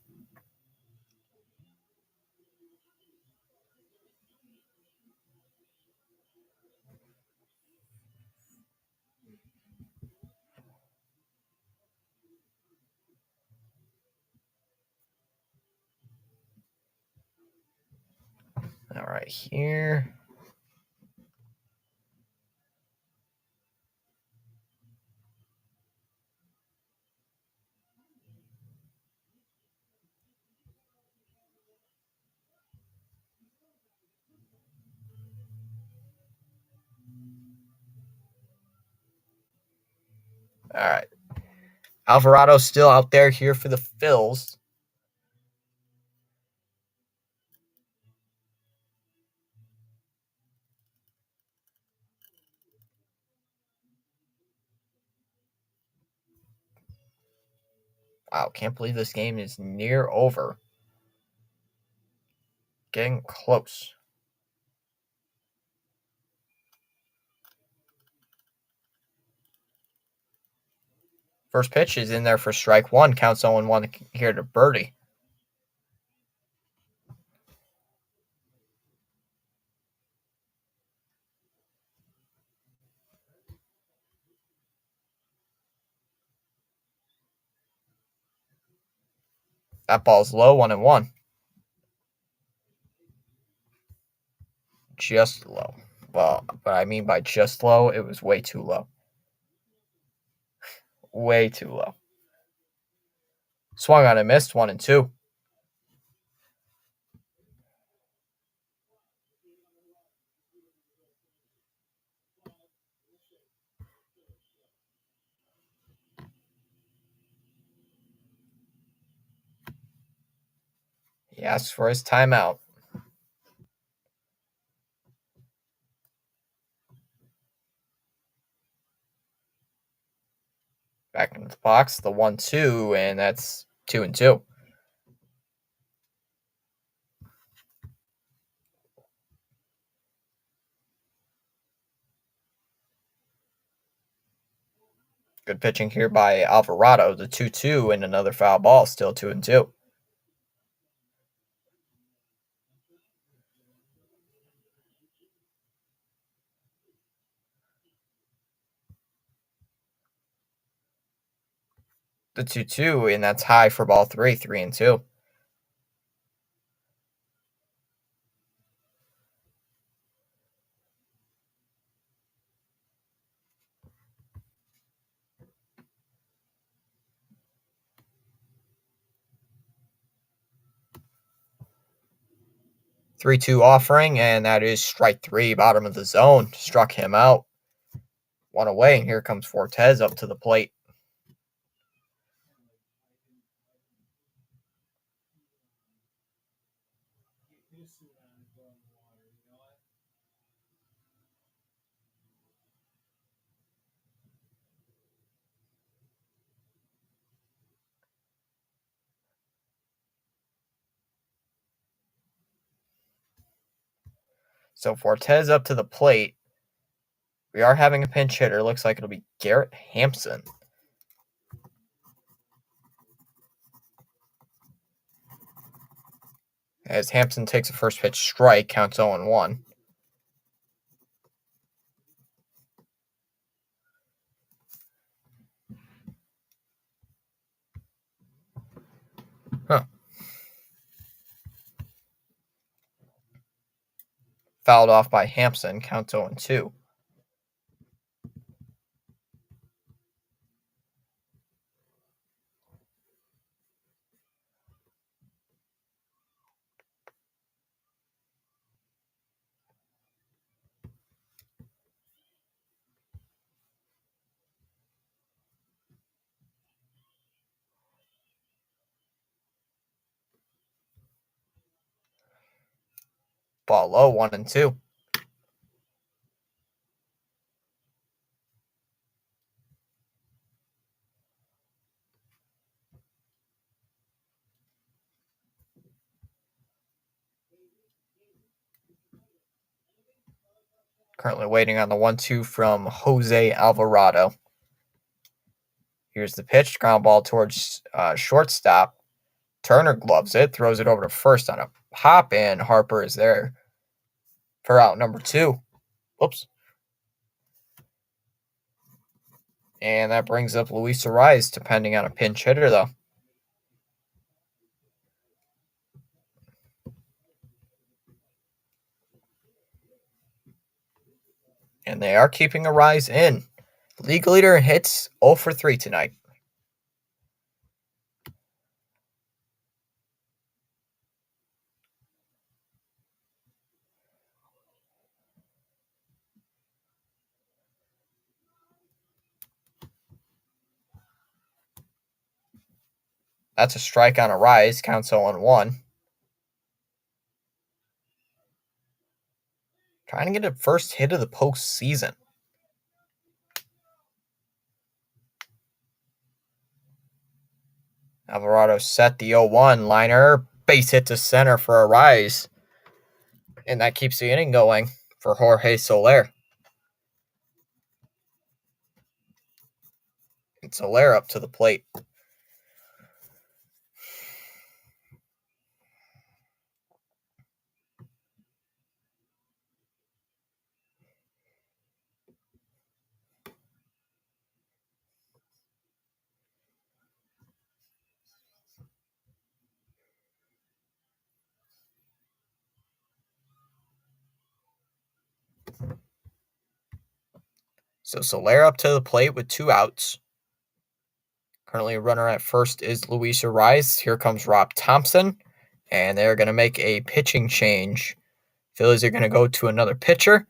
All right, here. All right. Alvarado's still out there here for the Phils. Wow, can't believe this game is near over. Getting close. First pitch is in there for strike 1. Counts 0-1 here to Birdie. That ball's low, 1-1. Just low. Well, what I mean by just low, it was way too low. Way too low. Swung on and missed, 1-2. He asks for his timeout. Back into the box, the 1-2, and that's 2-2. Good pitching here by Alvarado, the 2-2, and another foul ball, still 2-2. The 2-2, and that's high for ball 3, 3-2. Three-two offering, and that is strike 3, bottom of the zone. Struck him out. One away, and here comes Fortes up to the plate. So Fortes up to the plate. We are having a pinch hitter. Looks like it'll be Garrett Hampson. As Hampson takes a first pitch strike, counts 0-1. Fouled off by Hampson, counts 0-2. Ball low, 1-2. Currently waiting on the 1-2 from Jose Alvarado. Here's the pitch, ground ball towards shortstop. Turner gloves it, throws it over to first on a pop, and Harper is there for out number 2. Oops. And that brings up Luis Ariz, depending on a pinch hitter, though. And they are keeping Ariz in. League leader hits 0 for 3 tonight. That's a strike on Ariz, counts 0-1. Trying to get a first hit of the postseason. Alvarado set the 0-1 liner. Base hit to center for Ariz. And that keeps the inning going for Jorge Soler. And Soler up to the plate. So Soler up to the plate with 2 outs. Currently a runner at first is Luis Ariz. Here comes Rob Thompson. And they're going to make a pitching change. Phillies are going to go to another pitcher.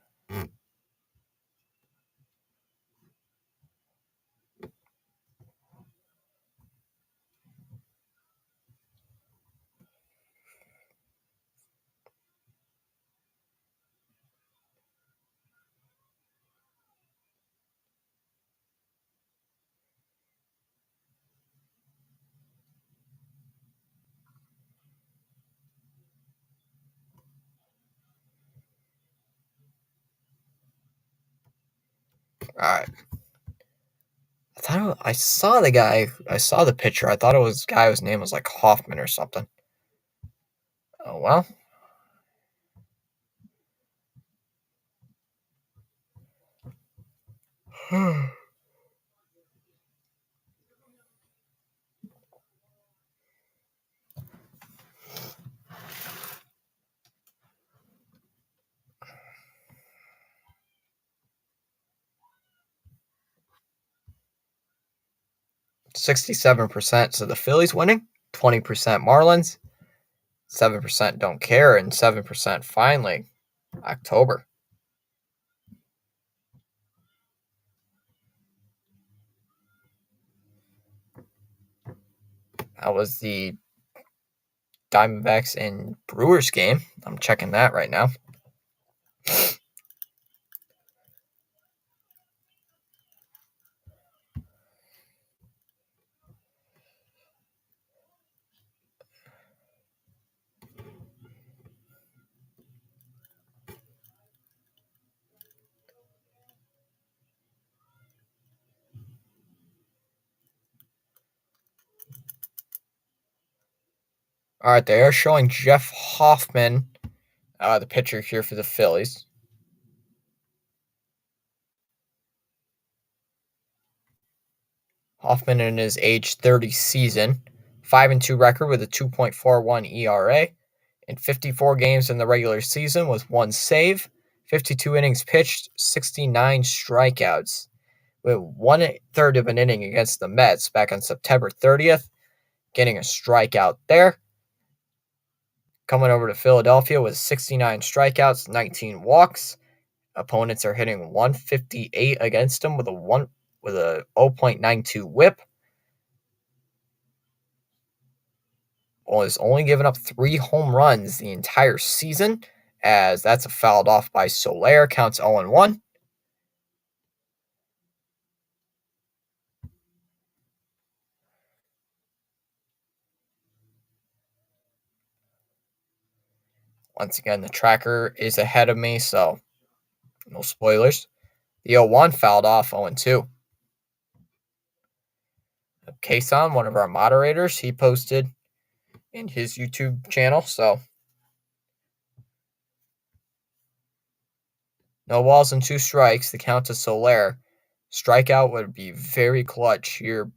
All right. I saw the guy. I saw the picture. I thought it was a guy whose name was like Hoffman or something. Oh well. 67%. So the Phillies winning. 20% Marlins. 7% don't care, and 7% finally October. That was the Diamondbacks and Brewers game. I'm checking that right now. All right, they are showing Jeff Hoffman, the pitcher here for the Phillies. Hoffman in his age 30 season, 5-2 record with a 2.41 ERA. In 54 games in the regular season with 1 save, 52 innings pitched, 69 strikeouts. With 1/3 of an inning against the Mets back on September 30th, getting a strikeout there. Coming over to Philadelphia with 69 strikeouts, 19 walks. Opponents are hitting 158 against him with a 0.92 whip. Was only given up 3 home runs the entire season, as that's a fouled off by Soler, counts 0-1. Once again, the tracker is ahead of me, so no spoilers. The 0-1 fouled off, 0-2. Kason, one of our moderators, he posted in his YouTube channel, so no balls and 2 strikes. The count to Soler. Strikeout would be very clutch here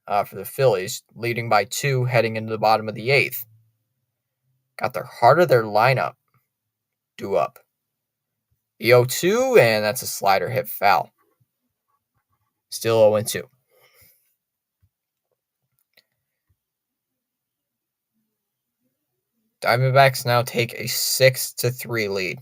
for the Phillies, leading by 2 heading into the bottom of the 8th. Got their heart of their lineup due up. The 0-2, and that's a slider hit foul. Still 0-2. Diamondbacks now take a 6-3 lead.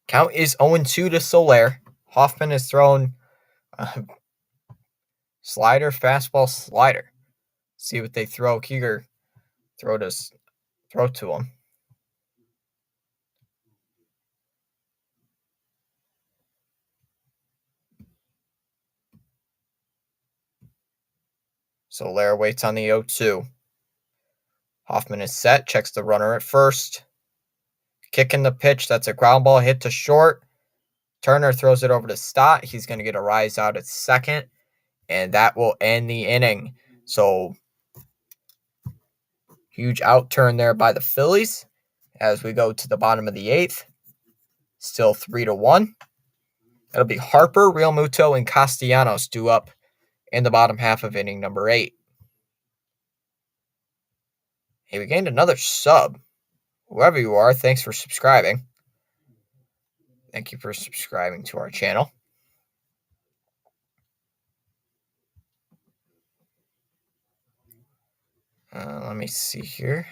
Count is 0-2 to Soler. Hoffman has thrown slider, fastball, slider. See what they throw here. Throw to him. Soler waits on the 0-2. Hoffman is set, checks the runner at first. Kicking the pitch, that's a ground ball hit to short. Turner throws it over to Stott. He's going to get a rise out at second, and that will end the inning. So, huge outturn there by the Phillies as we go to the bottom of the 8th. Still 3-1. It'll be Harper, Realmuto, and Castellanos due up in the bottom half of inning number 8. Hey, we gained another sub. Whoever you are, thanks for subscribing. Thank you for subscribing to our channel. Let me see here.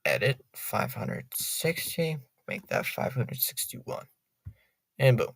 Edit 560. Make that 561. And boom.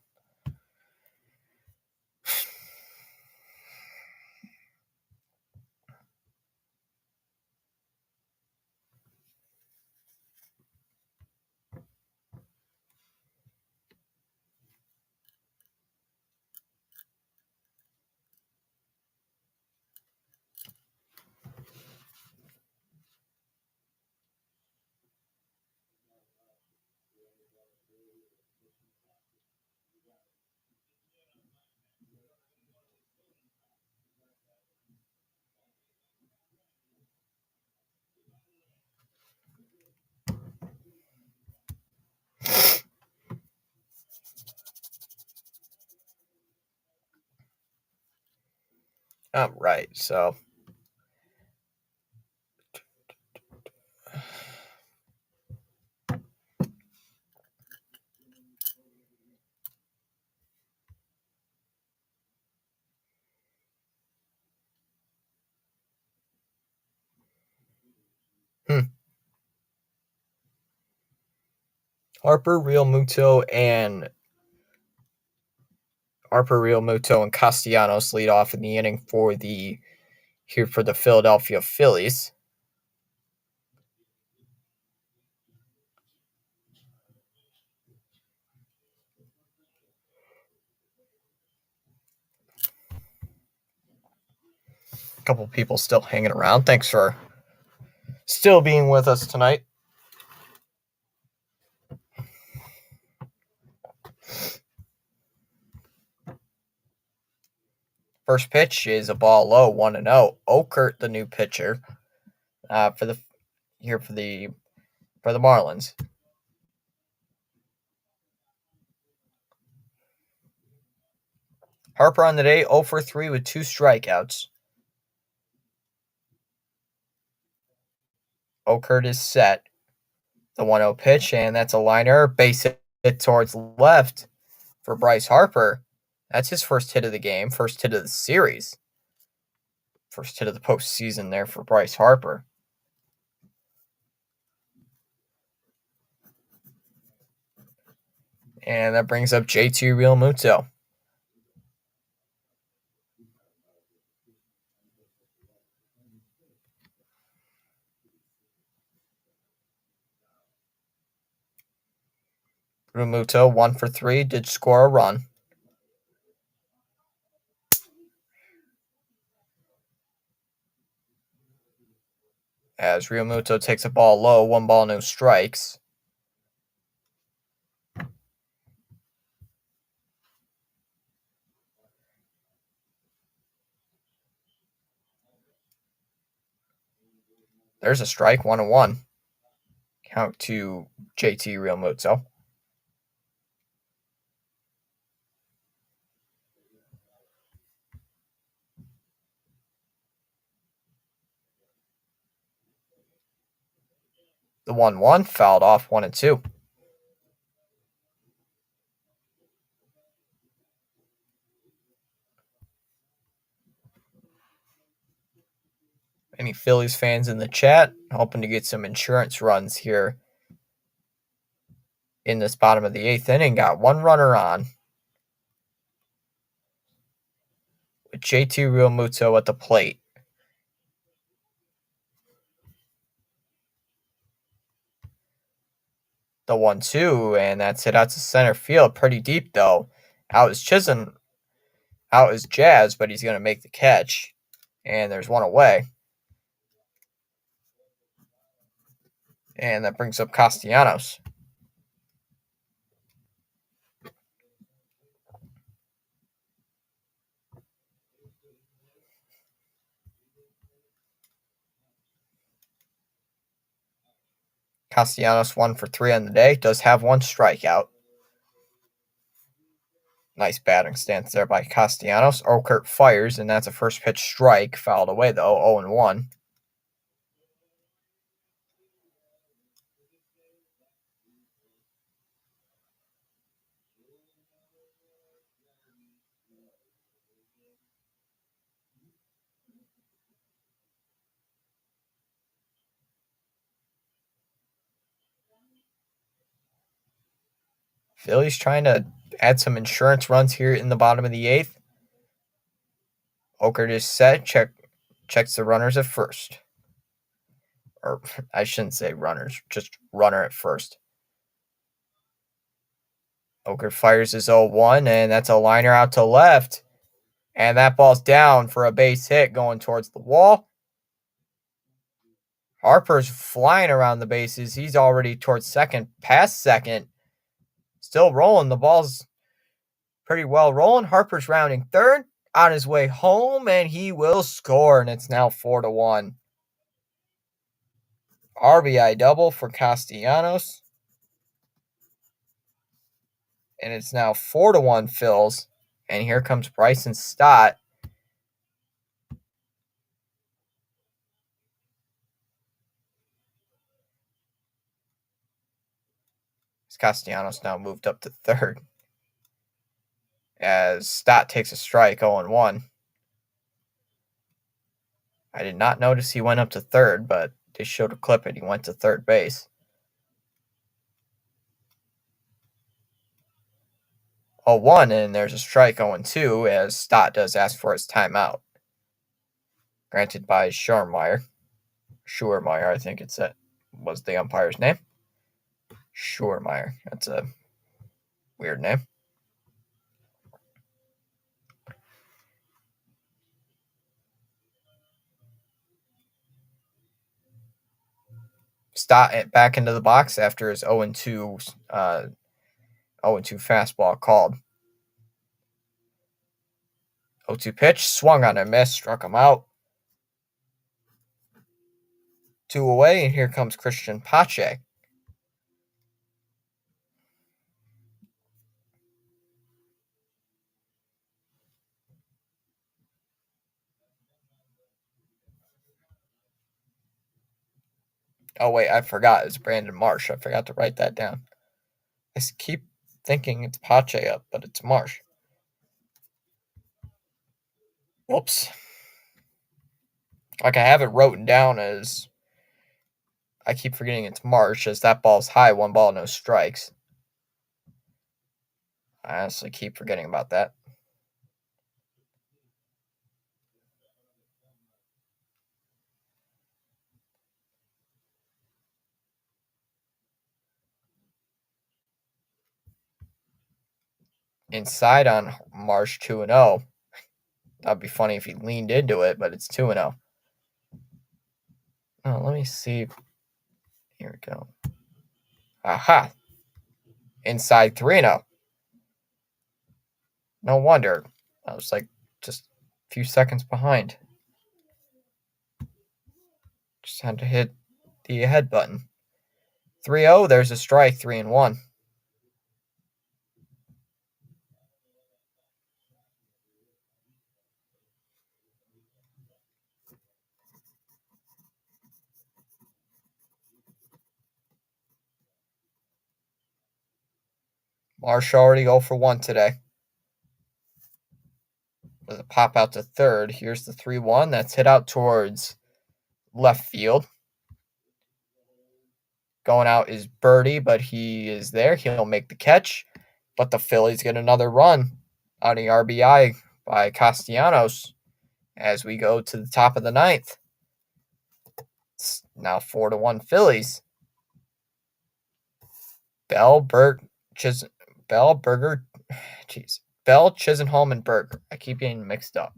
Right. So, hmm. Harper, Real Muto and Castellanos lead off in the inning for the Philadelphia Phillies. A couple people still hanging around. Thanks for still being with us tonight. First pitch is a ball low, 1-0. Okert, the new pitcher, for the Marlins. Harper on the day, 0 for 3 with 2 strikeouts. Okert is set. The 1-0 pitch, and that's a liner. Base hit towards left for Bryce Harper. That's his first hit of the game, first hit of the series, first hit of the postseason there for Bryce Harper. And that brings up JT Realmuto. Realmuto, 1 for 3, did score a run. As Realmuto takes a ball low, 1 ball, no strikes. There's a strike, 1-1. Count to JT Realmuto. The 1-1 fouled off, 1-2. Any Phillies fans in the chat hoping to get some insurance runs here in this bottom of the 8th inning? Got 1 runner on with JT Realmuto at the plate. The 1-2, and that's hit out to center field. Pretty deep, though. Out is Chisholm. Out is Jazz, but he's going to make the catch. And there's 1 away. And that brings up Castellanos. Castellanos 1 for 3 on the day. Does have 1 strikeout. Nice batting stance there by Castellanos. Okert fires, and that's a first pitch strike. Fouled away, though, 0-1. Phillies trying to add some insurance runs here in the bottom of the 8th. Okert is set. Checks the runners at first. Or I shouldn't say runners, just runner at first. Okert fires his 0-1, and that's a liner out to left. And that ball's down for a base hit going towards the wall. Harper's flying around the bases. He's already towards second, past second. Still rolling. The ball's pretty well rolling. Harper's rounding third, on his way home, and he will score, and it's now 4-1. RBI double for Castellanos. And it's now 4-1 Phils. And here comes Bryson Stott Castellanos now moved up to third as Stott takes a strike 0-1. I did not notice he went up to third, but they showed a clip and he went to third base. 0-1, and there's a strike 0-2 as Stott does ask for his timeout. Granted by Schurmeyer, I think was the umpire's name. Schurmeyer. That's a weird name. Stott back into the box after his 0-2 fastball called. 0-2 pitch, swung on a miss, struck him out. 2 away, and here comes Christian Pache. Oh, wait, I forgot. It's Brandon Marsh. I forgot to write that down. I keep thinking it's Pache up, but it's Marsh. Whoops. Like I have it written down as I keep forgetting it's Marsh, as that ball's high, 1 ball, no strikes. I honestly keep forgetting about that. Inside on Marsh, 2-0. That'd be funny if he leaned into it, but it's 2-0. Oh, let me see. Here we go. Aha. Inside 3-0. No wonder. I was like just a few seconds behind. Just had to hit the head button. 3-0, there's a strike, 3-1. Marsh already 0-1 today. With a pop out to third. Here's the 3-1. That's hit out towards left field. Going out is Birdie, but he is there. He'll make the catch. But the Phillies get another run on the RBI by Castellanos as we go to the top of the ninth. It's now 4-1 Phillies. Bell, Chisenholm, and Berger. I keep getting mixed up.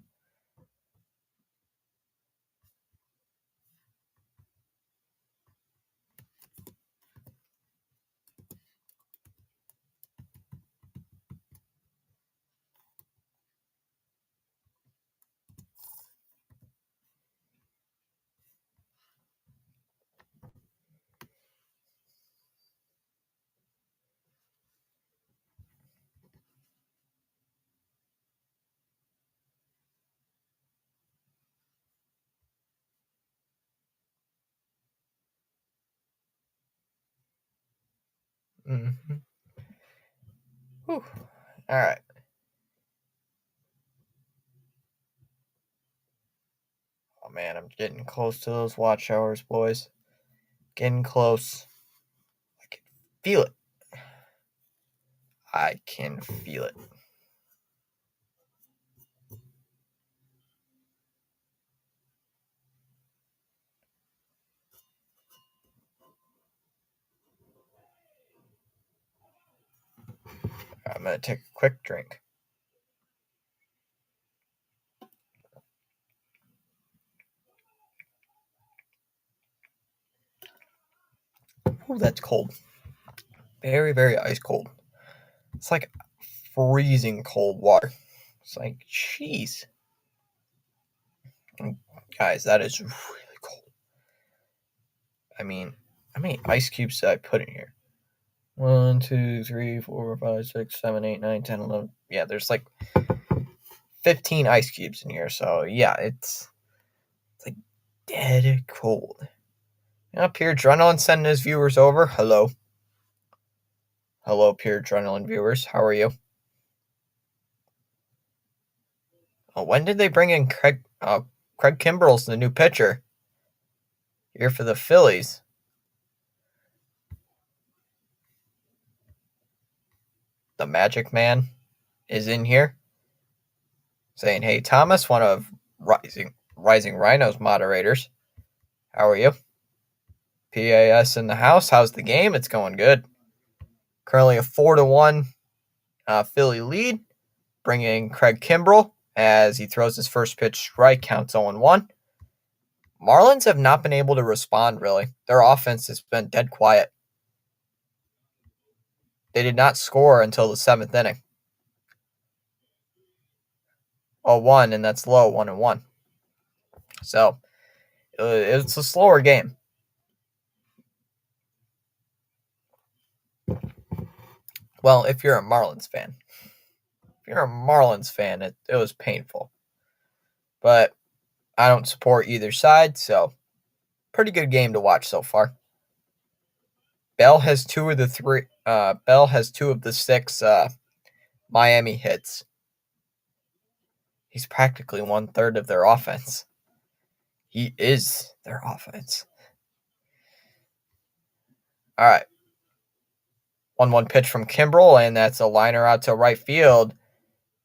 Mm-hmm. Whew. All right. Oh, man, I'm getting close to those watch hours, boys. Getting close. I can feel it. I can feel it. I'm going to take a quick drink. Ooh, that's cold. Very, very ice cold. It's like freezing cold water. It's like, jeez. Guys, that is really cold. I mean, how many ice cubes did I put in here? 1, 2, 3, 4, 5, 6, 7, 8, 9, 10, 11. Yeah, there's like 15 ice cubes in here. So, yeah, it's like dead cold. Up here, Adrenaline sending his viewers over. Hello. Hello, Pure Adrenaline viewers. How are you? When did they bring in Craig Kimbrell's the new pitcher here for the Phillies? The Magic Man is in here saying, "Hey, Thomas, one of Rising Rhinos moderators. How are you? PAS in the house. How's the game? It's going good. Currently a 4-1 Philly lead. Bringing Craig Kimbrell as he throws his first pitch strike, counts 0-1. Marlins have not been able to respond, really. Their offense has been dead quiet. They did not score until the 7th inning. 0-1, and that's low, 1-1. So, it's a slower game. Well, if you're a Marlins fan. It was painful. But I don't support either side, so pretty good game to watch so far. Bell has two of the 6 Miami hits. He's practically 1/3 of their offense. He is their offense. All right. 1-1 pitch from Kimbrell, and that's a liner out to right field.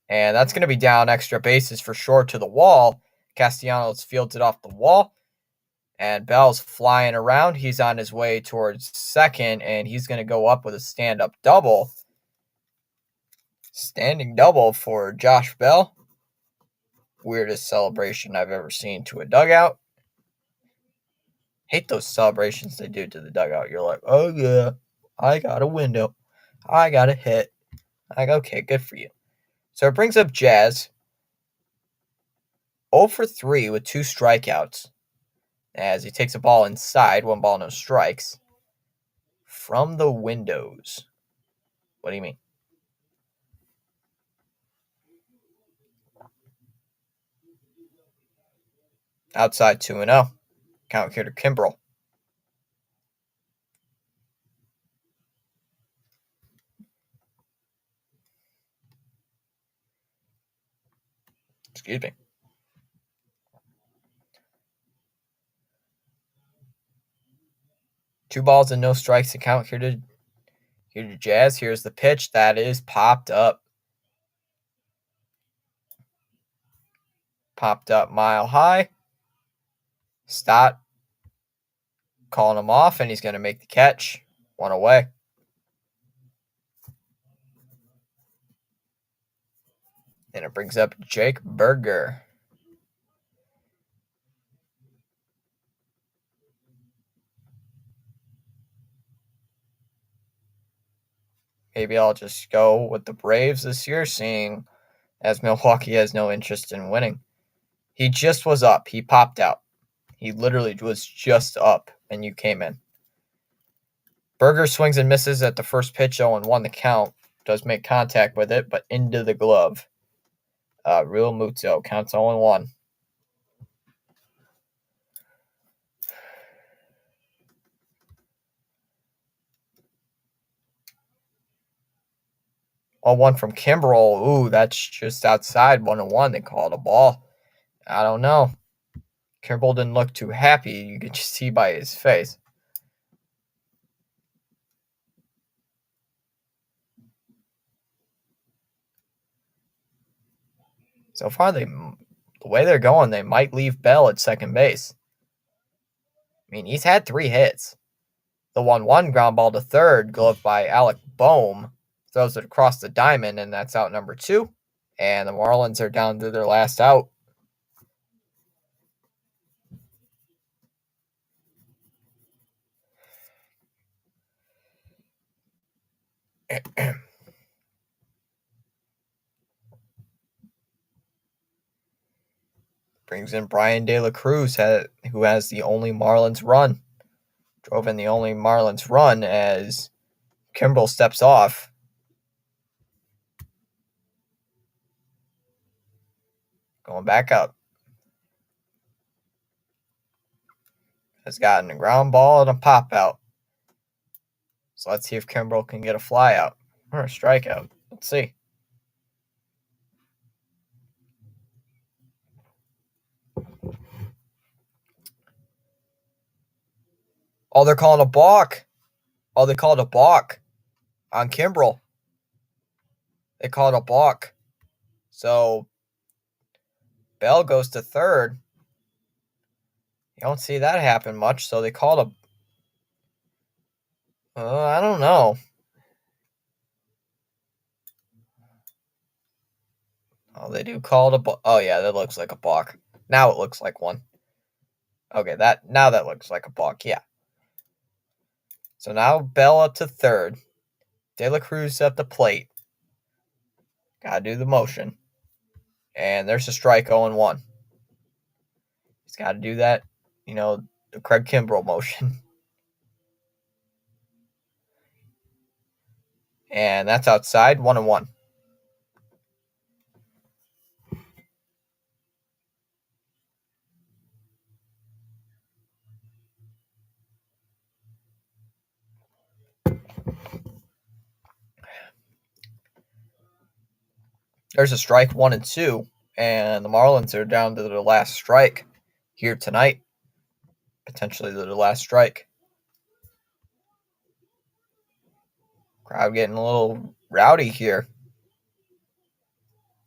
And that's going to be down extra bases for sure to the wall. Castellanos fields it off the wall. And Bell's flying around. He's on his way towards second, and he's going to go up with a stand-up double. Standing double for Josh Bell. Weirdest celebration I've ever seen to a dugout. Hate those celebrations they do to the dugout. You're like, oh yeah, I got a window. I got a hit. Like, okay, good for you. So it brings up Jazz. 0 for 3 with 2 strikeouts. As he takes a ball inside, 1 ball, no strikes. From the windows. What do you mean? Outside 2-0. Count here to Kimbrell. Excuse me. Two balls and no strikes to count here to Jazz. Here's the pitch that is popped up. Popped up mile high. Stott calling him off, and he's going to make the catch. 1 away. And it brings up Jake Burger. Maybe I'll just go with the Braves this year, seeing as Milwaukee has no interest in winning. He just was up. He popped out. He literally was just up, and you came in. Burger swings and misses at the first pitch, 0-1 the count. Does make contact with it, but into the glove. Real Muto counts 0-1. Oh, one from Kimbrell. Ooh, that's just outside. 1-1. They called a ball. I don't know. Kimbrell didn't look too happy. You could just see by his face. So far, the way they're going, they might leave Bell at second base. I mean, he's had 3 hits. The 1-1 ground ball to third, gloved by Alec Boehm, throws it across the diamond, and that's out number 2. And the Marlins are down to their last out. Brings in Brian De La Cruz, who has the only Marlins run. Drove in the only Marlins run as Kimbrell steps off. Going back up. Has gotten a ground ball and a pop out. So let's see if Kimbrel can get a fly out or a strikeout. Let's see. Oh, they're calling a balk. Oh, they called a balk on Kimbrel. They called a balk. So Bell goes to third. You don't see that happen much, so they called a... I don't know. Oh, they do call it a... Oh, yeah, that looks like a balk. Now it looks like one. Okay, now that looks like a balk, yeah. So now Bell up to third. De La Cruz at the plate. Gotta do the motion. And there's a strike 0-1. He's got to do that, the Craig Kimbrel motion. And that's outside, 1-1. There's a strike 1-2, and the Marlins are down to their last strike here tonight. Potentially their last strike. Crowd getting a little rowdy here.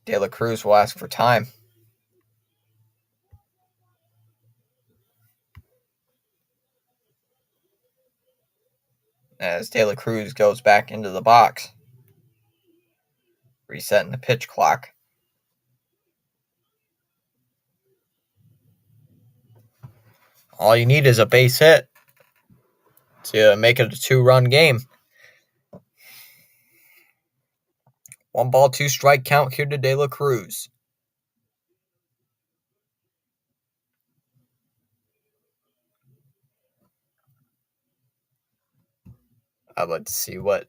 De La Cruz will ask for time. As De La Cruz goes back into the box. Resetting the pitch clock. All you need is a base hit to make it a 2-run game. 1-ball, 2-strike count here to De La Cruz. I'd like to see what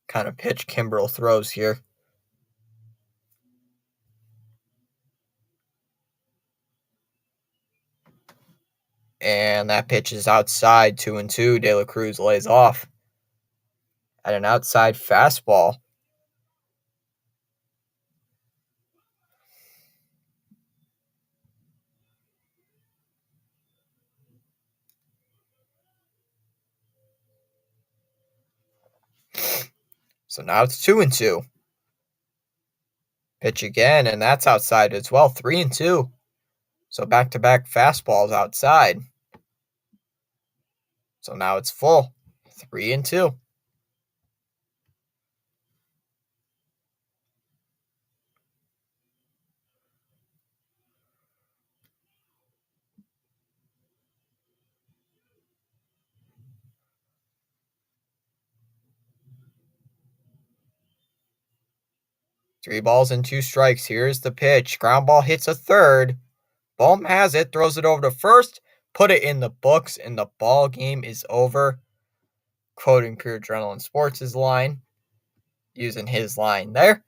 kind of pitch Kimbrel throws here. And that pitch is outside, 2-2. De La Cruz lays off at an outside fastball. So now it's 2-2. Pitch again, and that's outside as well, 3-2. So back-to-back fastballs outside. So now it's full, 3-2. Three balls and 2 strikes. Here's the pitch. Ground ball hits a third. Bohm has it, throws it over to first, put it in the books, and the ball game is over. Quoting Pure Adrenaline Sports' line, using his line there.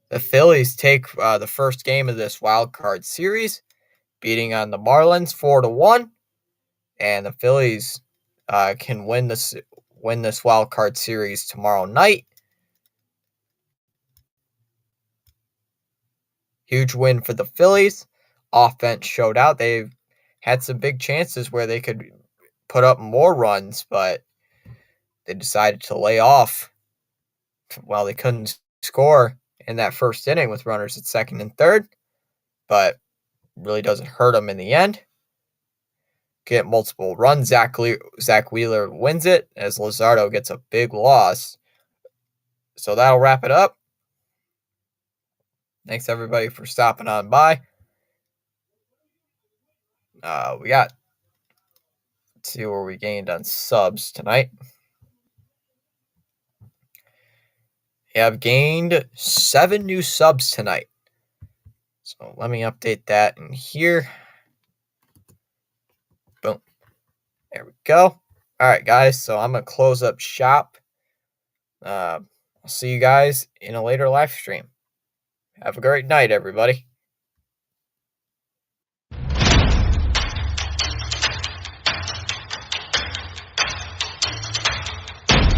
The Phillies take the first game of this wild card series, beating on the Marlins 4-1, and the Phillies can win this wild card series tomorrow night. Huge win for the Phillies. Offense showed out. They had some big chances where they could put up more runs, but they decided to lay off while they couldn't score in that first inning with runners at second and third. But really doesn't hurt them in the end. Get multiple runs. Zach Wheeler wins it as Luzardo gets a big loss. So that'll wrap it up. Thanks everybody for stopping on by. We got, let's see where we gained on subs tonight. We have gained 7 new subs tonight. So let me update that in here. Boom. There we go. All right, guys. So I'm going to close up shop. I'll see you guys in a later live stream. Have a great night, everybody.